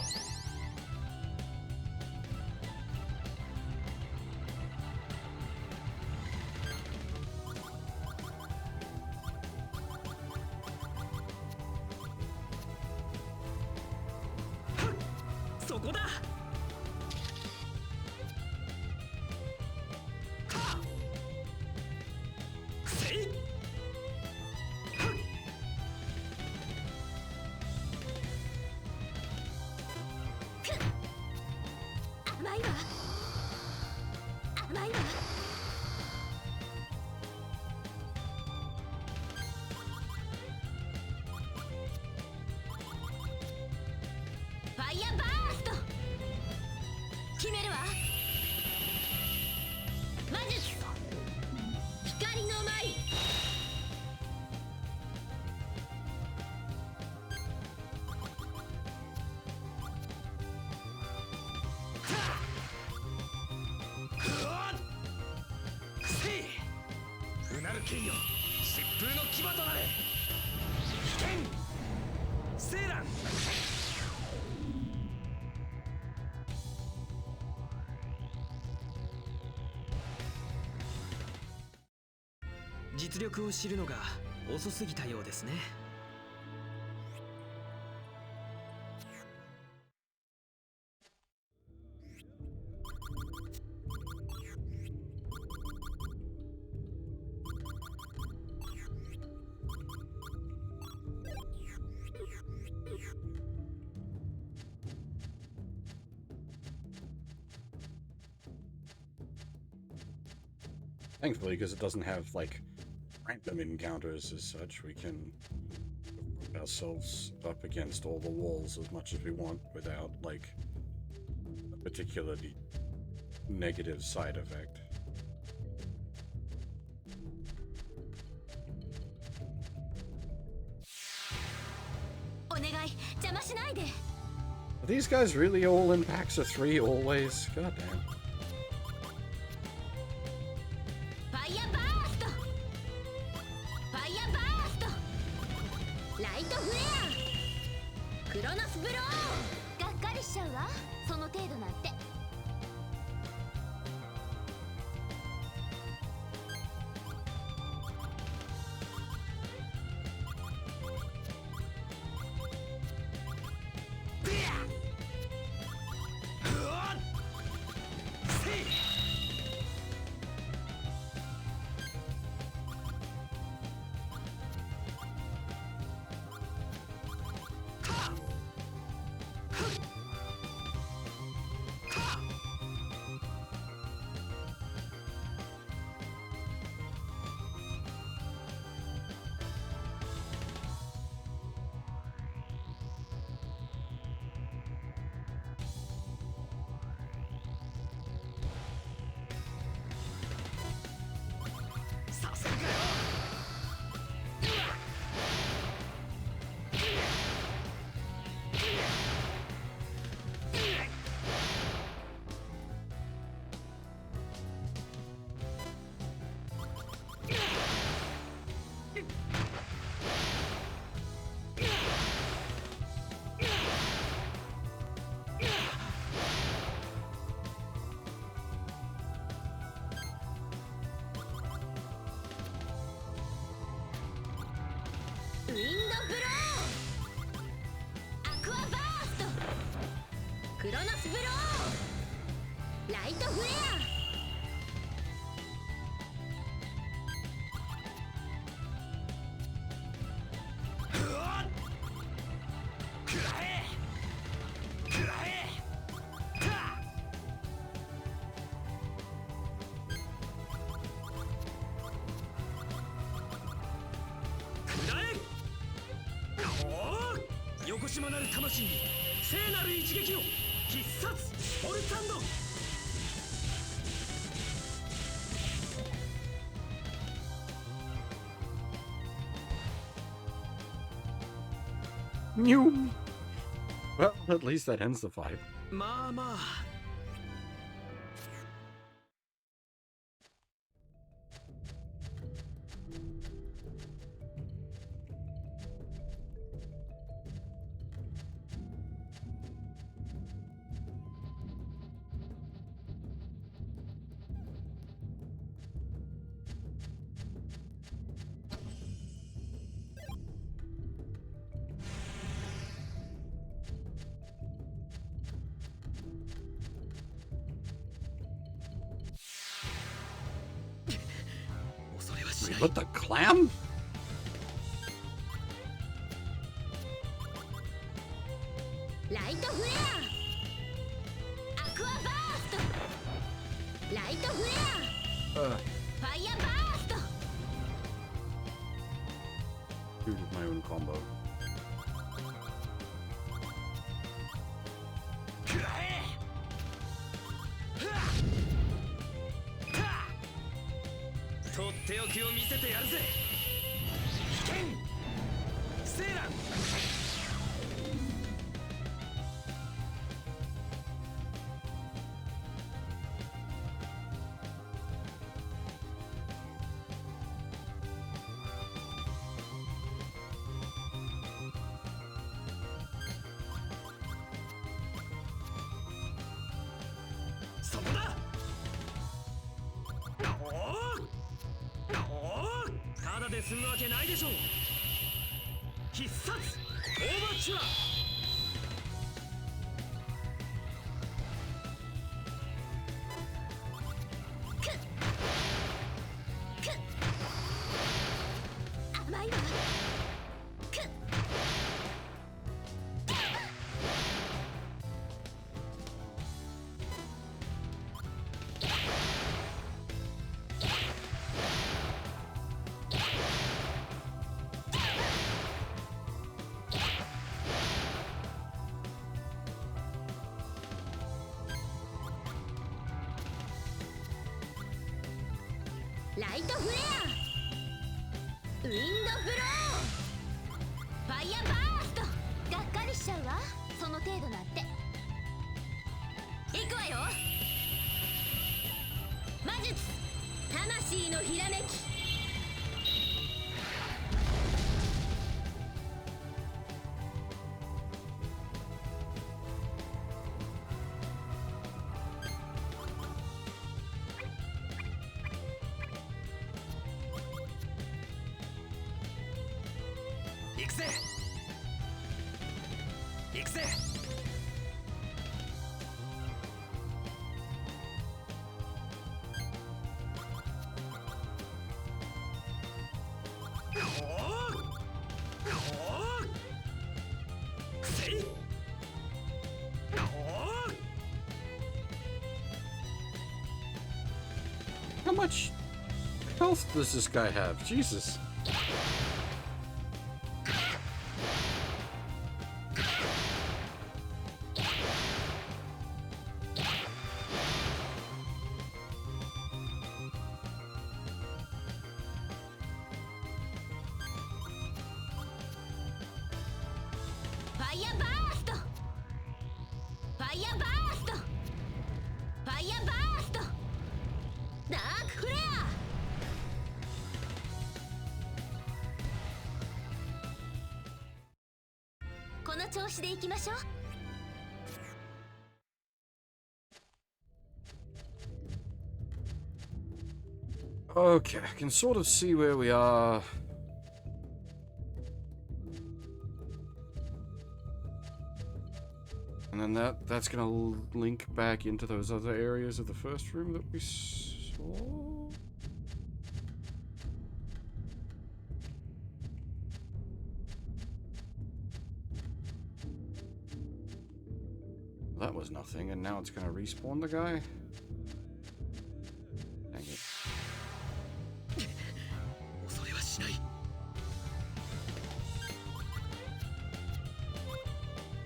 [SPEAKER 3] そこだせい
[SPEAKER 2] 甘いわ甘いわファイヤーバースト決めるわ魔術光の舞
[SPEAKER 3] うなる剣よ疾風の牙となれ危険セーラン実力を知るのが遅すぎたようですね。
[SPEAKER 1] Thankfully, because it doesn't have, like, random encounters as such, we can put ourselves up against all the walls as much as we want without, like, a particularly negative side effect. Are these guys really all in packs of 3 always? God damn.
[SPEAKER 2] クロノスブローライトフレ
[SPEAKER 3] 横島なる魂に聖なる一撃を必殺オルタンド。
[SPEAKER 1] New. Well, at least that ends the fight.
[SPEAKER 3] まあまあ。
[SPEAKER 1] What the clam?
[SPEAKER 2] ライトフレアアクアバーストライトフレアファイヤーバースト
[SPEAKER 1] Dude, with my own combo.
[SPEAKER 3] とっておきを見せてやるぜ。危険セーラン。そこだ。ただで済むわけないでしょう。必殺オーバーチュア。
[SPEAKER 2] 甘いわライトフレアウィンドブローファイヤーバースト。がっかりしちゃうわその程度なんて。いくわよ。魔術魂のひらめき。
[SPEAKER 3] 行くぜ行くぜ。せい。
[SPEAKER 1] How much health does this guy have? Jesus. Okay, I can sort of see where we are. And then that's gonna link back into those other areas of the first room that we saw. That was nothing, and now it's gonna respawn the guy? Dang it.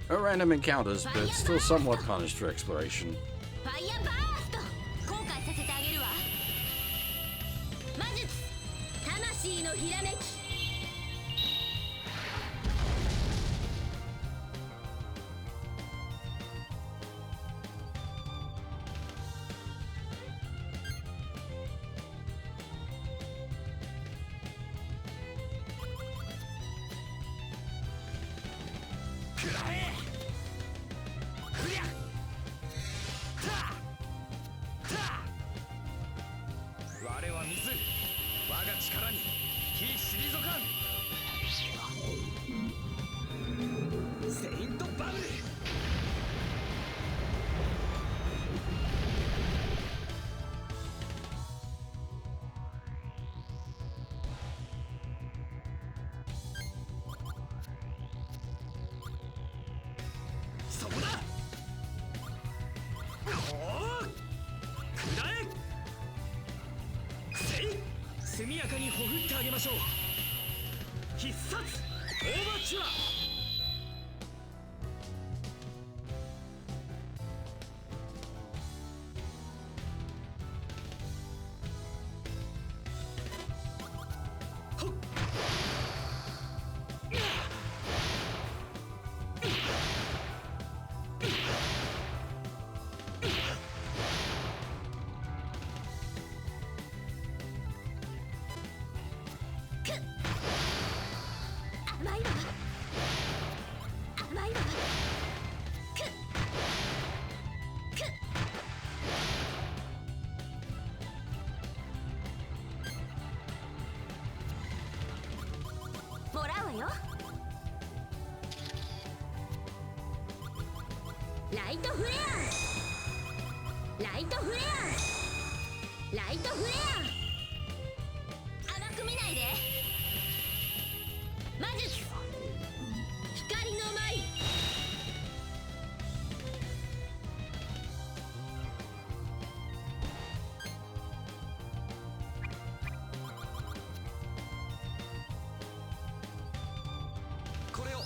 [SPEAKER 1] Random encounters, but still somewhat punished for exploration.
[SPEAKER 2] ファイヤーバースト後悔させてあげるわ魔術魂のひらめき
[SPEAKER 3] 食らえふりゃたた我は水我が力に火退かんセイントバブルそこだおーくらえせい速やかにほふってあげましょう必殺オーバーチュア
[SPEAKER 2] 甘いわ甘いわくっくっもらうわよライトフレアライトフレアライトフレア甘く見ないで魔術光の舞
[SPEAKER 3] これをお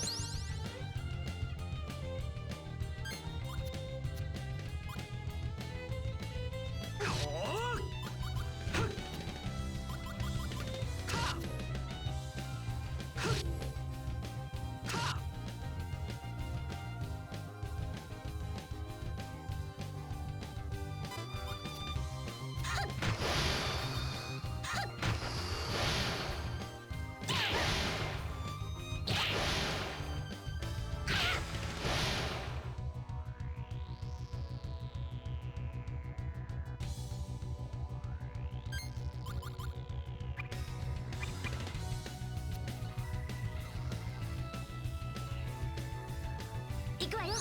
[SPEAKER 3] ーふっかふっか
[SPEAKER 2] 行くわよ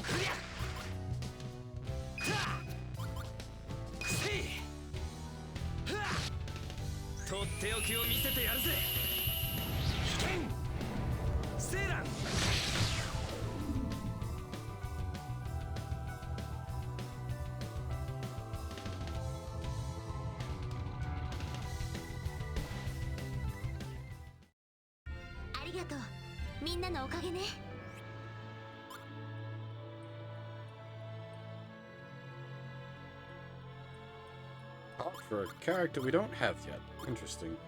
[SPEAKER 3] ふりゃたせいふわとっておきを見せてやるぜ危険セーラン
[SPEAKER 2] ありがとうみんなのおかげね
[SPEAKER 1] Opt for a character we don't have yet. Interesting.
[SPEAKER 4] 「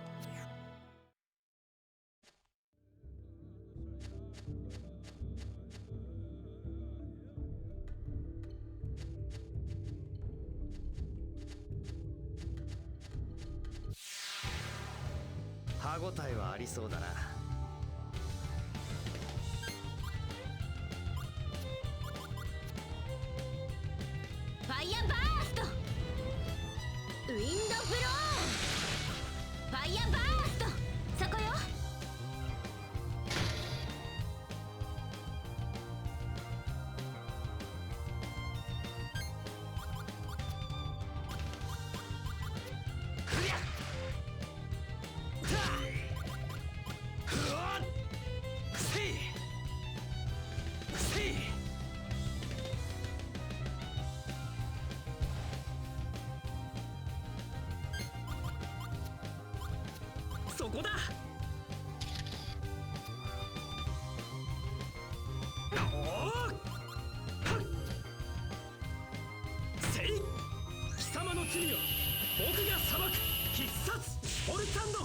[SPEAKER 4] 歯ごたえはありそうだな」
[SPEAKER 2] ファイヤーバーストウィンドブローファイヤーバースト
[SPEAKER 3] そこだ。おお、せい、貴様の罪を僕が裁く。必殺オルタンド。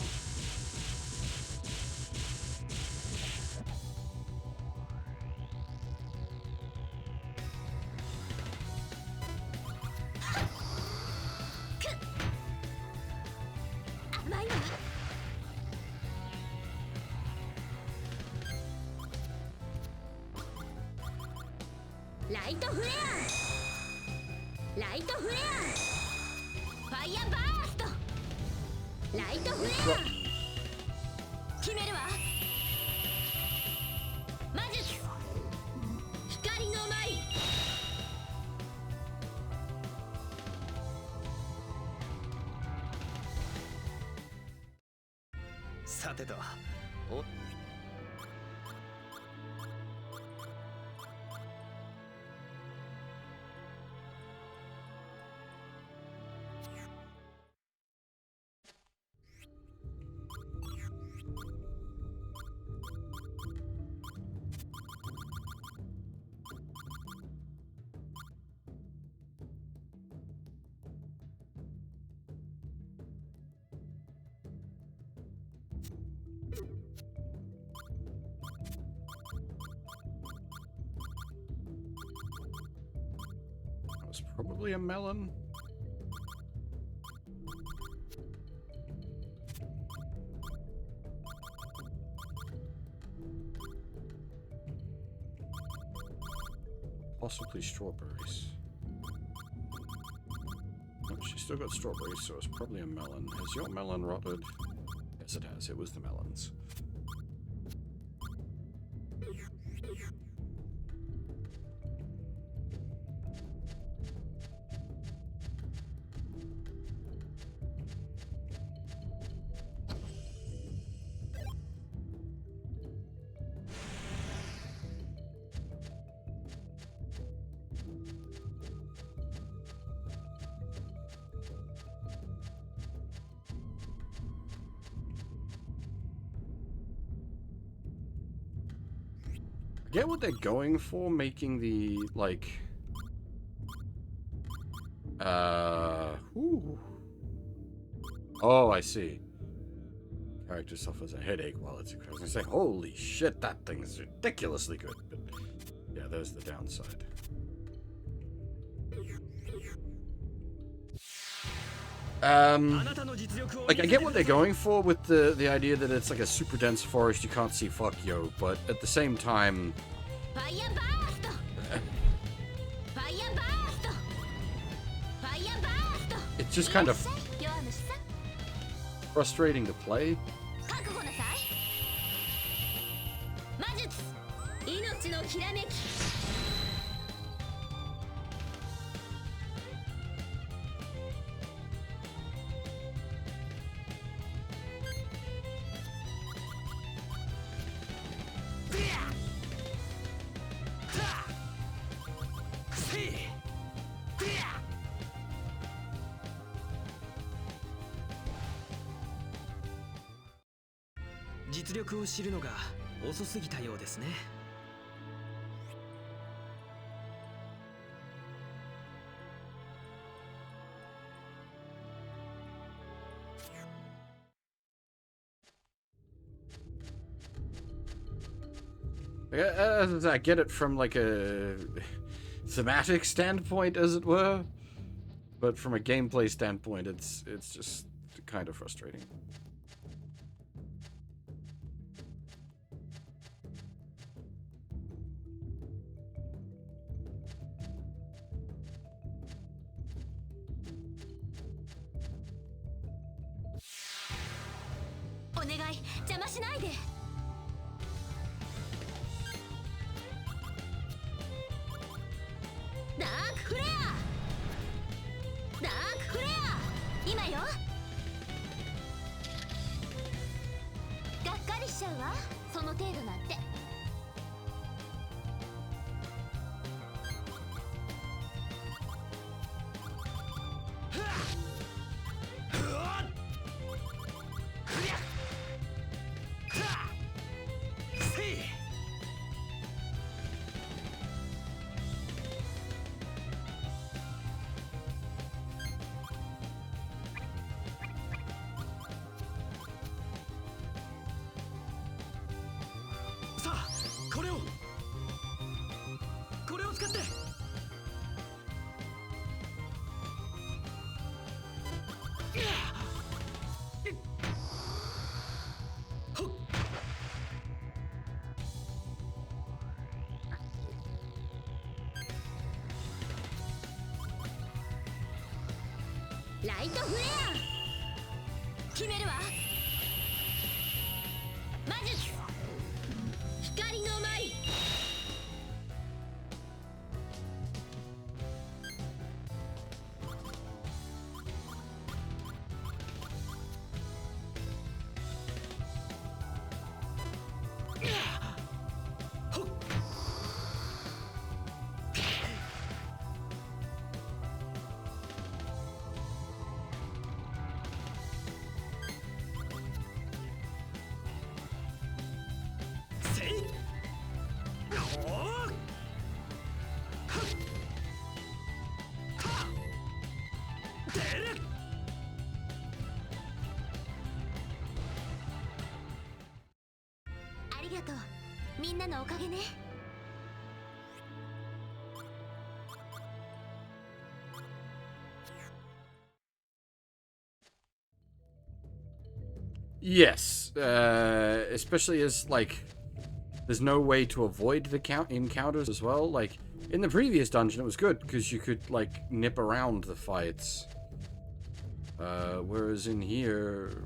[SPEAKER 2] 甘いわ。ライトフレア、ライトフレア、ファイヤーバースト、ライトフレア。決めるわ。魔術光の舞。
[SPEAKER 4] さてと、お
[SPEAKER 1] That was probably a melon. Possibly strawberries. Oh, she's still got strawberries, so it's probably a melon. Has your melon rotted? Yes, it has. It was the melons. Get what they're going for, making the, like... Ooh. Oh, I see. Character suffers a headache while it's... I was gonna say, holy shit, that thing is ridiculously good. But yeah, there's the downside. Like, I get what they're going for with the idea that it's like a super dense forest, you can't see fuck yo, but at the same time... It's just kind of frustrating to play.
[SPEAKER 3] 実力を知るのが遅すぎたようですね。
[SPEAKER 1] I get it from like a thematic standpoint, as it were, but from a gameplay standpoint, it's just kind of frustrating.
[SPEAKER 2] ライトフレア決めるわ。魔術光の舞。ありがとう、みんなのおかげね。
[SPEAKER 1] Yes, especially as, like, there's no way to avoid the encounters as well. Like, in the previous dungeon it was good, because you could, like, nip around the fights. Whereas in here...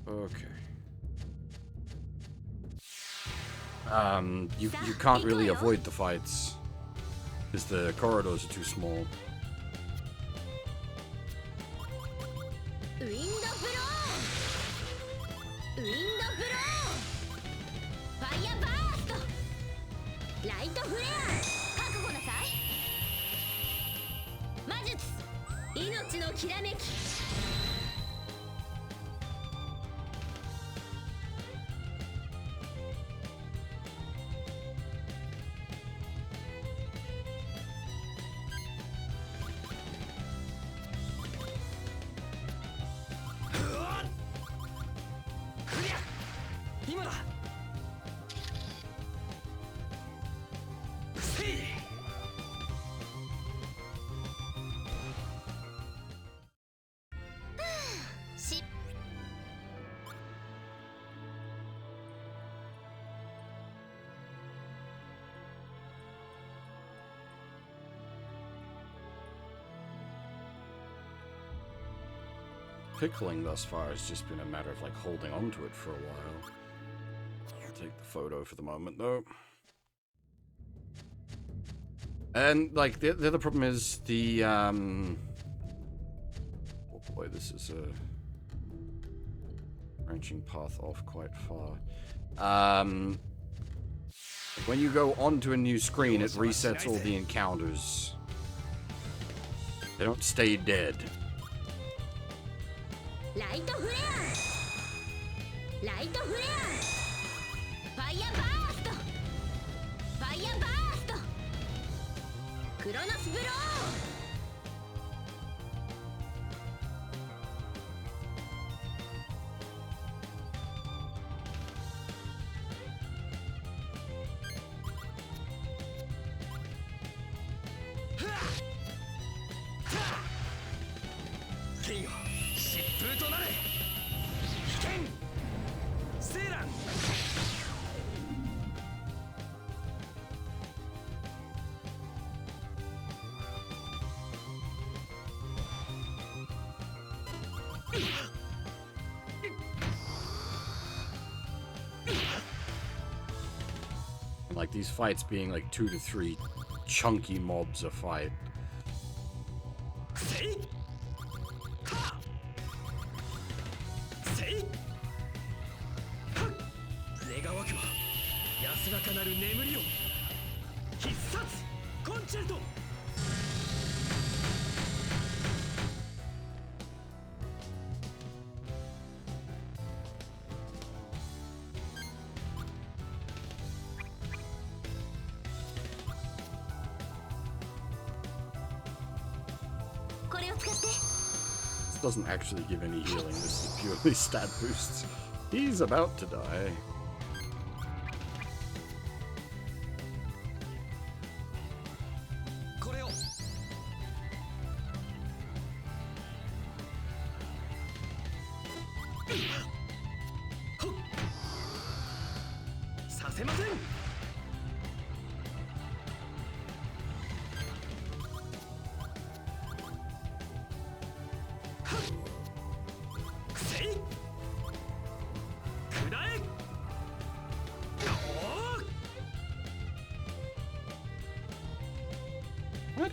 [SPEAKER 1] Okay. You can't really avoid the fights, because the corridors are too small.
[SPEAKER 2] ウィンドブロー、ウィンドブロー、ファイヤーバースト、ライトフレア、覚悟なさい。魔術命のきらめき。
[SPEAKER 3] 今だ。せい。
[SPEAKER 2] し
[SPEAKER 1] Pickling thus far has just been a matter of, like, holding on to it for a while. I'll take the photo for the moment, though. And, like, the other problem is the, oh boy, this is a branching path off quite far. When you go onto a new screen, it resets all the encounters. They don't stay dead.
[SPEAKER 2] ライトフレア、ライトフレア、ファイヤーバースト、ファイヤーバースト、クロノスブロ
[SPEAKER 3] ケンよ、疾風となれ。危険セーラン。
[SPEAKER 1] Like, these fights being like 2 to 3 chunky mobs a fight.
[SPEAKER 3] せい。は。せい。はっ。願わくは安らかなる眠りを。必殺コンチェルト。
[SPEAKER 2] これを使って。
[SPEAKER 1] This doesn't actually give any healing, this is purely stat boosts. He's about to die.
[SPEAKER 3] これを。させません。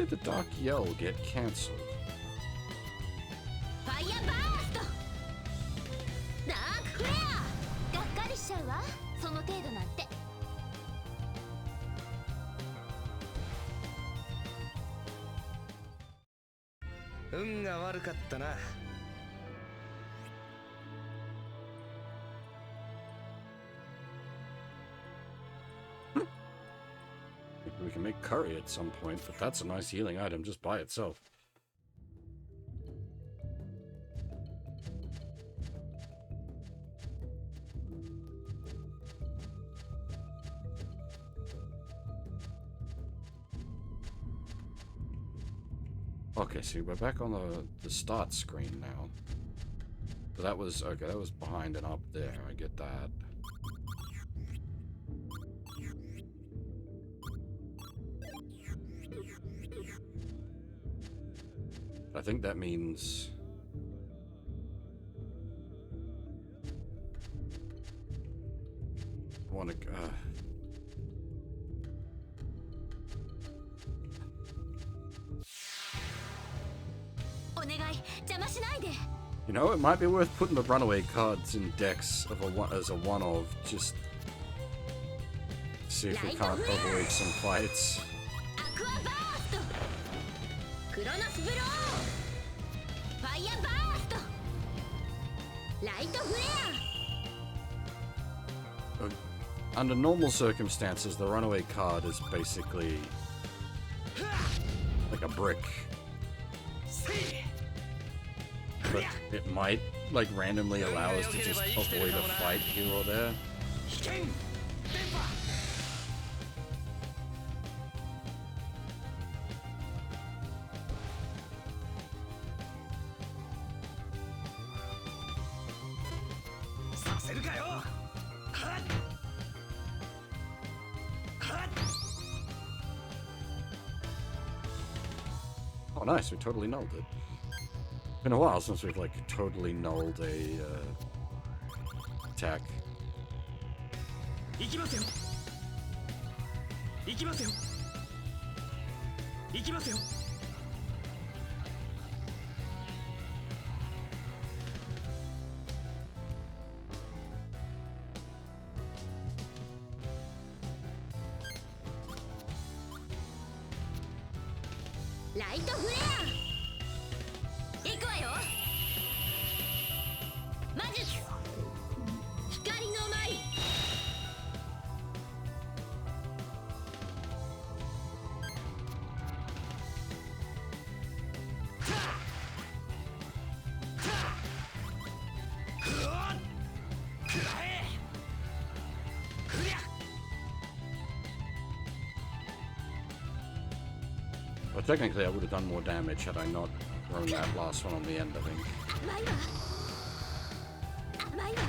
[SPEAKER 1] did the Dark Yell get cancelled?
[SPEAKER 2] ファイヤーバーストダークフレアがっかりしちゃうわその程度なんて
[SPEAKER 4] 運が悪かったな。
[SPEAKER 1] We can make curry at some point, but that's a nice healing item just by itself. Okay, see, we're back on the start screen now. So that was, okay, that was behind and up there, I get that. I think that means... I want to... You know, it might be worth putting the runaway cards in decks of as a one-of, just see if we can't avoid some fights. Under normal circumstances, the runaway card is basically like a brick. But it might, like, randomly allow us to just avoid a fight here or there. Oh, nice, we totally nulled it. Been a while since we've, like, totally nulled a, attack.
[SPEAKER 2] Light flare! 行くわよ魔術光の舞
[SPEAKER 1] Well, technically I would have done more damage had I not thrown that last one on the end, I think.
[SPEAKER 2] 甘いわ甘いわ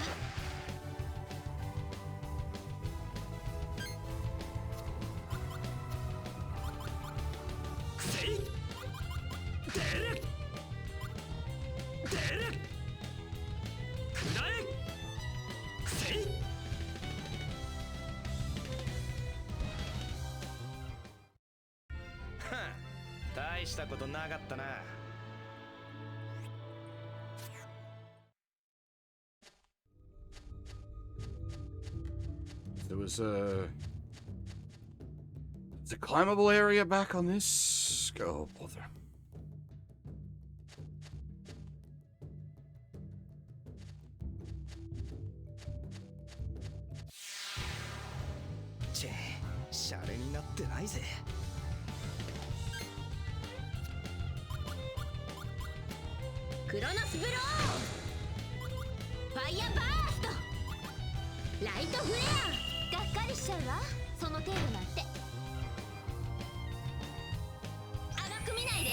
[SPEAKER 4] 大したことなかったな。
[SPEAKER 1] There was a... It's a climbable area back on this? Oh, bother.
[SPEAKER 4] Che, シャレになってないぜ。
[SPEAKER 2] クロノスブローファイヤーバーストライトフレアがっかりしちゃうわその程度なんて甘く見ないで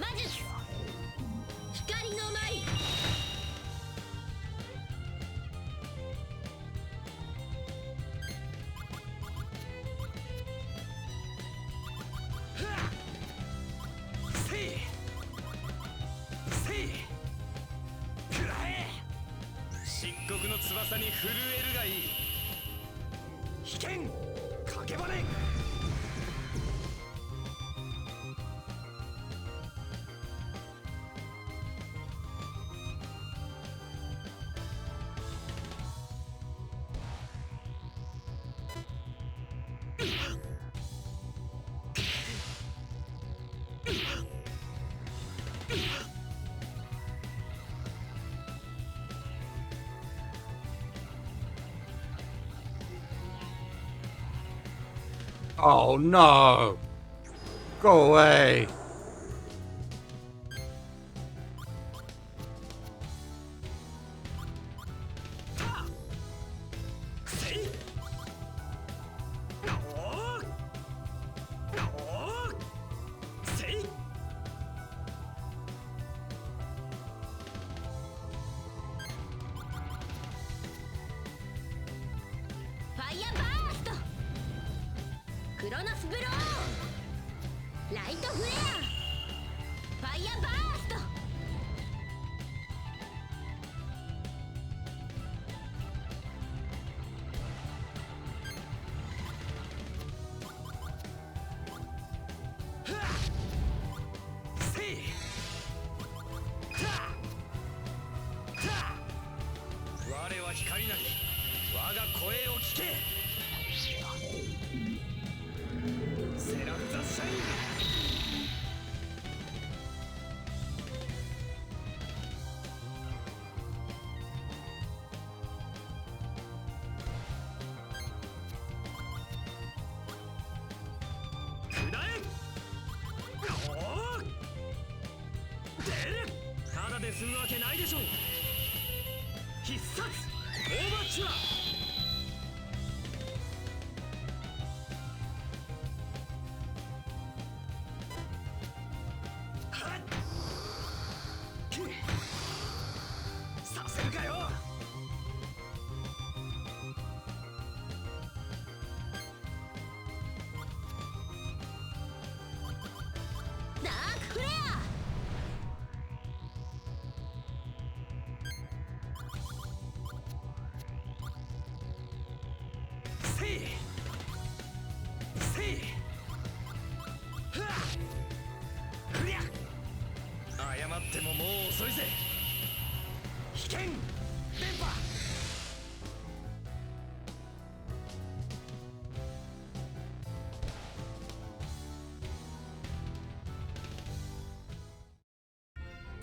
[SPEAKER 2] 魔術光の舞
[SPEAKER 4] 漆黒の翼に震えるがいい。危険影バネ
[SPEAKER 1] Oh no! Go away!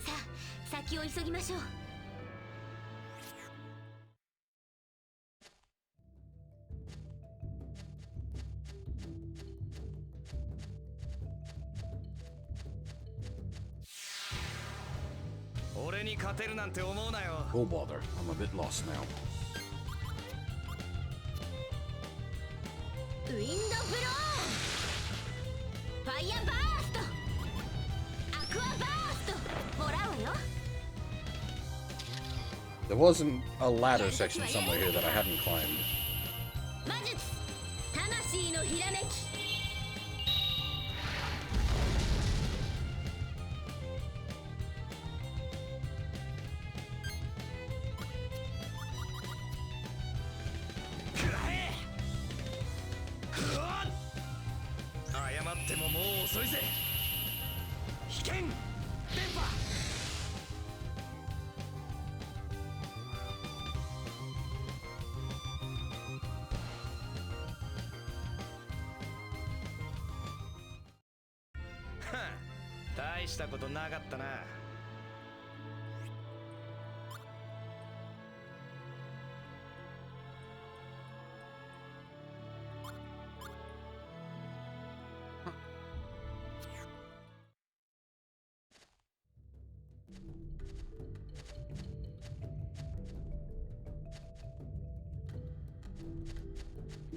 [SPEAKER 2] さあ、先を急ぎましょう。
[SPEAKER 4] 俺に勝てるなんて思うなよ。
[SPEAKER 1] Go bother. I'm a bit lost now.
[SPEAKER 2] ウィンドブロー、ファイヤーバースト、アクアバースト、もらうわよ。
[SPEAKER 1] There wasn't a ladder section somewhere here that I hadn't climbed.
[SPEAKER 2] 魔術、魂のひらめき。
[SPEAKER 4] 謝ってももう遅いぜ。危険電波。大したことなかったな。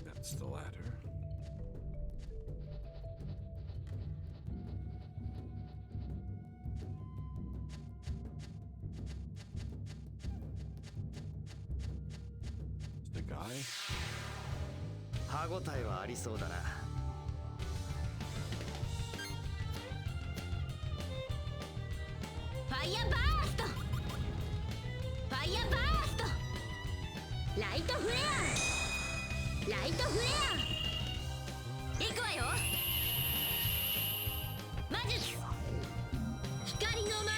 [SPEAKER 1] That's the ladder. The guy?
[SPEAKER 4] 歯ごたえはありそうだな。
[SPEAKER 2] ファイヤーバースト、ファイヤーバースト、ライトフレア、ライトフレア。行くわよ。魔術、光の舞。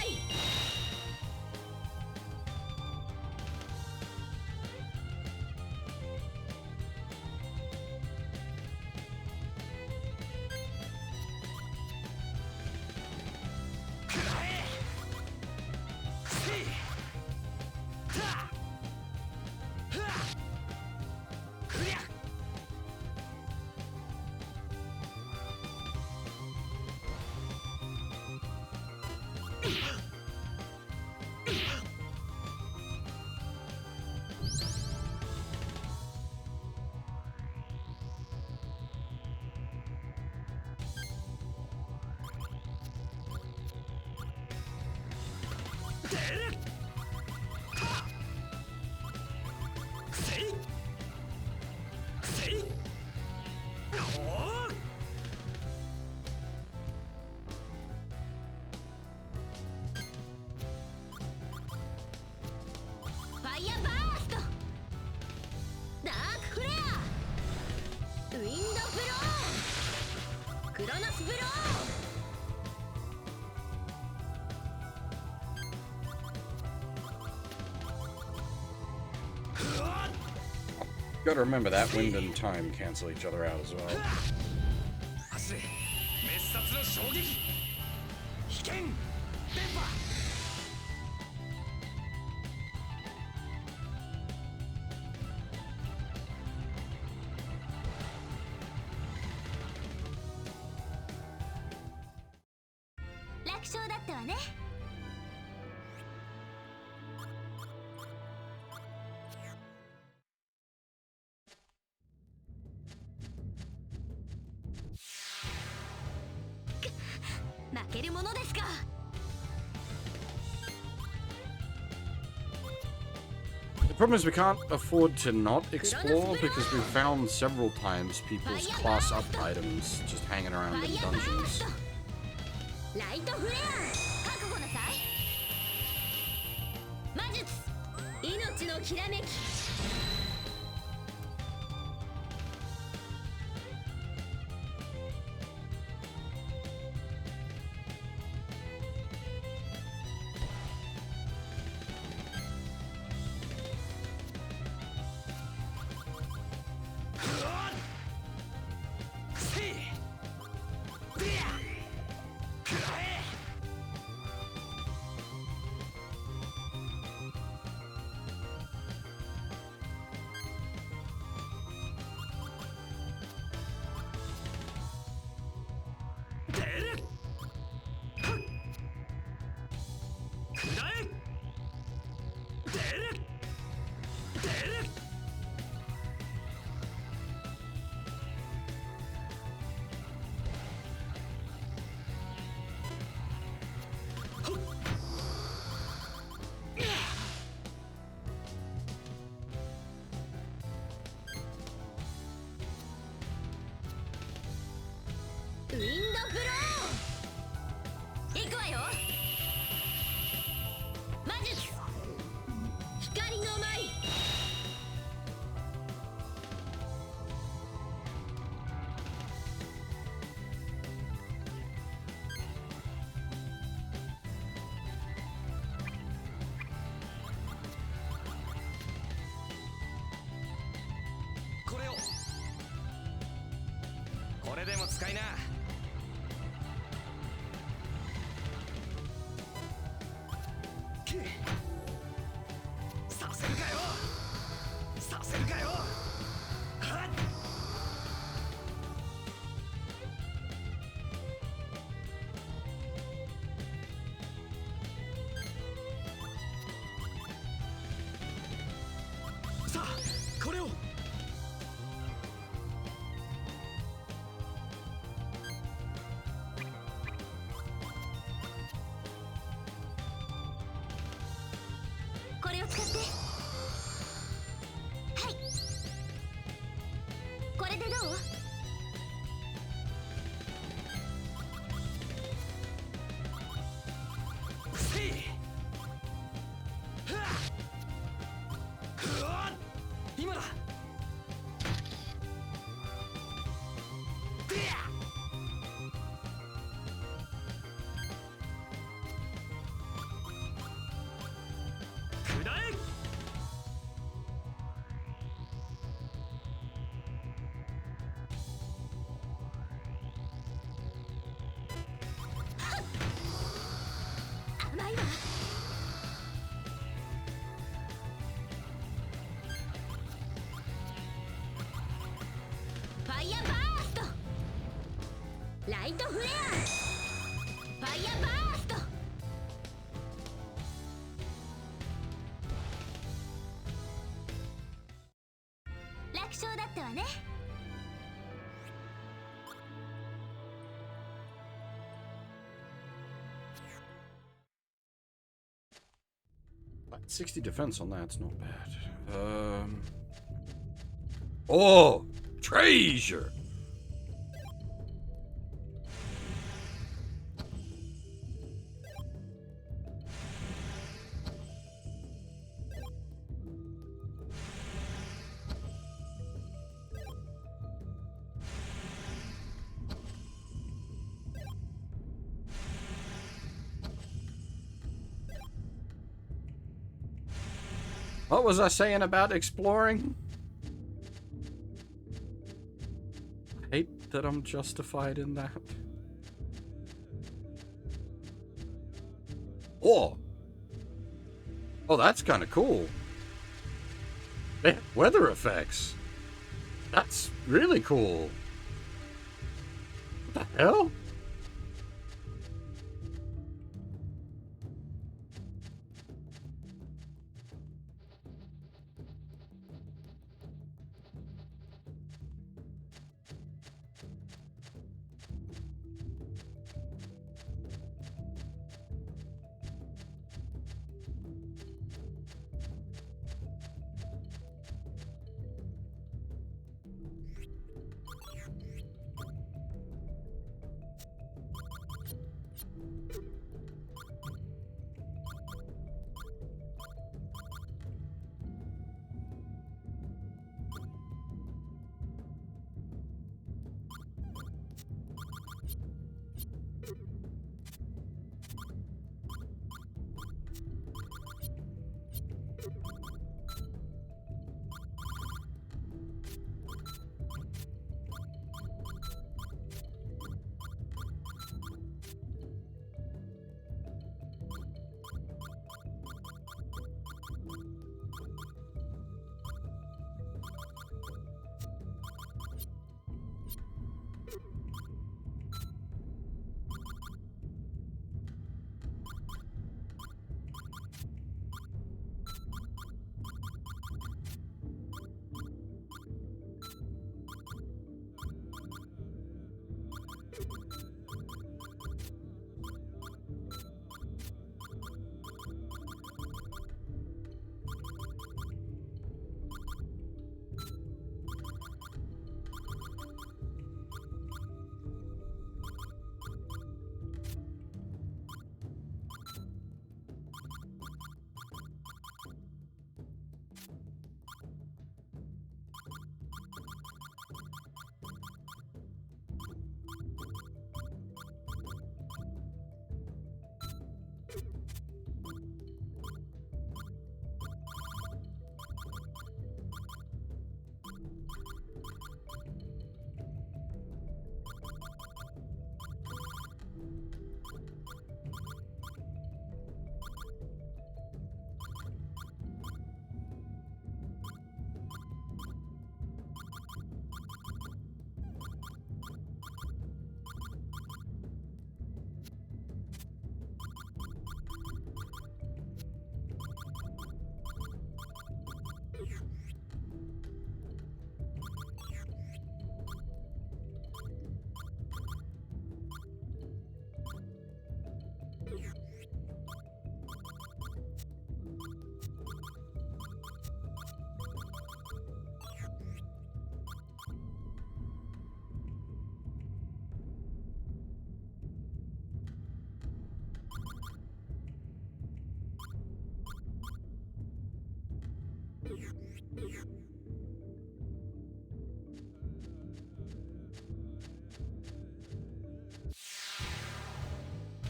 [SPEAKER 3] 出るはっせいせいおー
[SPEAKER 2] ファイヤーバースト、ダークフレア、ウィンドブロー、クロノスブロー。
[SPEAKER 1] Gotta remember that wind and time cancel each other out as well.
[SPEAKER 3] 走れ滅殺の衝撃危険電波
[SPEAKER 2] 楽勝だったわね。負けるものですか。
[SPEAKER 1] The problem is we can't afford to not explore because we've found several times people's class up items just hanging around in dungeons.
[SPEAKER 2] ライトフレア、覚悟なさい。魔術、命のきらめき。
[SPEAKER 3] せいでやくらえ出るはっくらえ出る出る
[SPEAKER 2] ウィンドブロー。行くわよ。魔術、光の舞。
[SPEAKER 3] これをこれでも使いなさせるかよさせるかよはっさあこれを
[SPEAKER 2] これを使って。はい、これでどう。
[SPEAKER 3] せいはっふわっ今だでやくらえ
[SPEAKER 2] 甘いわ。ファイヤーバースト、ライトフレア、ファイヤーバースト。楽勝だったわね。
[SPEAKER 1] 60 defense on that's not bad. Oh, treasure. What was I saying about exploring? I hate that I'm justified in that. Oh! Oh, that's kind of cool. They have weather effects. That's really cool. What the hell?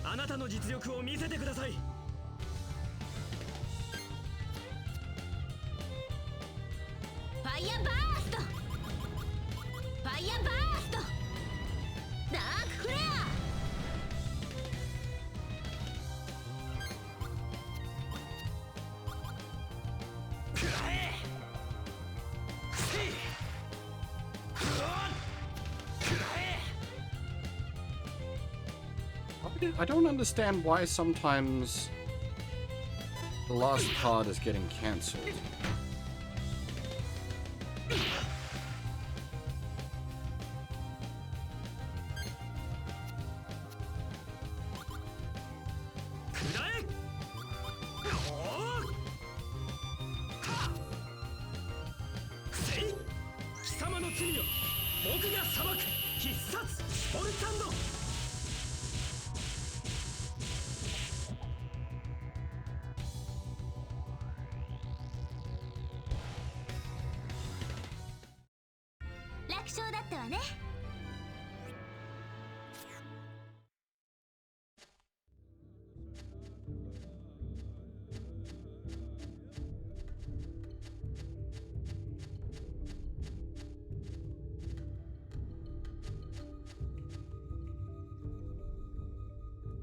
[SPEAKER 3] あなたの実力を見せてください。
[SPEAKER 2] ファイヤーバースト、ファイヤーバースト、ダークフレア。
[SPEAKER 1] I don't understand why sometimes the last card is getting cancelled.
[SPEAKER 3] 罪は僕が裁く。必殺スポルタンド。
[SPEAKER 2] 楽勝だったわね。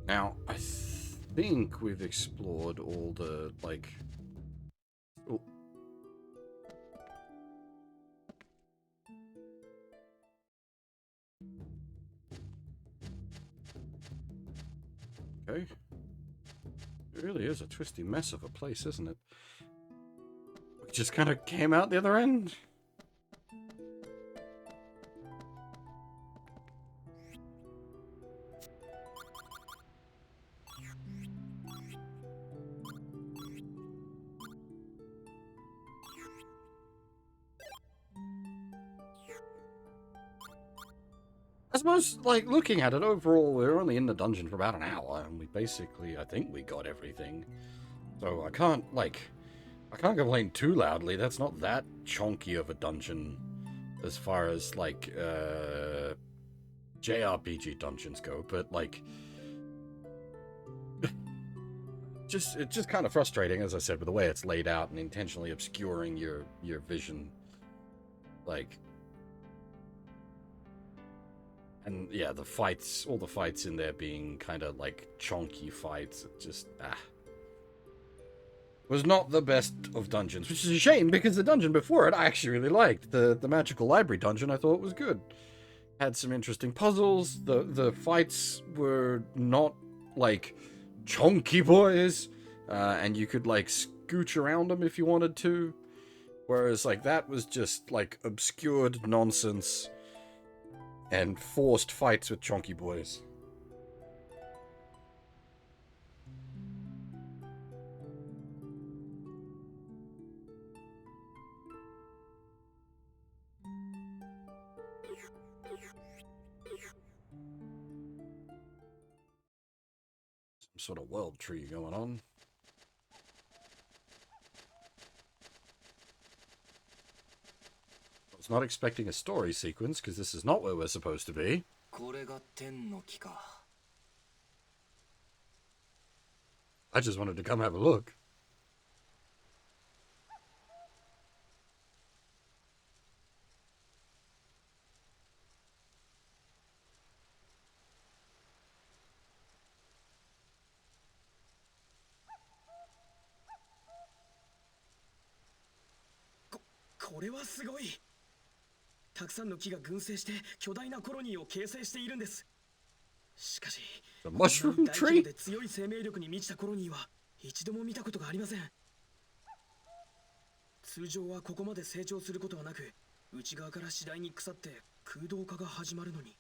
[SPEAKER 1] Now, I think we've explored all the, like... Oh. Okay. It really is a twisty mess of a place, isn't it? We just kind of came out the other end. I suppose, like, looking at it overall, we're only in the dungeon for about an hour, and we basically, I think we got everything. So I can't complain too loudly. That's not that chonky of a dungeon as far as, like, JRPG dungeons go, but, like, it's just kind of frustrating, as I said, with the way it's laid out and intentionally obscuring your vision. Like... And yeah, all the fights in there being kind of like chonky fights, it just, was not the best of dungeons, which is a shame because the dungeon before it I actually really liked. The magical library dungeon I thought was good. Had some interesting puzzles, the fights were not like chonky boys, and you could like scooch around them if you wanted to, whereas like that was just like obscured nonsense and forced fights with chonky boys. Some sort of world tree going on. I was not expecting a story sequence, because this is not where we're supposed to be. I just wanted to come have a look.
[SPEAKER 3] これはすごい。たくさんの木が群生して巨大なコロニーを形成しているんです。しかし、
[SPEAKER 1] The mushroom
[SPEAKER 3] 大規模
[SPEAKER 1] tree?
[SPEAKER 3] で強い生命力に満ちたコロニーは一度も見たことがありません。通常はここまで成長することはなく、内側から次第に腐って空洞化が始まるのに。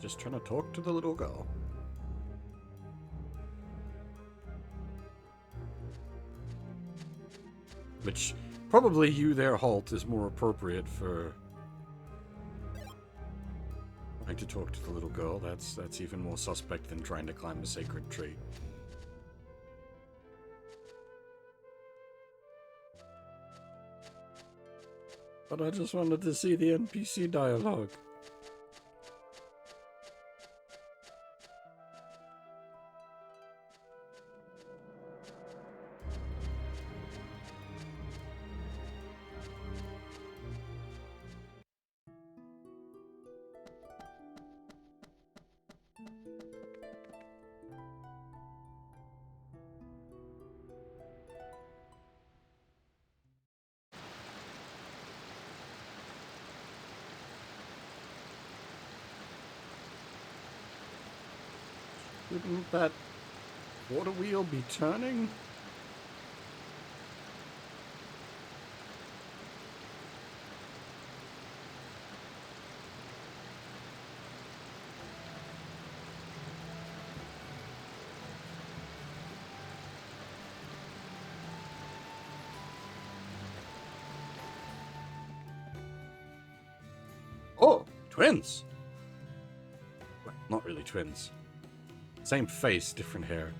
[SPEAKER 1] Just trying to talk to the little girl. Which, probably you there, Halt, is more appropriate for trying to talk to the little girl. That's even more suspect than trying to climb a sacred tree. But I just wanted to see the NPC dialogue. Wouldn't that water wheel be turning? Oh, twins! Well, not really twins. Same face, different hair.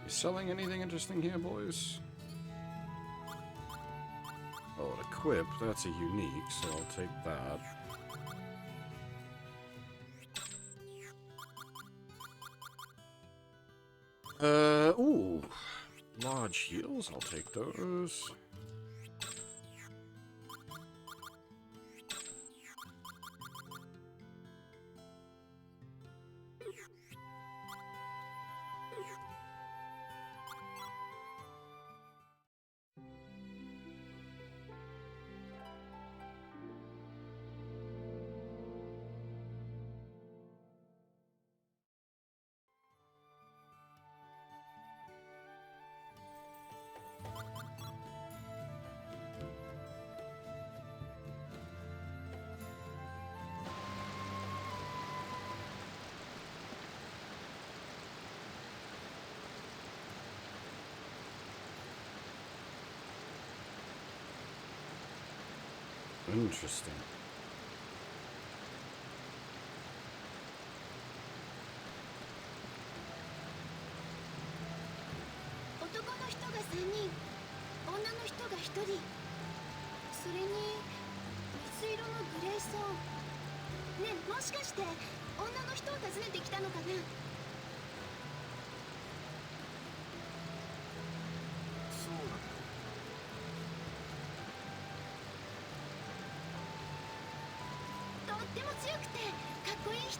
[SPEAKER 1] You selling anything interesting here, boys? Oh, an equip. That's a unique, so I'll take that. Ooh. Large heals, I'll take those. Interesting.
[SPEAKER 2] 男の人が3人、女の人が1人。それに水色のグレーソーン。ねえ、もしかして女の人を訪ねてきたのかな？
[SPEAKER 4] そうなんだ。
[SPEAKER 2] とっても強くてかっこいい人？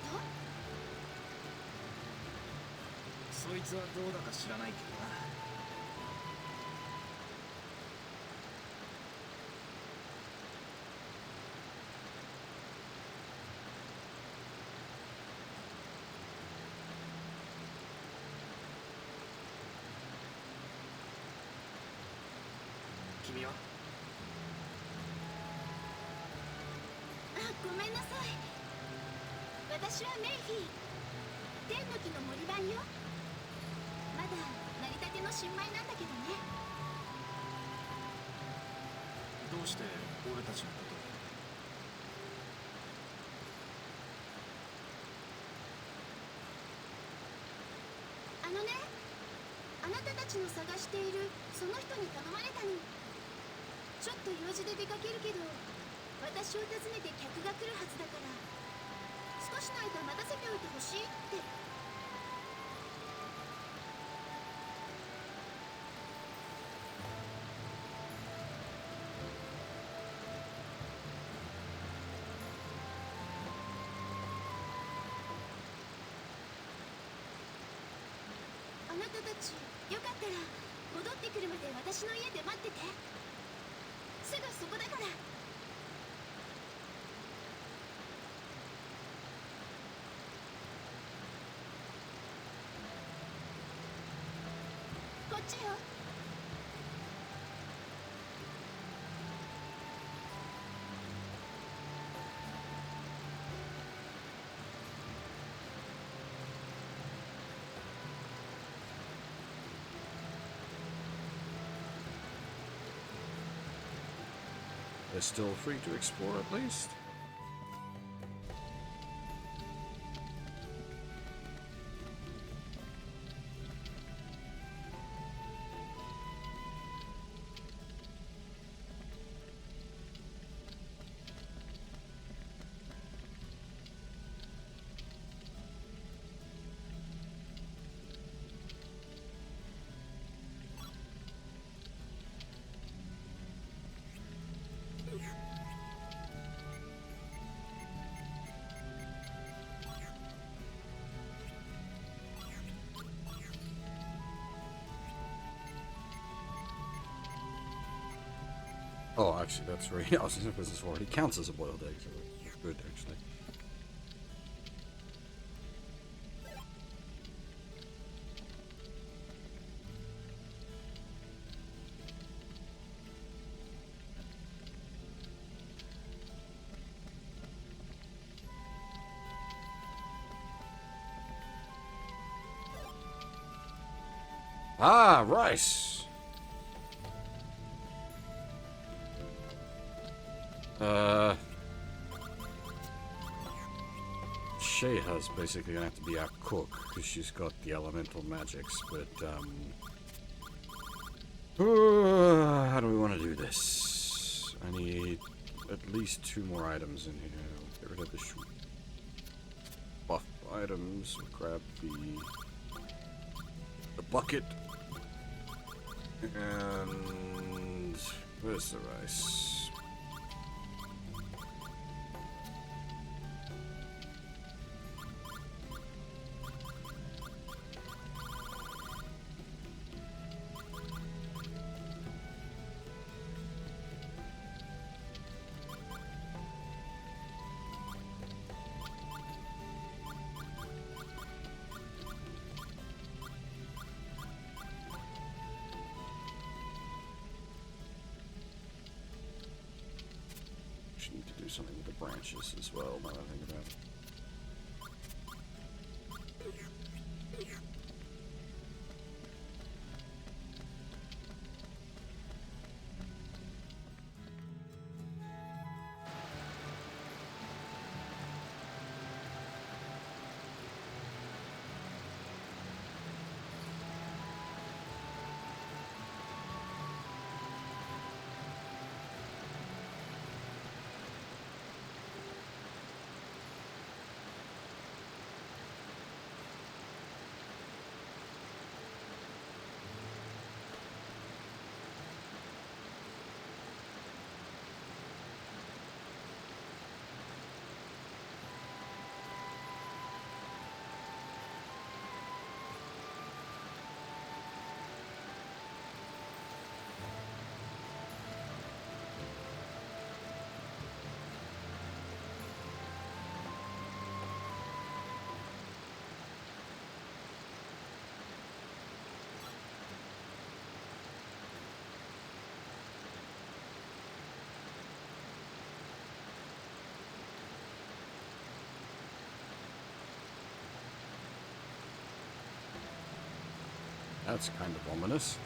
[SPEAKER 4] そいつはどうだか知らないけどな。君は？
[SPEAKER 2] あ、ごめんなさい。私はメイフィー。天の木の森番よ。まだ成り立ての新米なんだけどね。
[SPEAKER 4] どうして俺たちのことを？
[SPEAKER 2] あのね、あなたたちの探しているその人に頼まれたの。ちょっと用事で出かけるけど、私を訪ねて客が来るはずだから、少しの間待たせておいてほしいって。あなたたち、よかったら戻ってくるまで私の家で待ってて。すぐそこだから。ちよ。
[SPEAKER 1] They're still free to explore at least. Oh, actually, that's right. I was thinking because this already counts as a boiled egg, so it's good, actually. Ah, rice! Sheiha's basically gonna have to be our cook, because she's got the elemental magics, but, how do we want to do this? I need at least 2 more items in here. I'll get rid of the buff items, we'll grab the bucket, and where's the rice? Need to do something with the branches as well, now that I think about it. That's kind of ominous.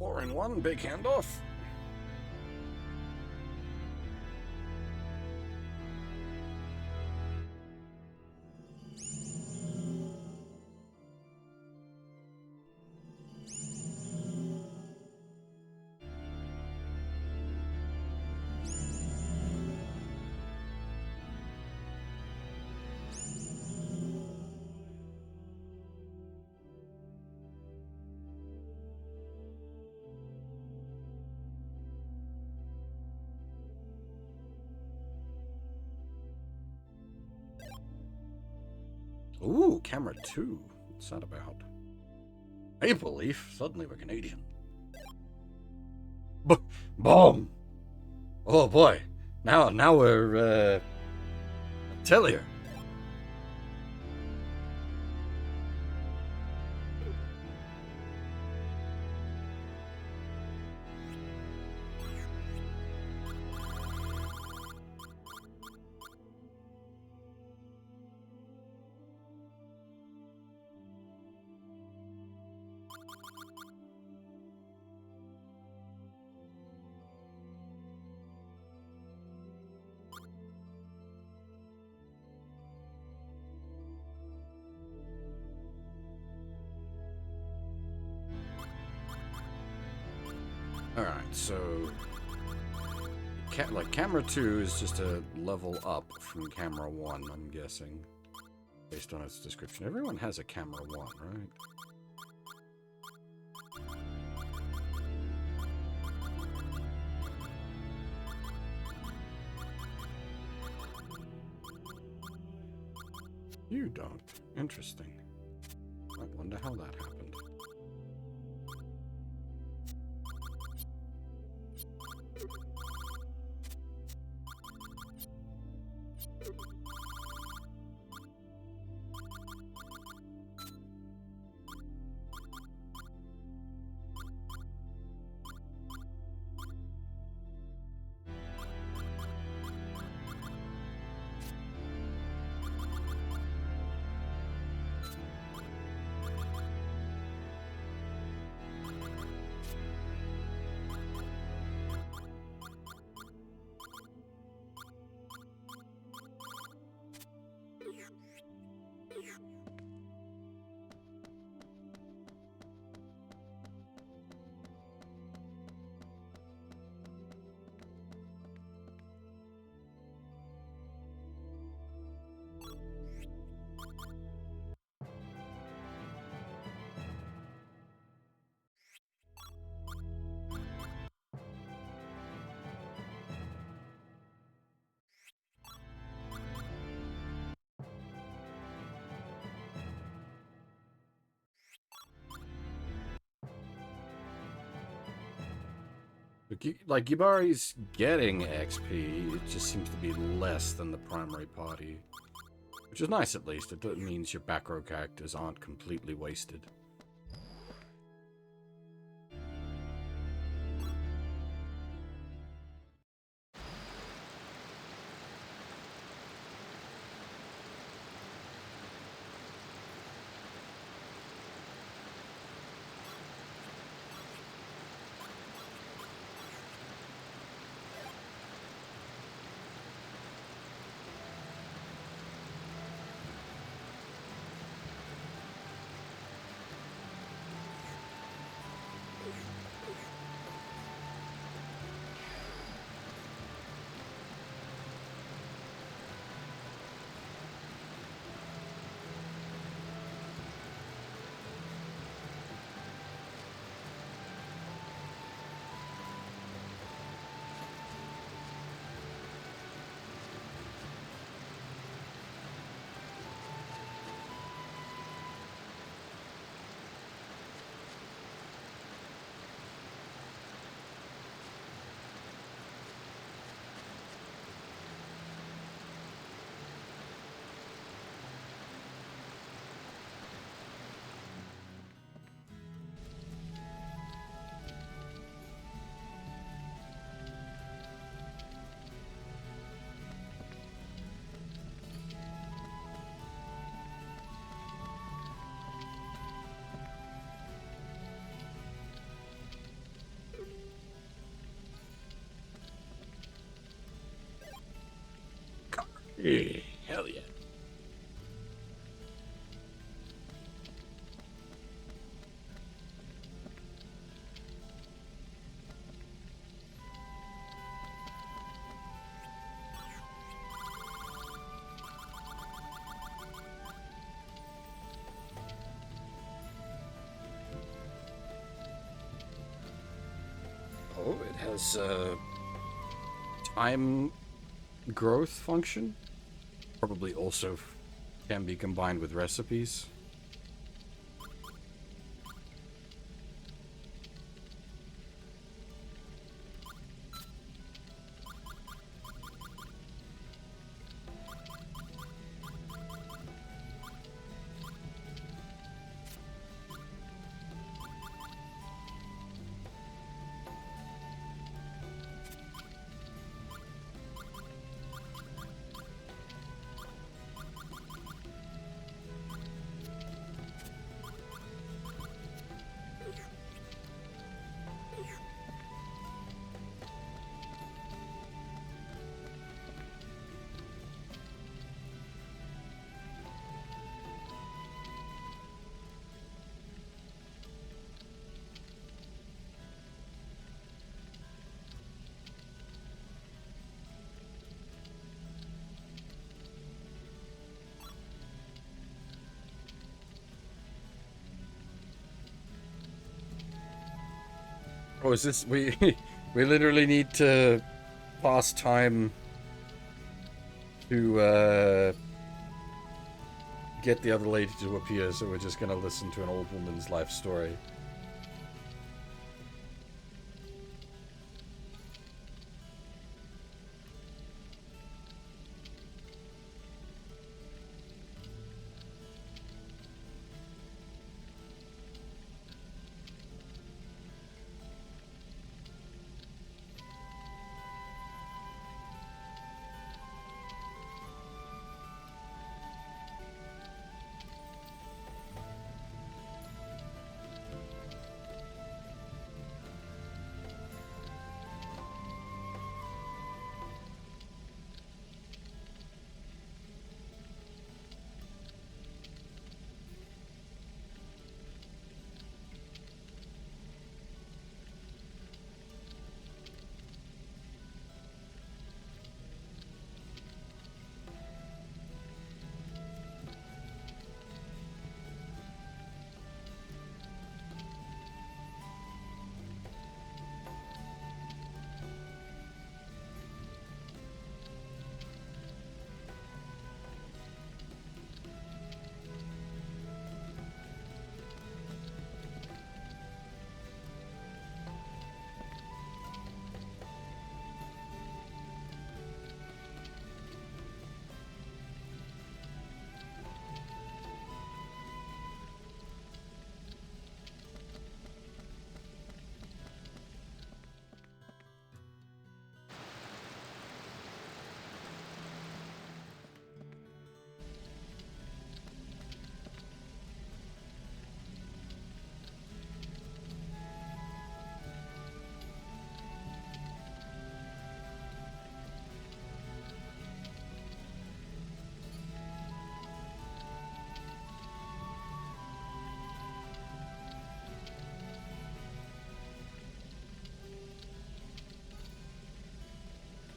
[SPEAKER 1] 4-in-1, big handoff. Ooh, camera 2. What's that about? Maple Leaf? Suddenly we're Canadian. Boom! Oh boy. Now we're, Atelier. Alright, so camera 2 is just a level up from camera 1, I'm guessing. Based on its description. Everyone has a camera 1, right? You don't. Interesting. I wonder how that happened. Like, Yubari's getting XP, it just seems to be less than the primary party. Which is nice, at least. It means your back row characters aren't completely wasted. Hell yeah. Oh, it has time growth function. Probably also can be combined with recipes. Oh, is this we we literally need to pass time to get the other lady to appear, so we're just gonna listen to an old woman's life story.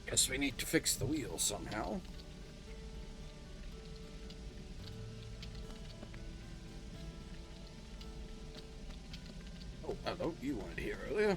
[SPEAKER 1] Guess we need to fix the wheel somehow. Oh, hello, you weren't here earlier.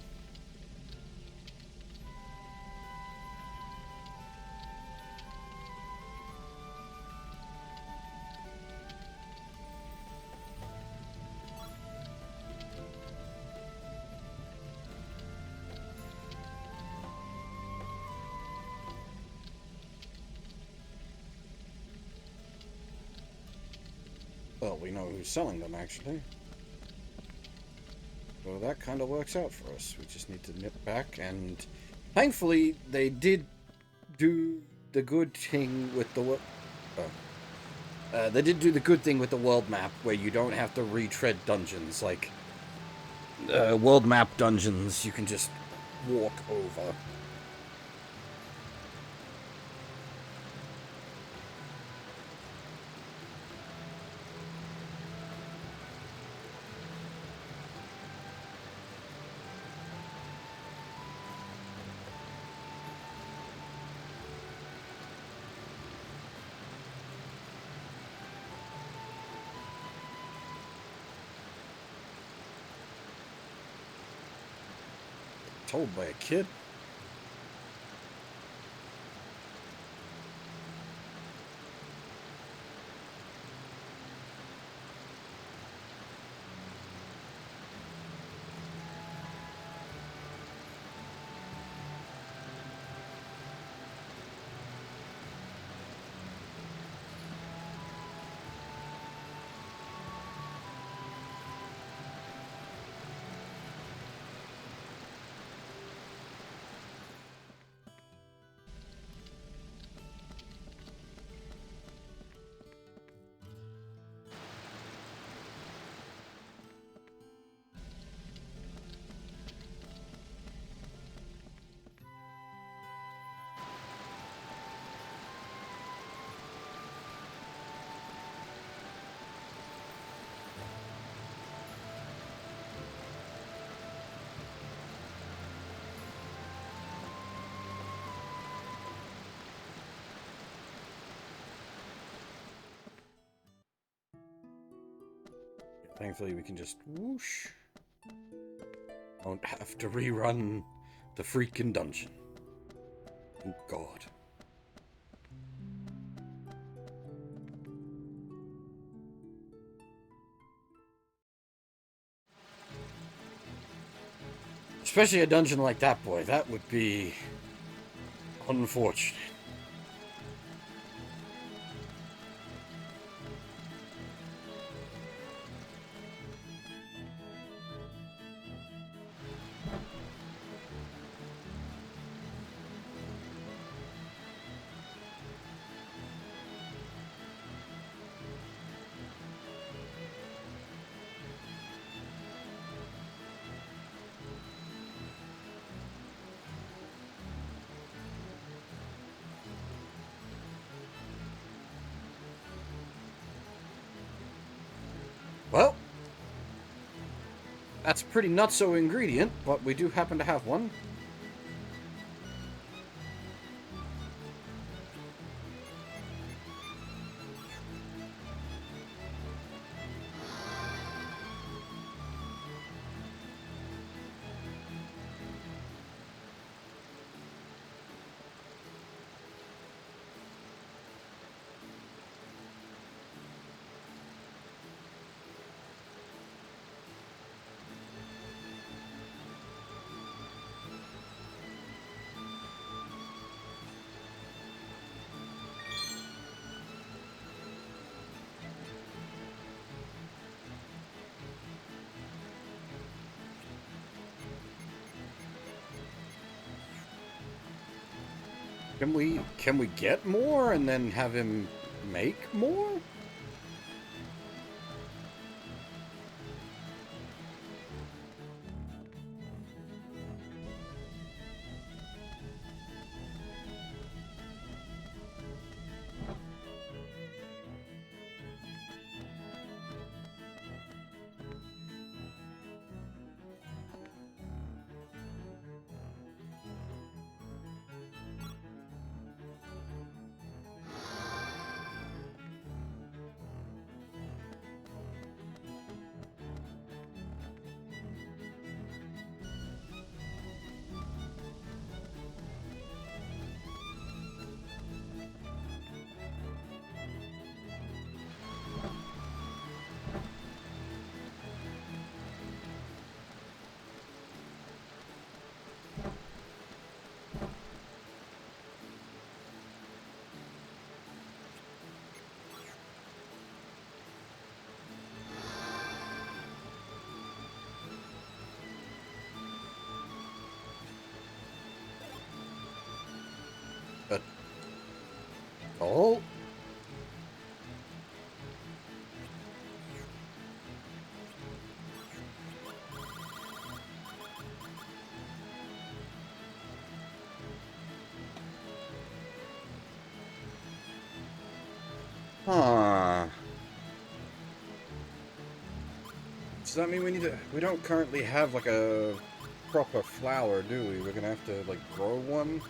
[SPEAKER 1] Well, we know who's selling them, actually. So that kind of works out for us. We just need to nip back, and thankfully, they did do the good thing with the they did do the good thing with the world map, where you don't have to retread dungeons. Like, world map dungeons, you can just walk over. told by a kid. Thankfully, we can just whoosh. Don't have to rerun the freaking dungeon. Thank God. Especially a dungeon like that, boy. That would be unfortunate. Well, that's a pretty nutso ingredient, but we do happen to have one. Can we get more and then have him make more? Oh. Huh. Does that mean we don't currently have like a proper flower, do we? We're gonna have to like grow one?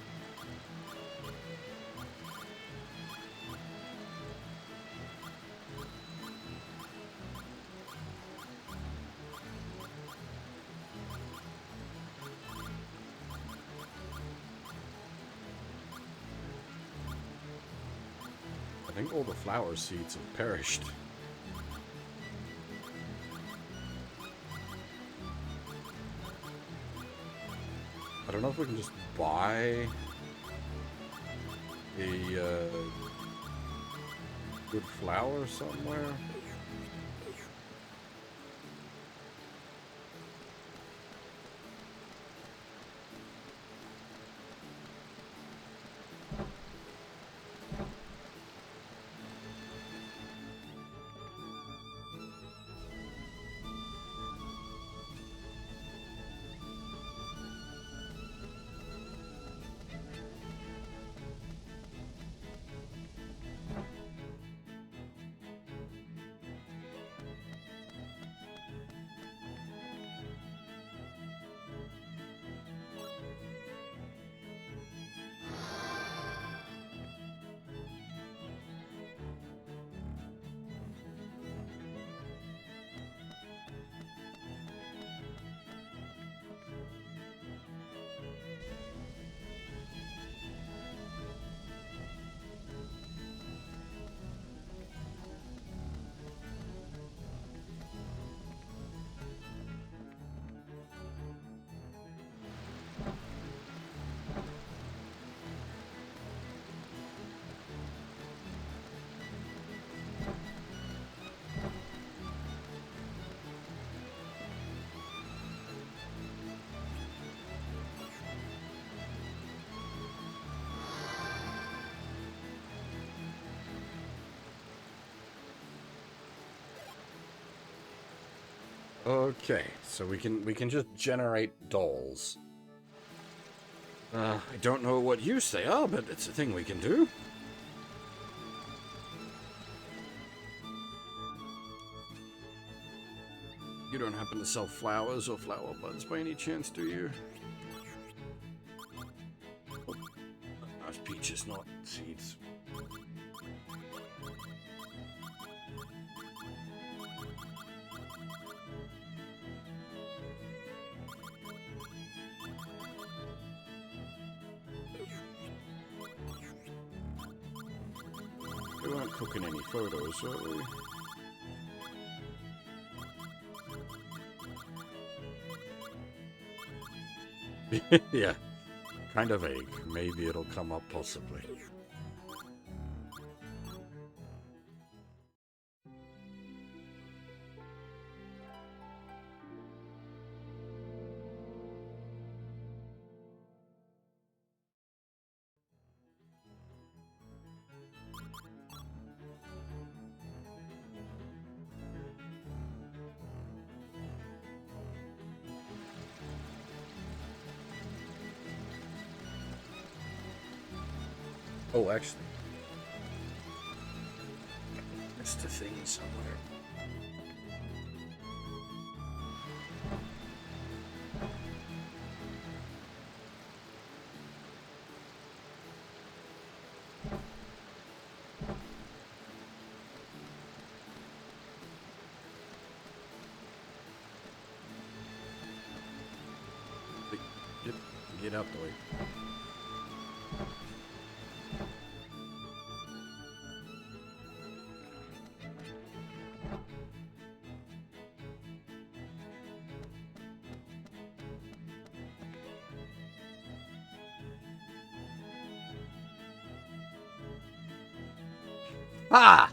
[SPEAKER 1] I think all the flower seeds have perished. I don't know if we can just buy a good flower somewhere. Okay, so we can just generate dolls. I don't know what use they are, but it's a thing we can do. You don't happen to sell flowers or flower buds by any chance, do you? Oh, nice peaches, not seeds. We weren't cooking any photos, were we? Yeah, kind of vague. Maybe it'll come up, possibly. Oh, actually. Missed a thing somewhere. Get out the way. Ah!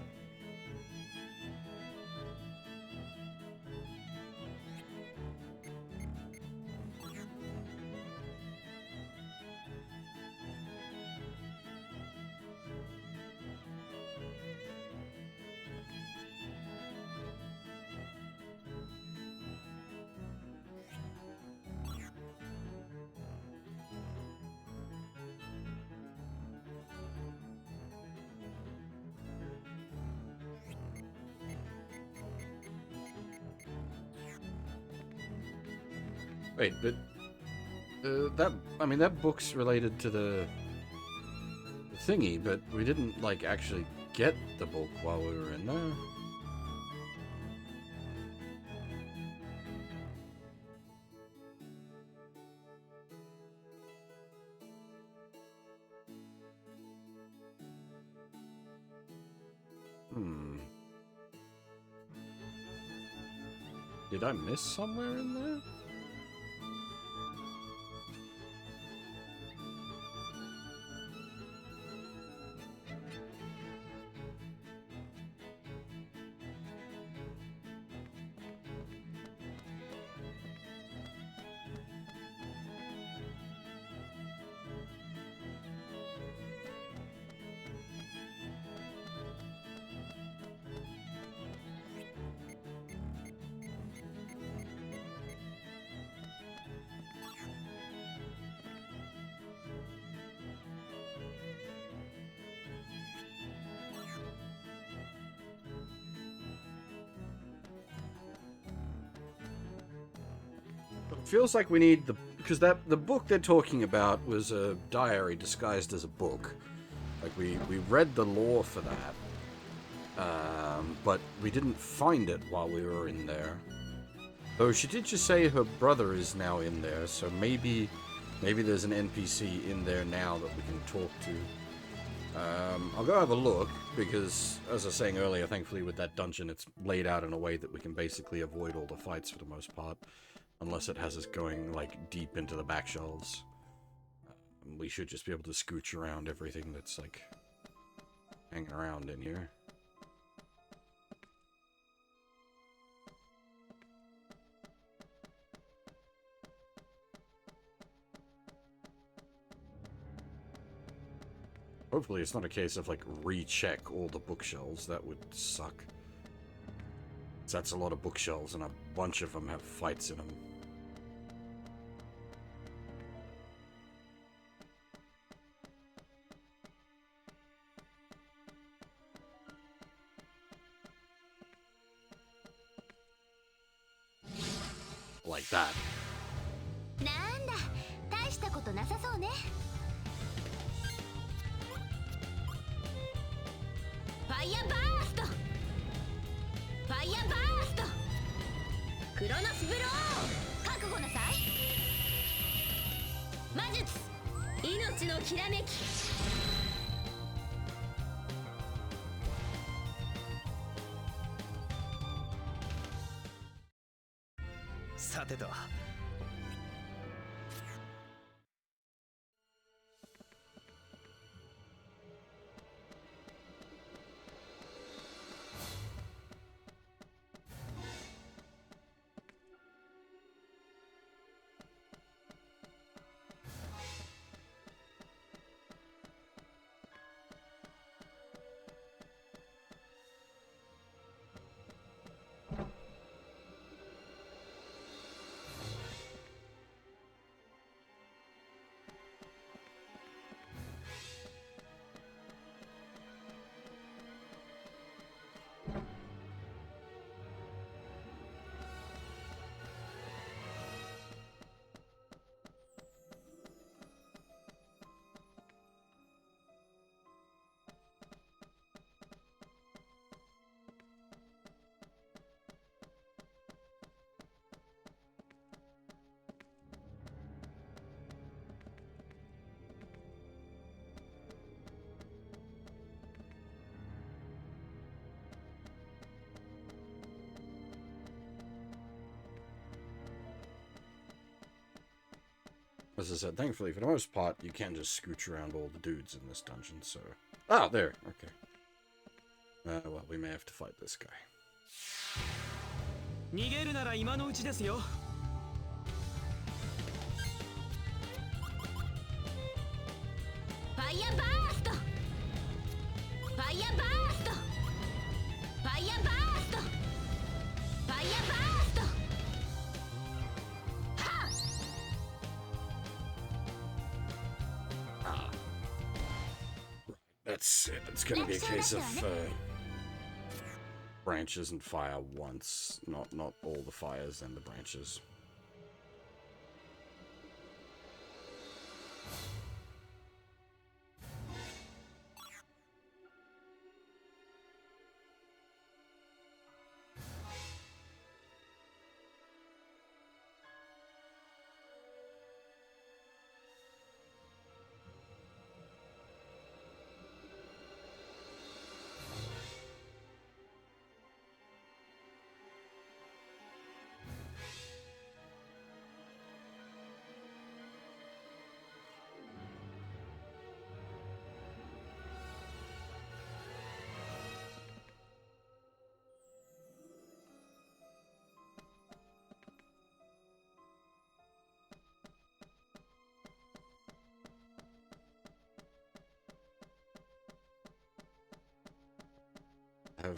[SPEAKER 1] Wait, but that book's related to the thingy, but we didn't like actually get the book while we were in there. Did I miss somewhere in there? Feels like we need the because the book they're talking about was a diary disguised as a book. Like we read the lore for that, but we didn't find it while we were in there. Though she did just say her brother is now in there, so maybe there's an NPC in there now that we can talk to. I'll go have a look because, as I was saying earlier, thankfully with that dungeon, it's laid out in a way that we can basically avoid all the fights for the most part. Unless it has us going, like, deep into the back shelves. We should just be able to scooch around everything that's, like, hanging around in here. Hopefully it's not a case of, like, recheck all the bookshelves. That would suck. That's a lot of bookshelves, and a bunch of them have fights in them. Like that.
[SPEAKER 2] なんだ、大したことなさそうね。ファイヤーバースト。ファイヤーバースト。クロノスブロー。覚悟なさい。魔術。命のきらめき。
[SPEAKER 4] さてと。
[SPEAKER 1] As I said, thankfully, for the most part, you can just scooch around all the dudes in this dungeon, so... Oh, there. Okay. Well, we may have to fight this guy.
[SPEAKER 3] 逃げるなら今のうちですよ。
[SPEAKER 2] ファイヤーバースト。ファイヤーバースト。ファイヤーバースト。ファイヤーバースト。はっ。
[SPEAKER 1] That's it. It's gonna be a case of, branches and fire once. Not all the fires and the branches.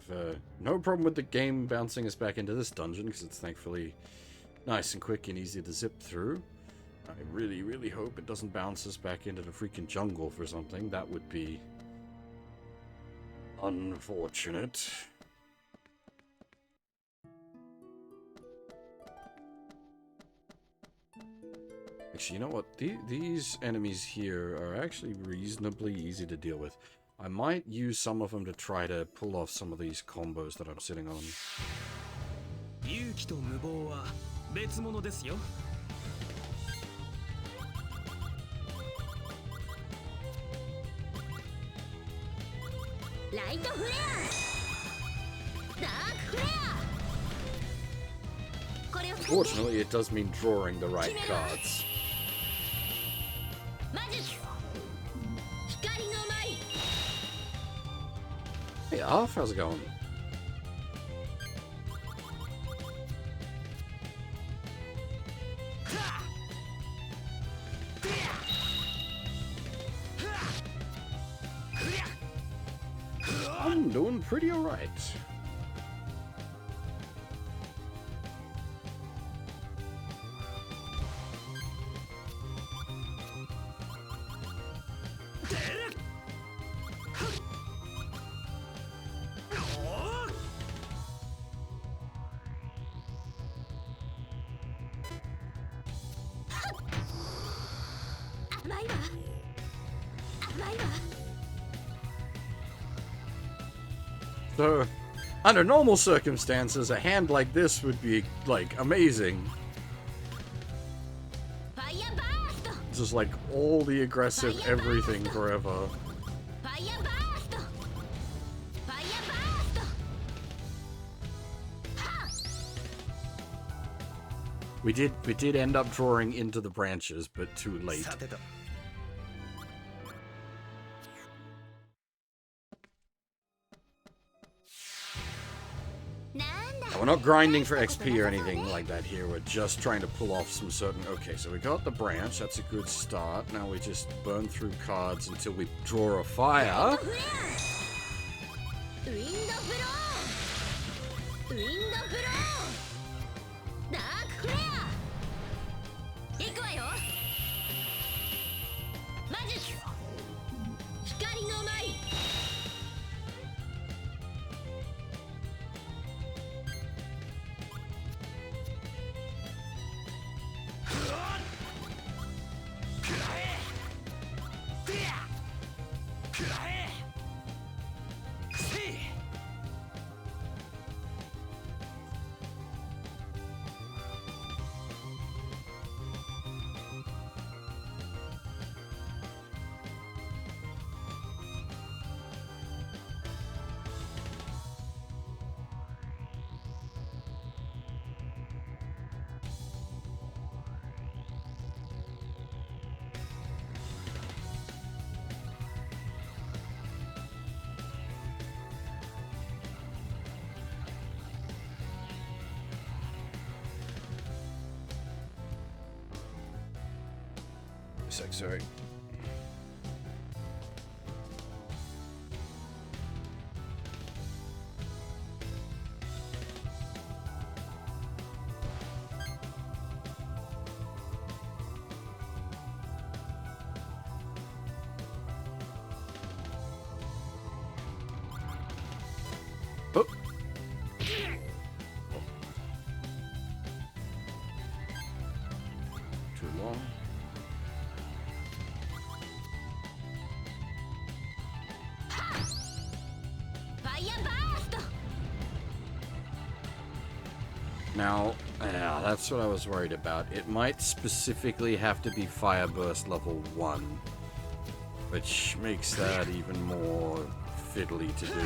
[SPEAKER 1] have no problem with the game bouncing us back into this dungeon, because it's thankfully nice and quick and easy to zip through. I really, really hope it doesn't bounce us back into the freaking jungle for something. That would be unfortunate. Actually, you know what? These enemies here are actually reasonably easy to deal with. I might use some of them to try to pull off some of these combos that I'm sitting on.
[SPEAKER 3] 勇気と無謀は別物ですよ。
[SPEAKER 2] ライトフレア、ダークフレア。これを使って
[SPEAKER 1] Fortunately, it does mean drawing the right cards.
[SPEAKER 2] 魔術光の舞。
[SPEAKER 1] Hey, Arf, how's it going? I'm doing pretty alright. So, under normal circumstances, a hand like this would be, like, amazing. Just like all the aggressive everything forever. We did end up drawing into the branches, but too late. We're not grinding for XP or anything like that here. We're just trying to pull off some certain... Okay, so we got the branch. That's a good start. Now we just burn through cards until we draw a fire. Sorry. Oh. Too long. Now, yeah, that's what I was worried about. It might specifically have to be Fire Burst level 1, which makes that even more fiddly to do.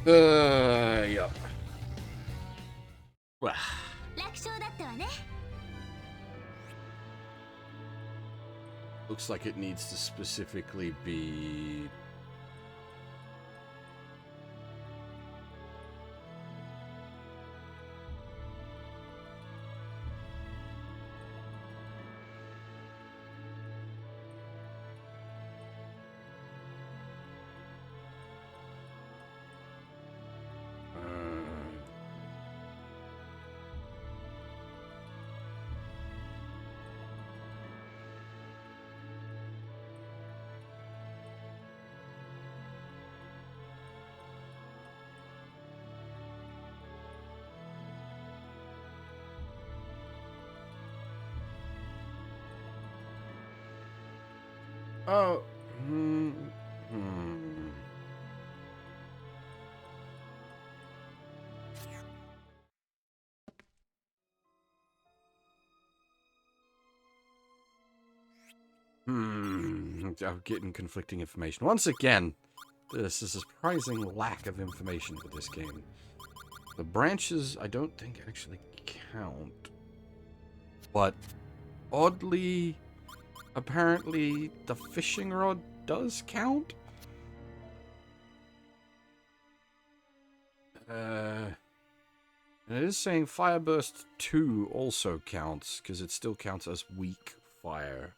[SPEAKER 1] Yeah. Well,
[SPEAKER 2] 楽勝だったわね。
[SPEAKER 1] looks like it needs to specifically be... Oh. I'm getting conflicting information. Once again, this is a surprising lack of information for this game. The branches, I don't think actually count. But oddly, apparently the fishing rod does count. And it is saying Fireburst 2 also counts, because it still counts as weak fire.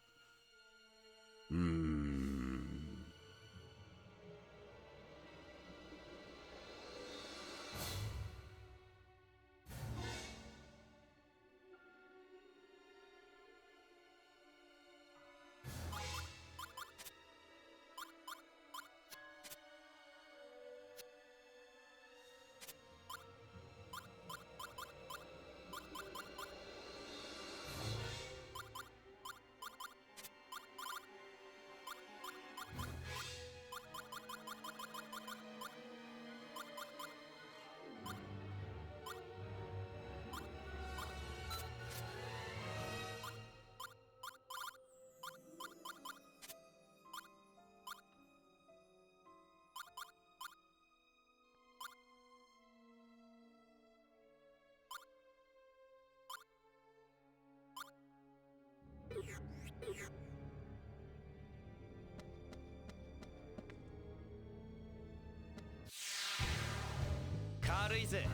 [SPEAKER 3] 軽いぜ。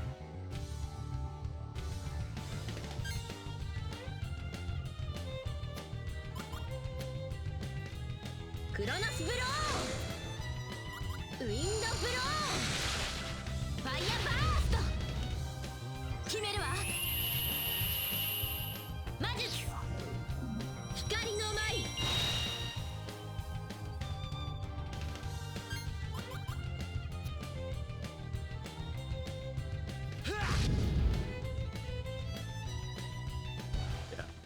[SPEAKER 2] クロノスブロー、ウィンドブロー、ファイアバースト。決めるわ。魔術、光の舞。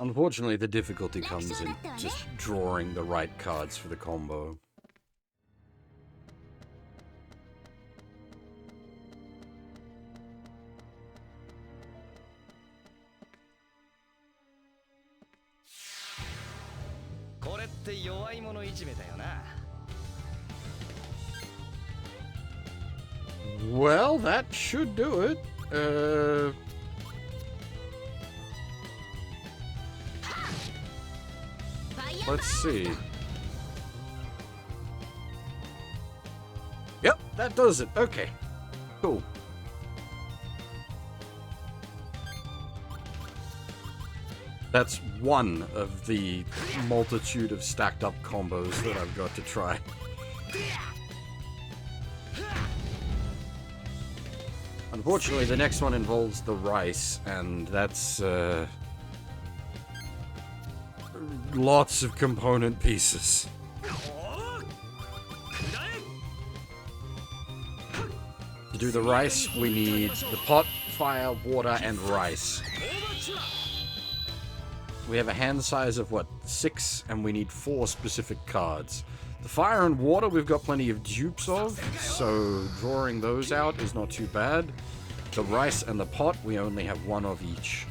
[SPEAKER 1] Unfortunately, the difficulty comes in just drawing the right cards for the combo. Well, that should do it. Let's see. Yep, that does it. Okay. Cool. That's one of the multitude of stacked up combos that I've got to try. Unfortunately, the next one involves the rice, and that's, lots of component pieces. To do the rice, we need the pot, fire, water, and rice. We have a hand size of, what, 6, and we need 4 specific cards. The fire and water we've got plenty of dupes of, so drawing those out is not too bad. The rice and the pot, we only have 1 of each.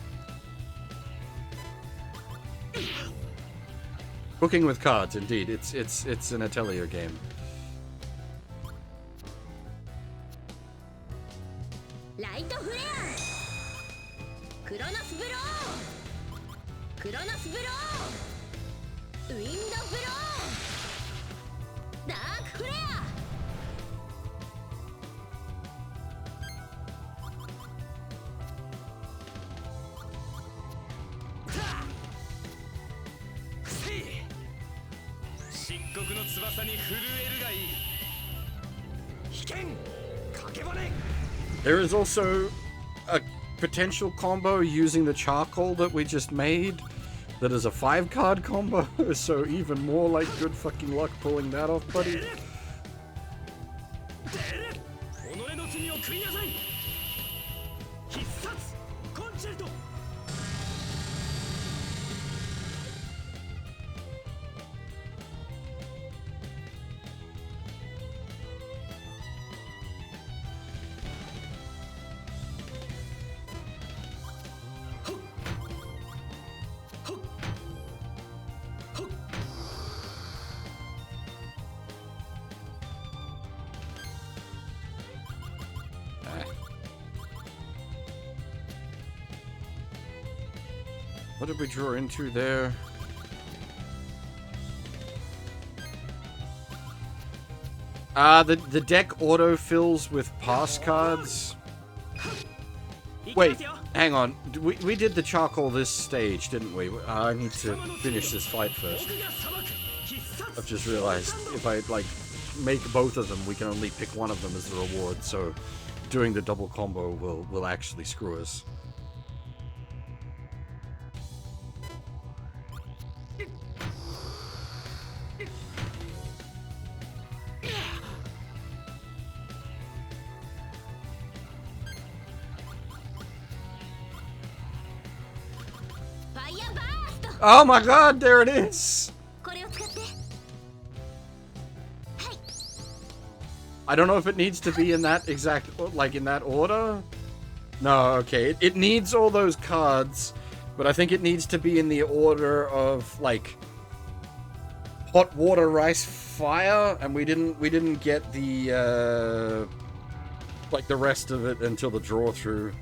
[SPEAKER 1] Cooking with cards, indeed. It's an Atelier game.
[SPEAKER 2] クロノスブロー、ウィンドブロー、ダークフレア。
[SPEAKER 3] 漆黒の翼に震えるがいい。危険かけばね。
[SPEAKER 1] There is also a potential combo using the charcoal that we just made that is a 5-card combo, so even more like good fucking luck pulling that off, buddy.
[SPEAKER 3] 己の罪を悔いなさい。必殺コンチェルト。
[SPEAKER 1] What did we draw into there? The deck autofills with pass cards. Wait, hang on. We did the charcoal this stage, didn't we? I need to finish this fight first. I've just realized if I, like, make both of them, we can only pick one of them as the reward, so doing the double combo will actually screw us. Oh my god, there it is! I don't know if it needs to be in that exact, like, in that order? No, okay. It needs all those cards, but I think it needs to be in the order of, like, hot water, rice, fire, and we didn't get the, like, the rest of it until the draw through.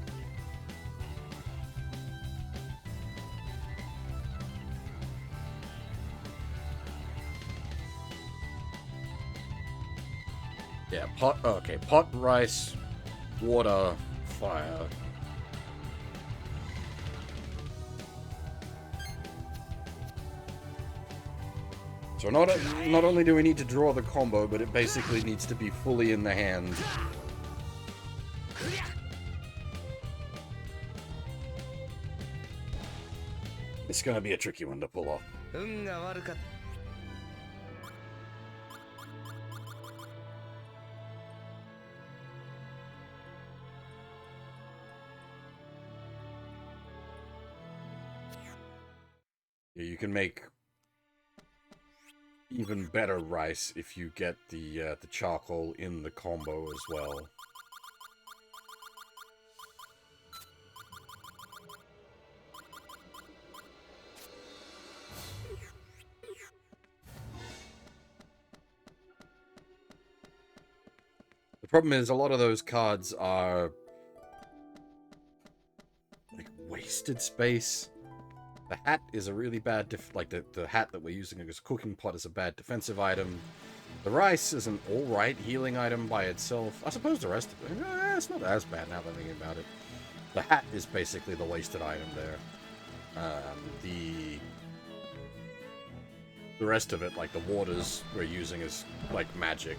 [SPEAKER 1] Yeah, pot, okay, pot, rice, water, fire. So not only do we need to draw the combo, but it basically needs to be fully in the hand. It's gonna be a tricky one to pull off. Yeah, you can make even better rice if you get the charcoal in the combo as well. The problem is a lot of those cards are like wasted space. The hat is a really bad, the hat that we're using as a cooking pot is a bad defensive item. The rice is an alright healing item by itself. I suppose the rest of it, it's not as bad now that I'm thinking about it. The hat is basically the wasted item there. The rest of it, like the waters we're using as, like, magic.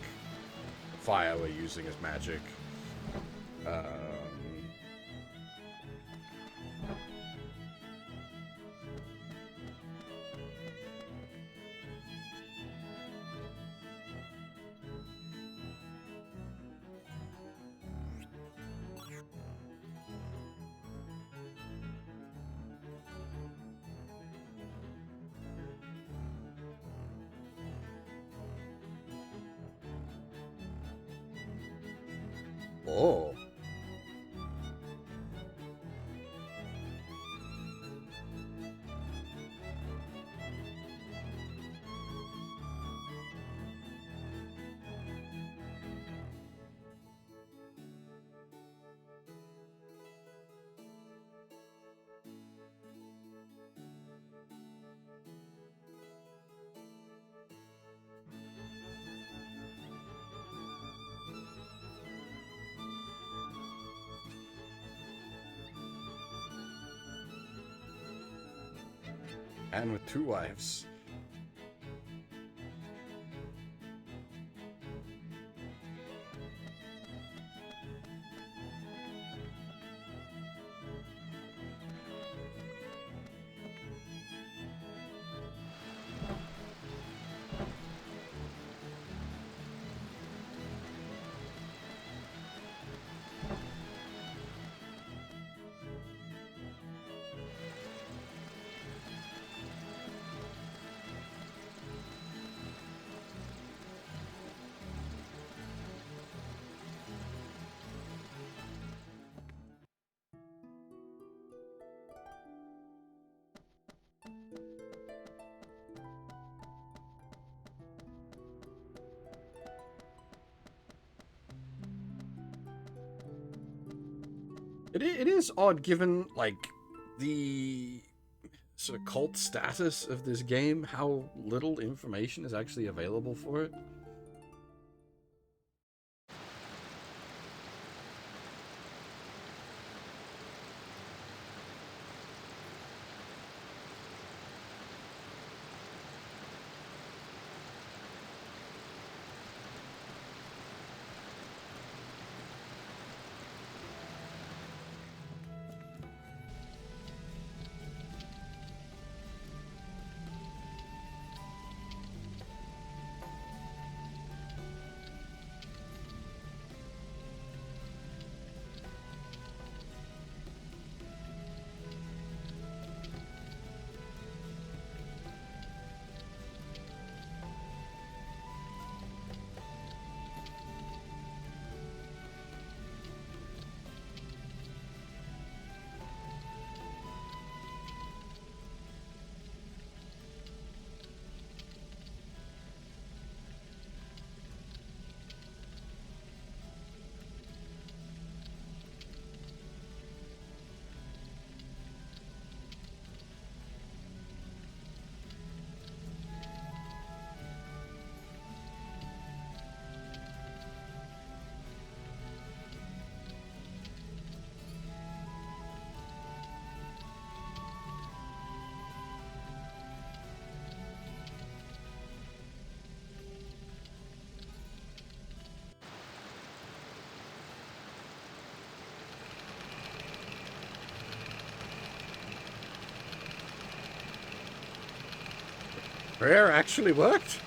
[SPEAKER 1] The fire we're using as magic. Oh. Man with two wives. It is odd given, like, the sort of cult status of this game, how little information is actually available for it. Prayer actually worked?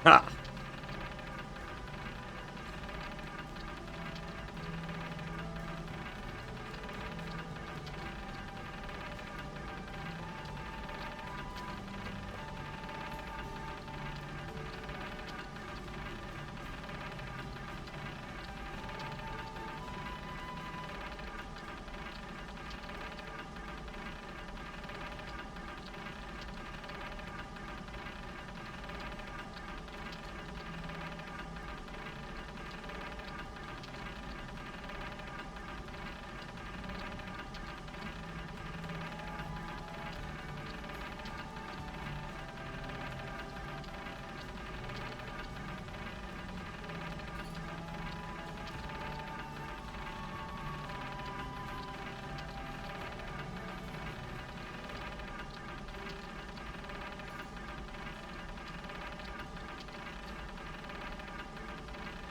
[SPEAKER 1] Ha!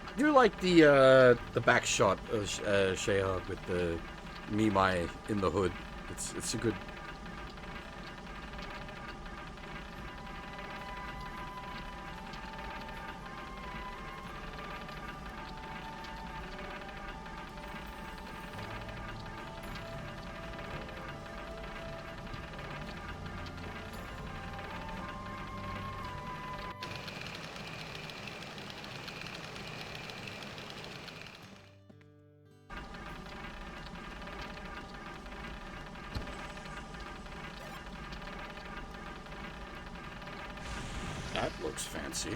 [SPEAKER 1] I do like the back shot of Shayog with the Mimai in the hood. It's a good. That looks fancy.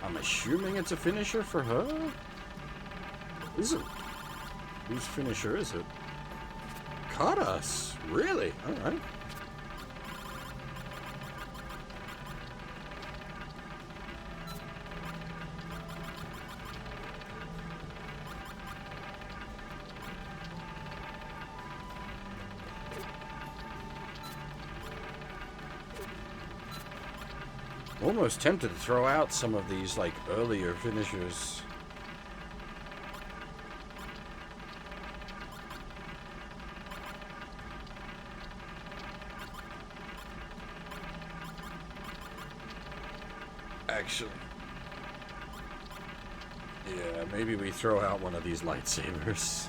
[SPEAKER 1] I'm assuming it's a finisher for her? Is it? Whose finisher is it? Kaitos. Really? Alright. Almost tempted to throw out some of these, like, earlier finishers. Actually, yeah, maybe we throw out one of these lightsabers.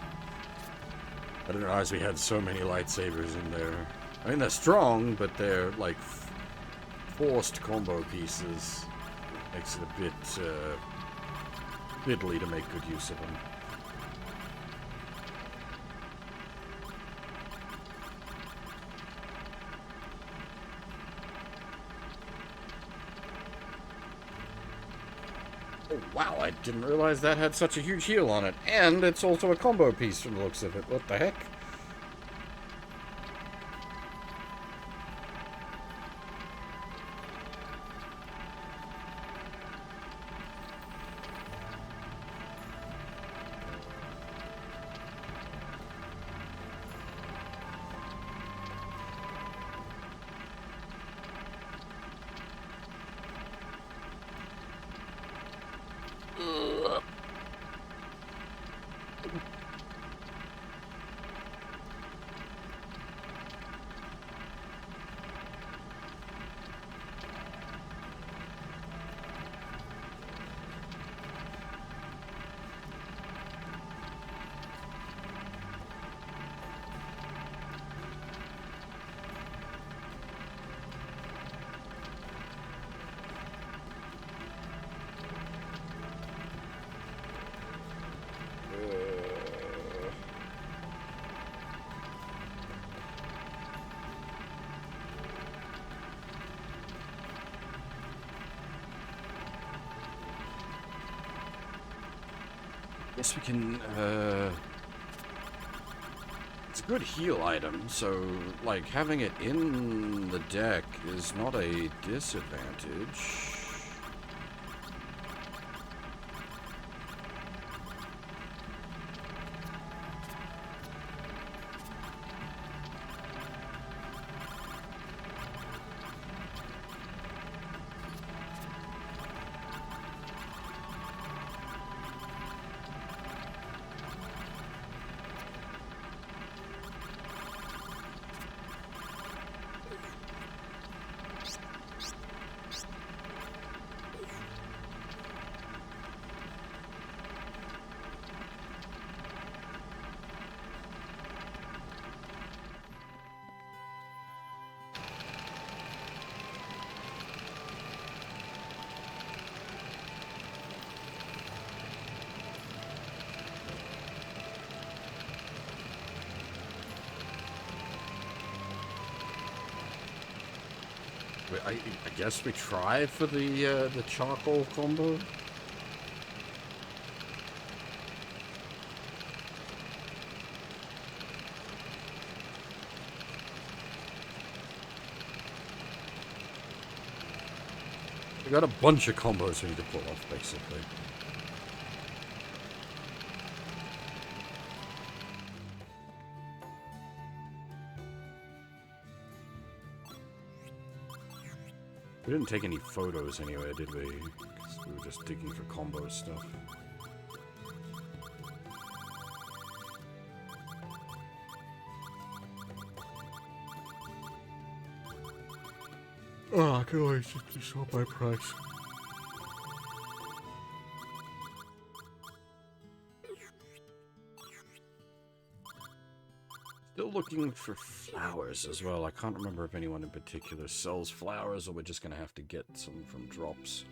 [SPEAKER 1] I didn't realize we had so many lightsabers in there. I mean, they're strong, but they're, like, forced combo pieces. Makes it a bit, fiddly to make good use of them. Oh, wow, I didn't realize that had such a huge heal on it. And it's also a combo piece from the looks of it. What the heck? Guess we can, it's a good heal item, so, like, having it in the deck is not a disadvantage. I guess we try for the charcoal combo. We got a bunch of combos we need to pull off, basically. We didn't take any photos anyway, did we? Because we were just digging for combo stuff. Oh, I can always just sort my price. Still looking for flowers as well. I can't remember if anyone in particular sells flowers or we're just going to have to get some from drops.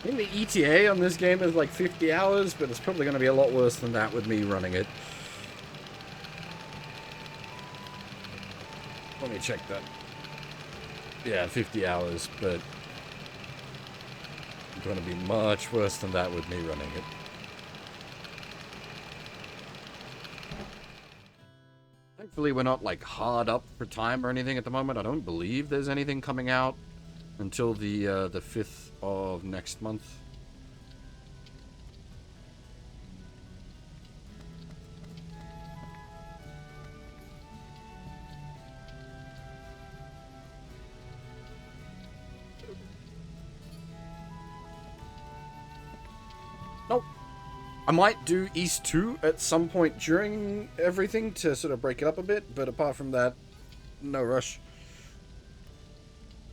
[SPEAKER 1] I think the ETA on this game is like 50 hours, but it's probably going to be a lot worse than that with me running it. Let me check that. Yeah, 50 hours, but it's going to be much worse than that with me running it. Thankfully, we're not like hard up for time or anything at the moment. I don't believe there's anything coming out until the 5th of next month. Nope. I might do East 2 at some point during everything to sort of break it up a bit, but apart from that, no rush.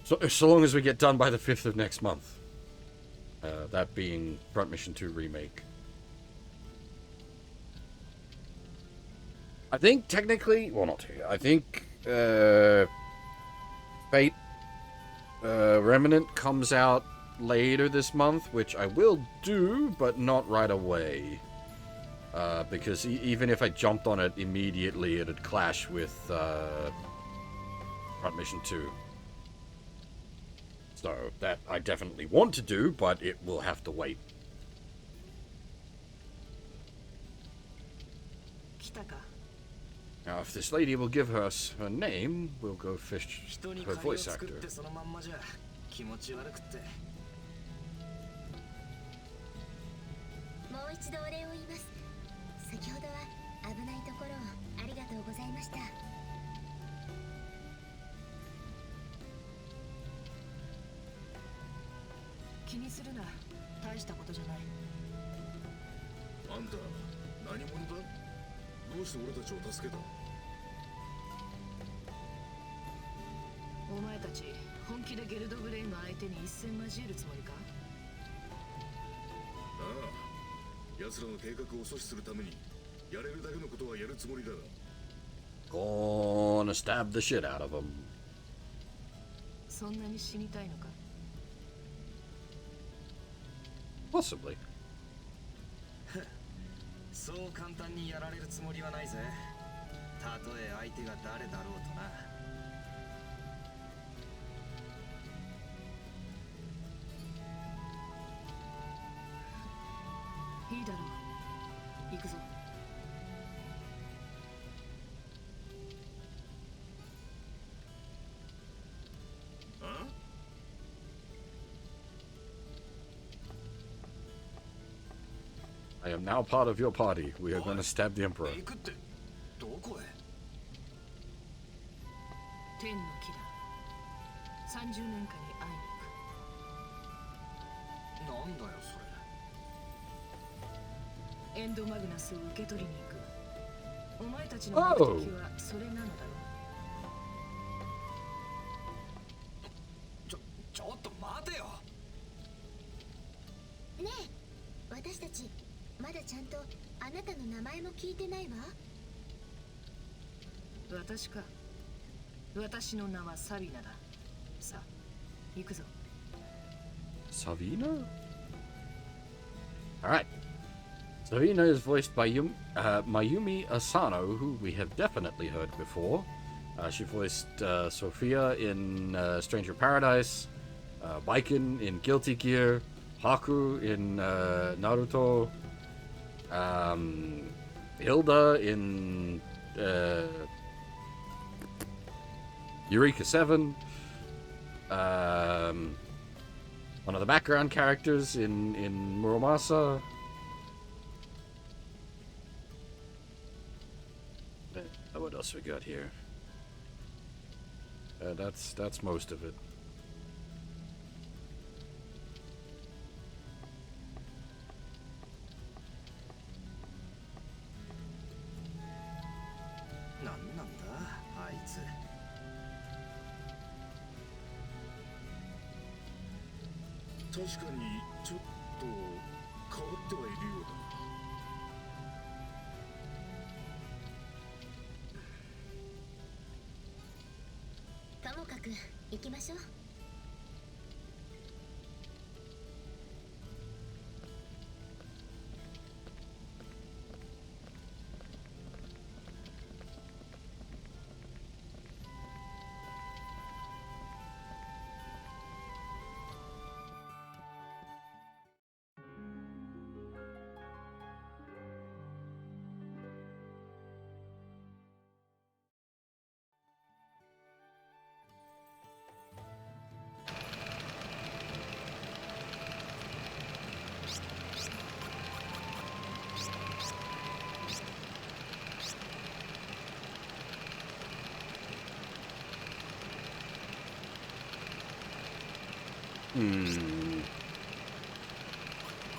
[SPEAKER 1] So long as we get done by the 5th of next month. That being Front Mission 2 Remake. I think technically, well not I think Fate Remnant comes out later this month, which I will do, but not right away. Because even if I jumped on it immediately, it'd clash with Front Mission 2. So, that I definitely want to do, but it will have to wait. Now, if this lady will give us her name, we'll go fish her voice actor.
[SPEAKER 2] もう一度お礼を言います。先ほどは危ないところをありがとうございました。
[SPEAKER 5] 気にするな。大したことじゃない。
[SPEAKER 4] あんた何者だ？どうして俺たちを助けた？
[SPEAKER 5] お前たち本気でゲルドブレインの相手に一戦交えるつもりか？
[SPEAKER 4] ああ、奴らの計画を阻止するためにやれるだけのことはやるつもりだ。
[SPEAKER 1] Gonna stab the shit out of him.
[SPEAKER 5] そんなに死にたいのか？
[SPEAKER 1] Possibly.
[SPEAKER 4] そう簡単にやられるつもりはないぜ。たとえ相手が誰だろうとな。
[SPEAKER 5] いいだろう。行くぞ。
[SPEAKER 4] あ？
[SPEAKER 1] I am now part of your party. We are going to stab the Emperor.
[SPEAKER 4] 行くってどこへ？
[SPEAKER 5] 天の木だ。30年間に会いに行く。
[SPEAKER 4] なんだよそれ。
[SPEAKER 5] エンドマグナスを受け取りに行く。お前たちの目的はそれなのだろう。
[SPEAKER 4] ちょっと待てよ。
[SPEAKER 2] ねえ、私たちまだちゃんとあなたの名前も聞いてないわ。
[SPEAKER 5] 私か。私の名はサビナだ。さあ、行くぞ。
[SPEAKER 1] Savina? Alright. Savina is voiced by Mayumi Asano, who we have definitely heard before. She voiced Sophia in Stranger Paradise, Baiken in Guilty Gear, Haku in Naruto, Hilda in Eureka 7, one of the background characters in Muramasa. What else we got here? That's most of it.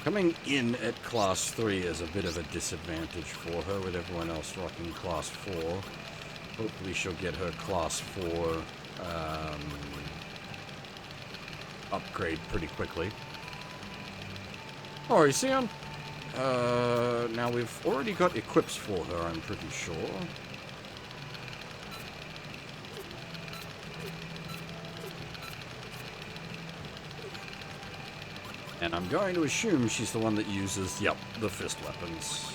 [SPEAKER 1] Coming in at Class 3 is a bit of a disadvantage for her, with everyone else rocking Class 4. Hopefully she'll get her Class 4 upgrade pretty quickly. Alright, Sion. Now we've already got equips for her, I'm pretty sure. And I'm going to assume she's the one that uses, yep, the fist weapons.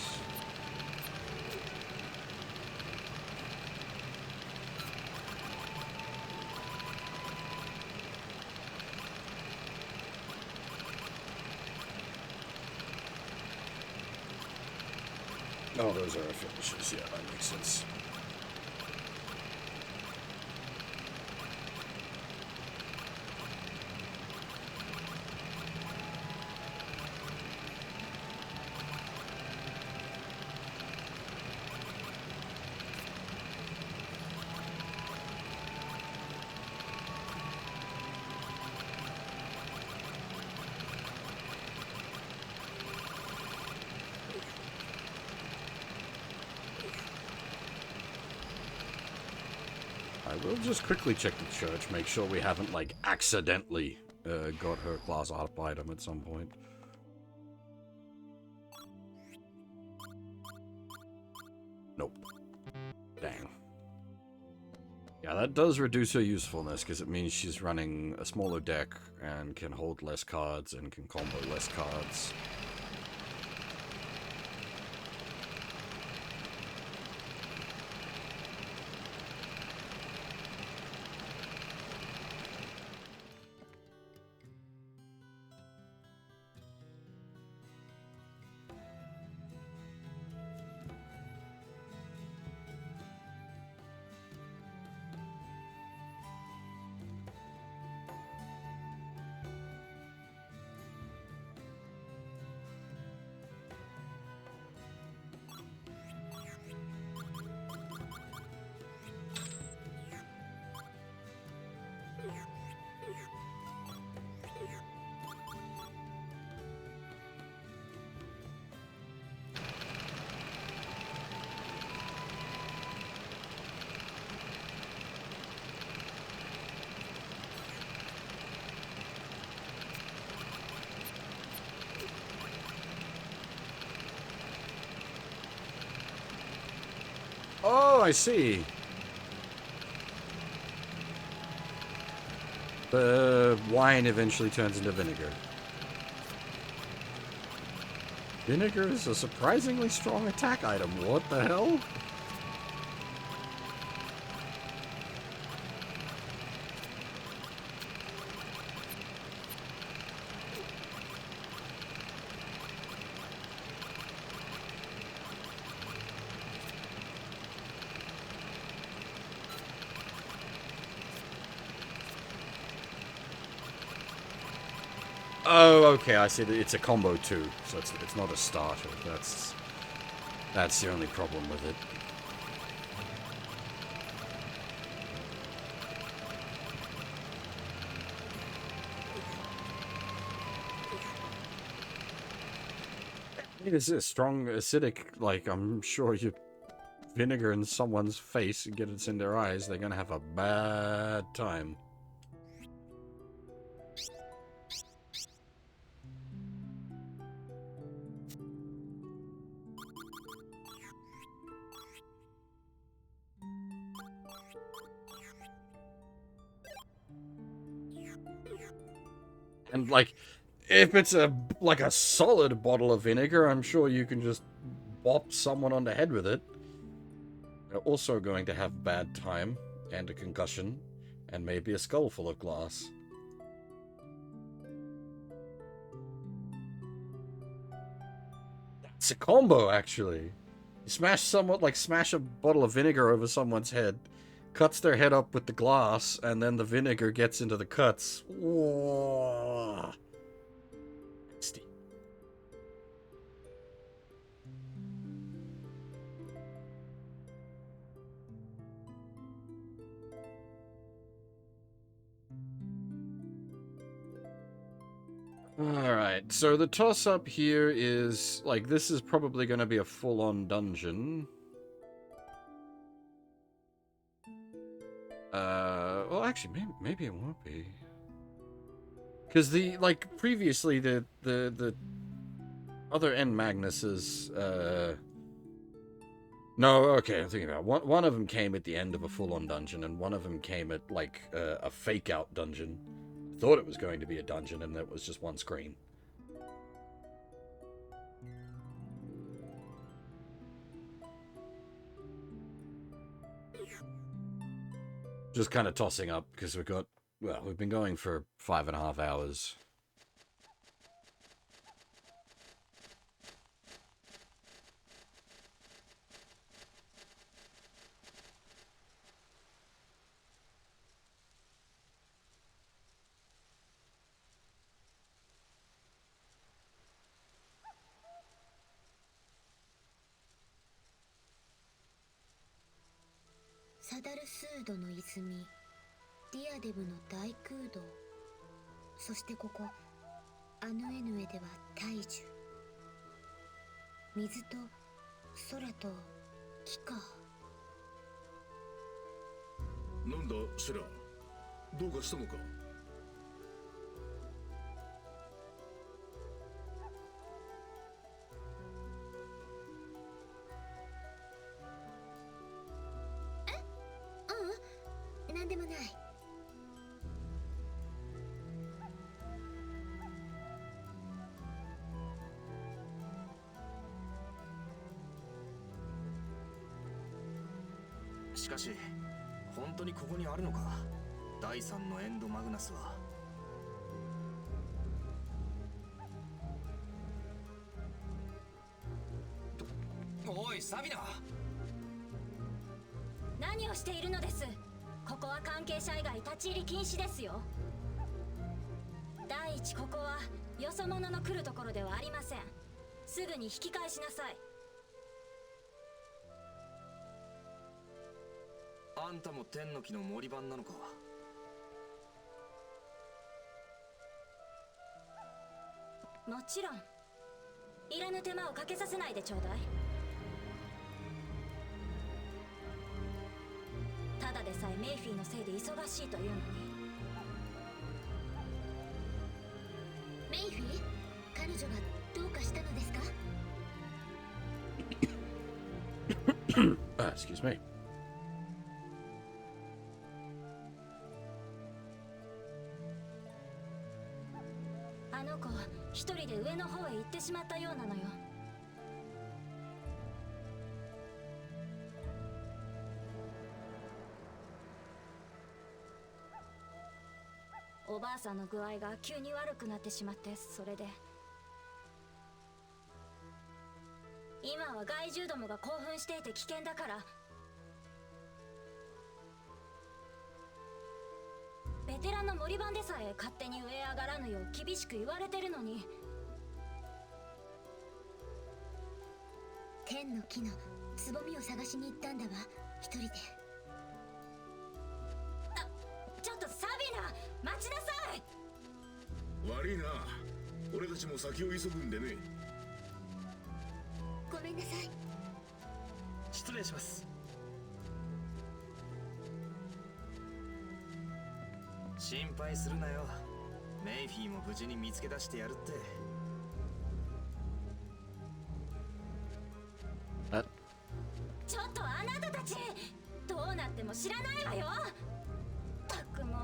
[SPEAKER 1] Oh, those are our finishes. Yeah, that makes sense. We'll just quickly check the church, make sure we haven't, like, accidentally got her class up item at some point. Nope. Dang. Yeah, that does reduce her usefulness, because it means she's running a smaller deck and can hold less cards and can combo less cards. Oh, I see. The wine eventually turns into vinegar. Vinegar is a surprisingly strong attack item. What the hell? Oh, okay, I see that it's a combo too, so it's not a starter. That's the only problem with it. It is a strong acidic, like, I'm sure you vinegar in someone's face and get it in their eyes, they're gonna have a bad time. And, like, if it's like a solid bottle of vinegar, I'm sure you can just bop someone on the head with it. They're also going to have bad time, and a concussion, and maybe a skull full of glass. It's a combo, actually. You smash a bottle of vinegar over someone's head, cuts their head up with the glass, and then the vinegar gets into the cuts. Whoa. Nasty. Alright, so the toss-up here is, like, this is probably going to be a full-on dungeon. Well, actually, maybe it won't be. Because previously, the other End Magnuses, no, okay, I'm thinking about it. One of them came at the end of a full-on dungeon, and one of them came at, like, a fake-out dungeon. Thought it was going to be a dungeon, and it was just one screen. Just kind of tossing up, because we've been going for 5.5 hours.
[SPEAKER 2] サダルスードの泉、ディアデブの大空洞、そしてここアヌエヌエでは大樹、水と空と木か。
[SPEAKER 6] なんだシェラ、どうかしたのか？
[SPEAKER 2] なんでもない。
[SPEAKER 4] しかし本当にここにあるのか、第3のエンドマグナスは。おいサビナ、
[SPEAKER 2] 何をしているのです。ここは関係者以外立ち入り禁止ですよ。第一、ここはよそ者の来るところではありません。すぐに引き返しなさい。
[SPEAKER 4] あんたも天の木の森番なのか？
[SPEAKER 2] もちろん。いらぬ手間をかけさせないでちょうだい。ただでさえメイフィーのせいで忙しいというのに。メイフィー、彼女がどうかしたのですか？Excuse
[SPEAKER 1] me.
[SPEAKER 2] あの子一人で上の方へ行ってしまったようなのよ。おばあさんの具合が急に悪くなってしまって、それで今は害獣どもが興奮していて危険だから。ベテランの森番でさえ勝手に上へ上がらぬよう厳しく言われてるのに。天の木のつぼみを探しに行ったんだわ、一人で。ちょっとサビナ、待ちなさい。
[SPEAKER 6] 悪いな、俺たちも先を急ぐんでね。
[SPEAKER 2] ごめんなさい。
[SPEAKER 3] 失礼します。
[SPEAKER 4] 心配するなよ、メイフィーも無事に見つけ出してやるって。
[SPEAKER 2] ちょっとあなたたち、どうなっても知らないわよ。たくもう。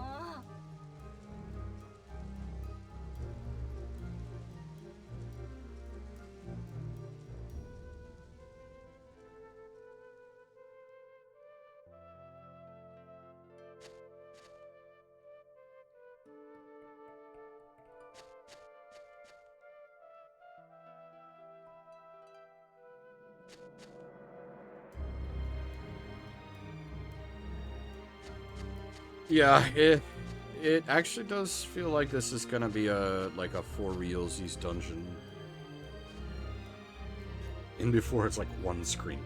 [SPEAKER 1] Yeah, it actually does feel like this is gonna be a for realsies dungeon. In before it's like one screen.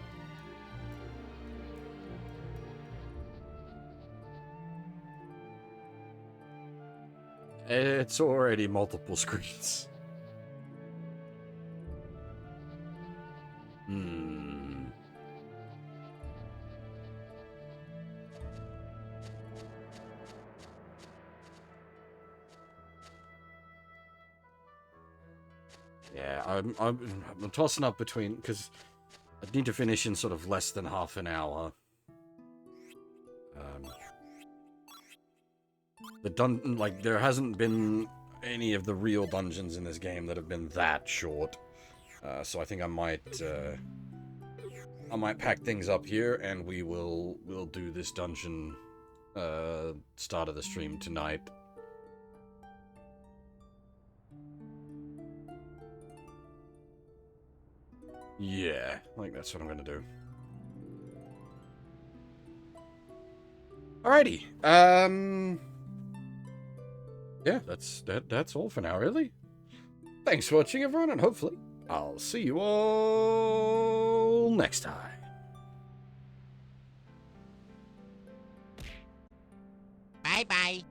[SPEAKER 1] It's already multiple screens. Hmm. Yeah, I'm tossing up between, because I need to finish in sort of less than half an hour. There hasn't been any of the real dungeons in this game that have been that short. So I think I might pack things up here, and we'll do this dungeon start of the stream tonight. Yeah, I think that's what I'm gonna do. Alrighty. Yeah, that's all for now, really. Thanks for watching, everyone, and hopefully I'll see you all next time.
[SPEAKER 7] Bye bye.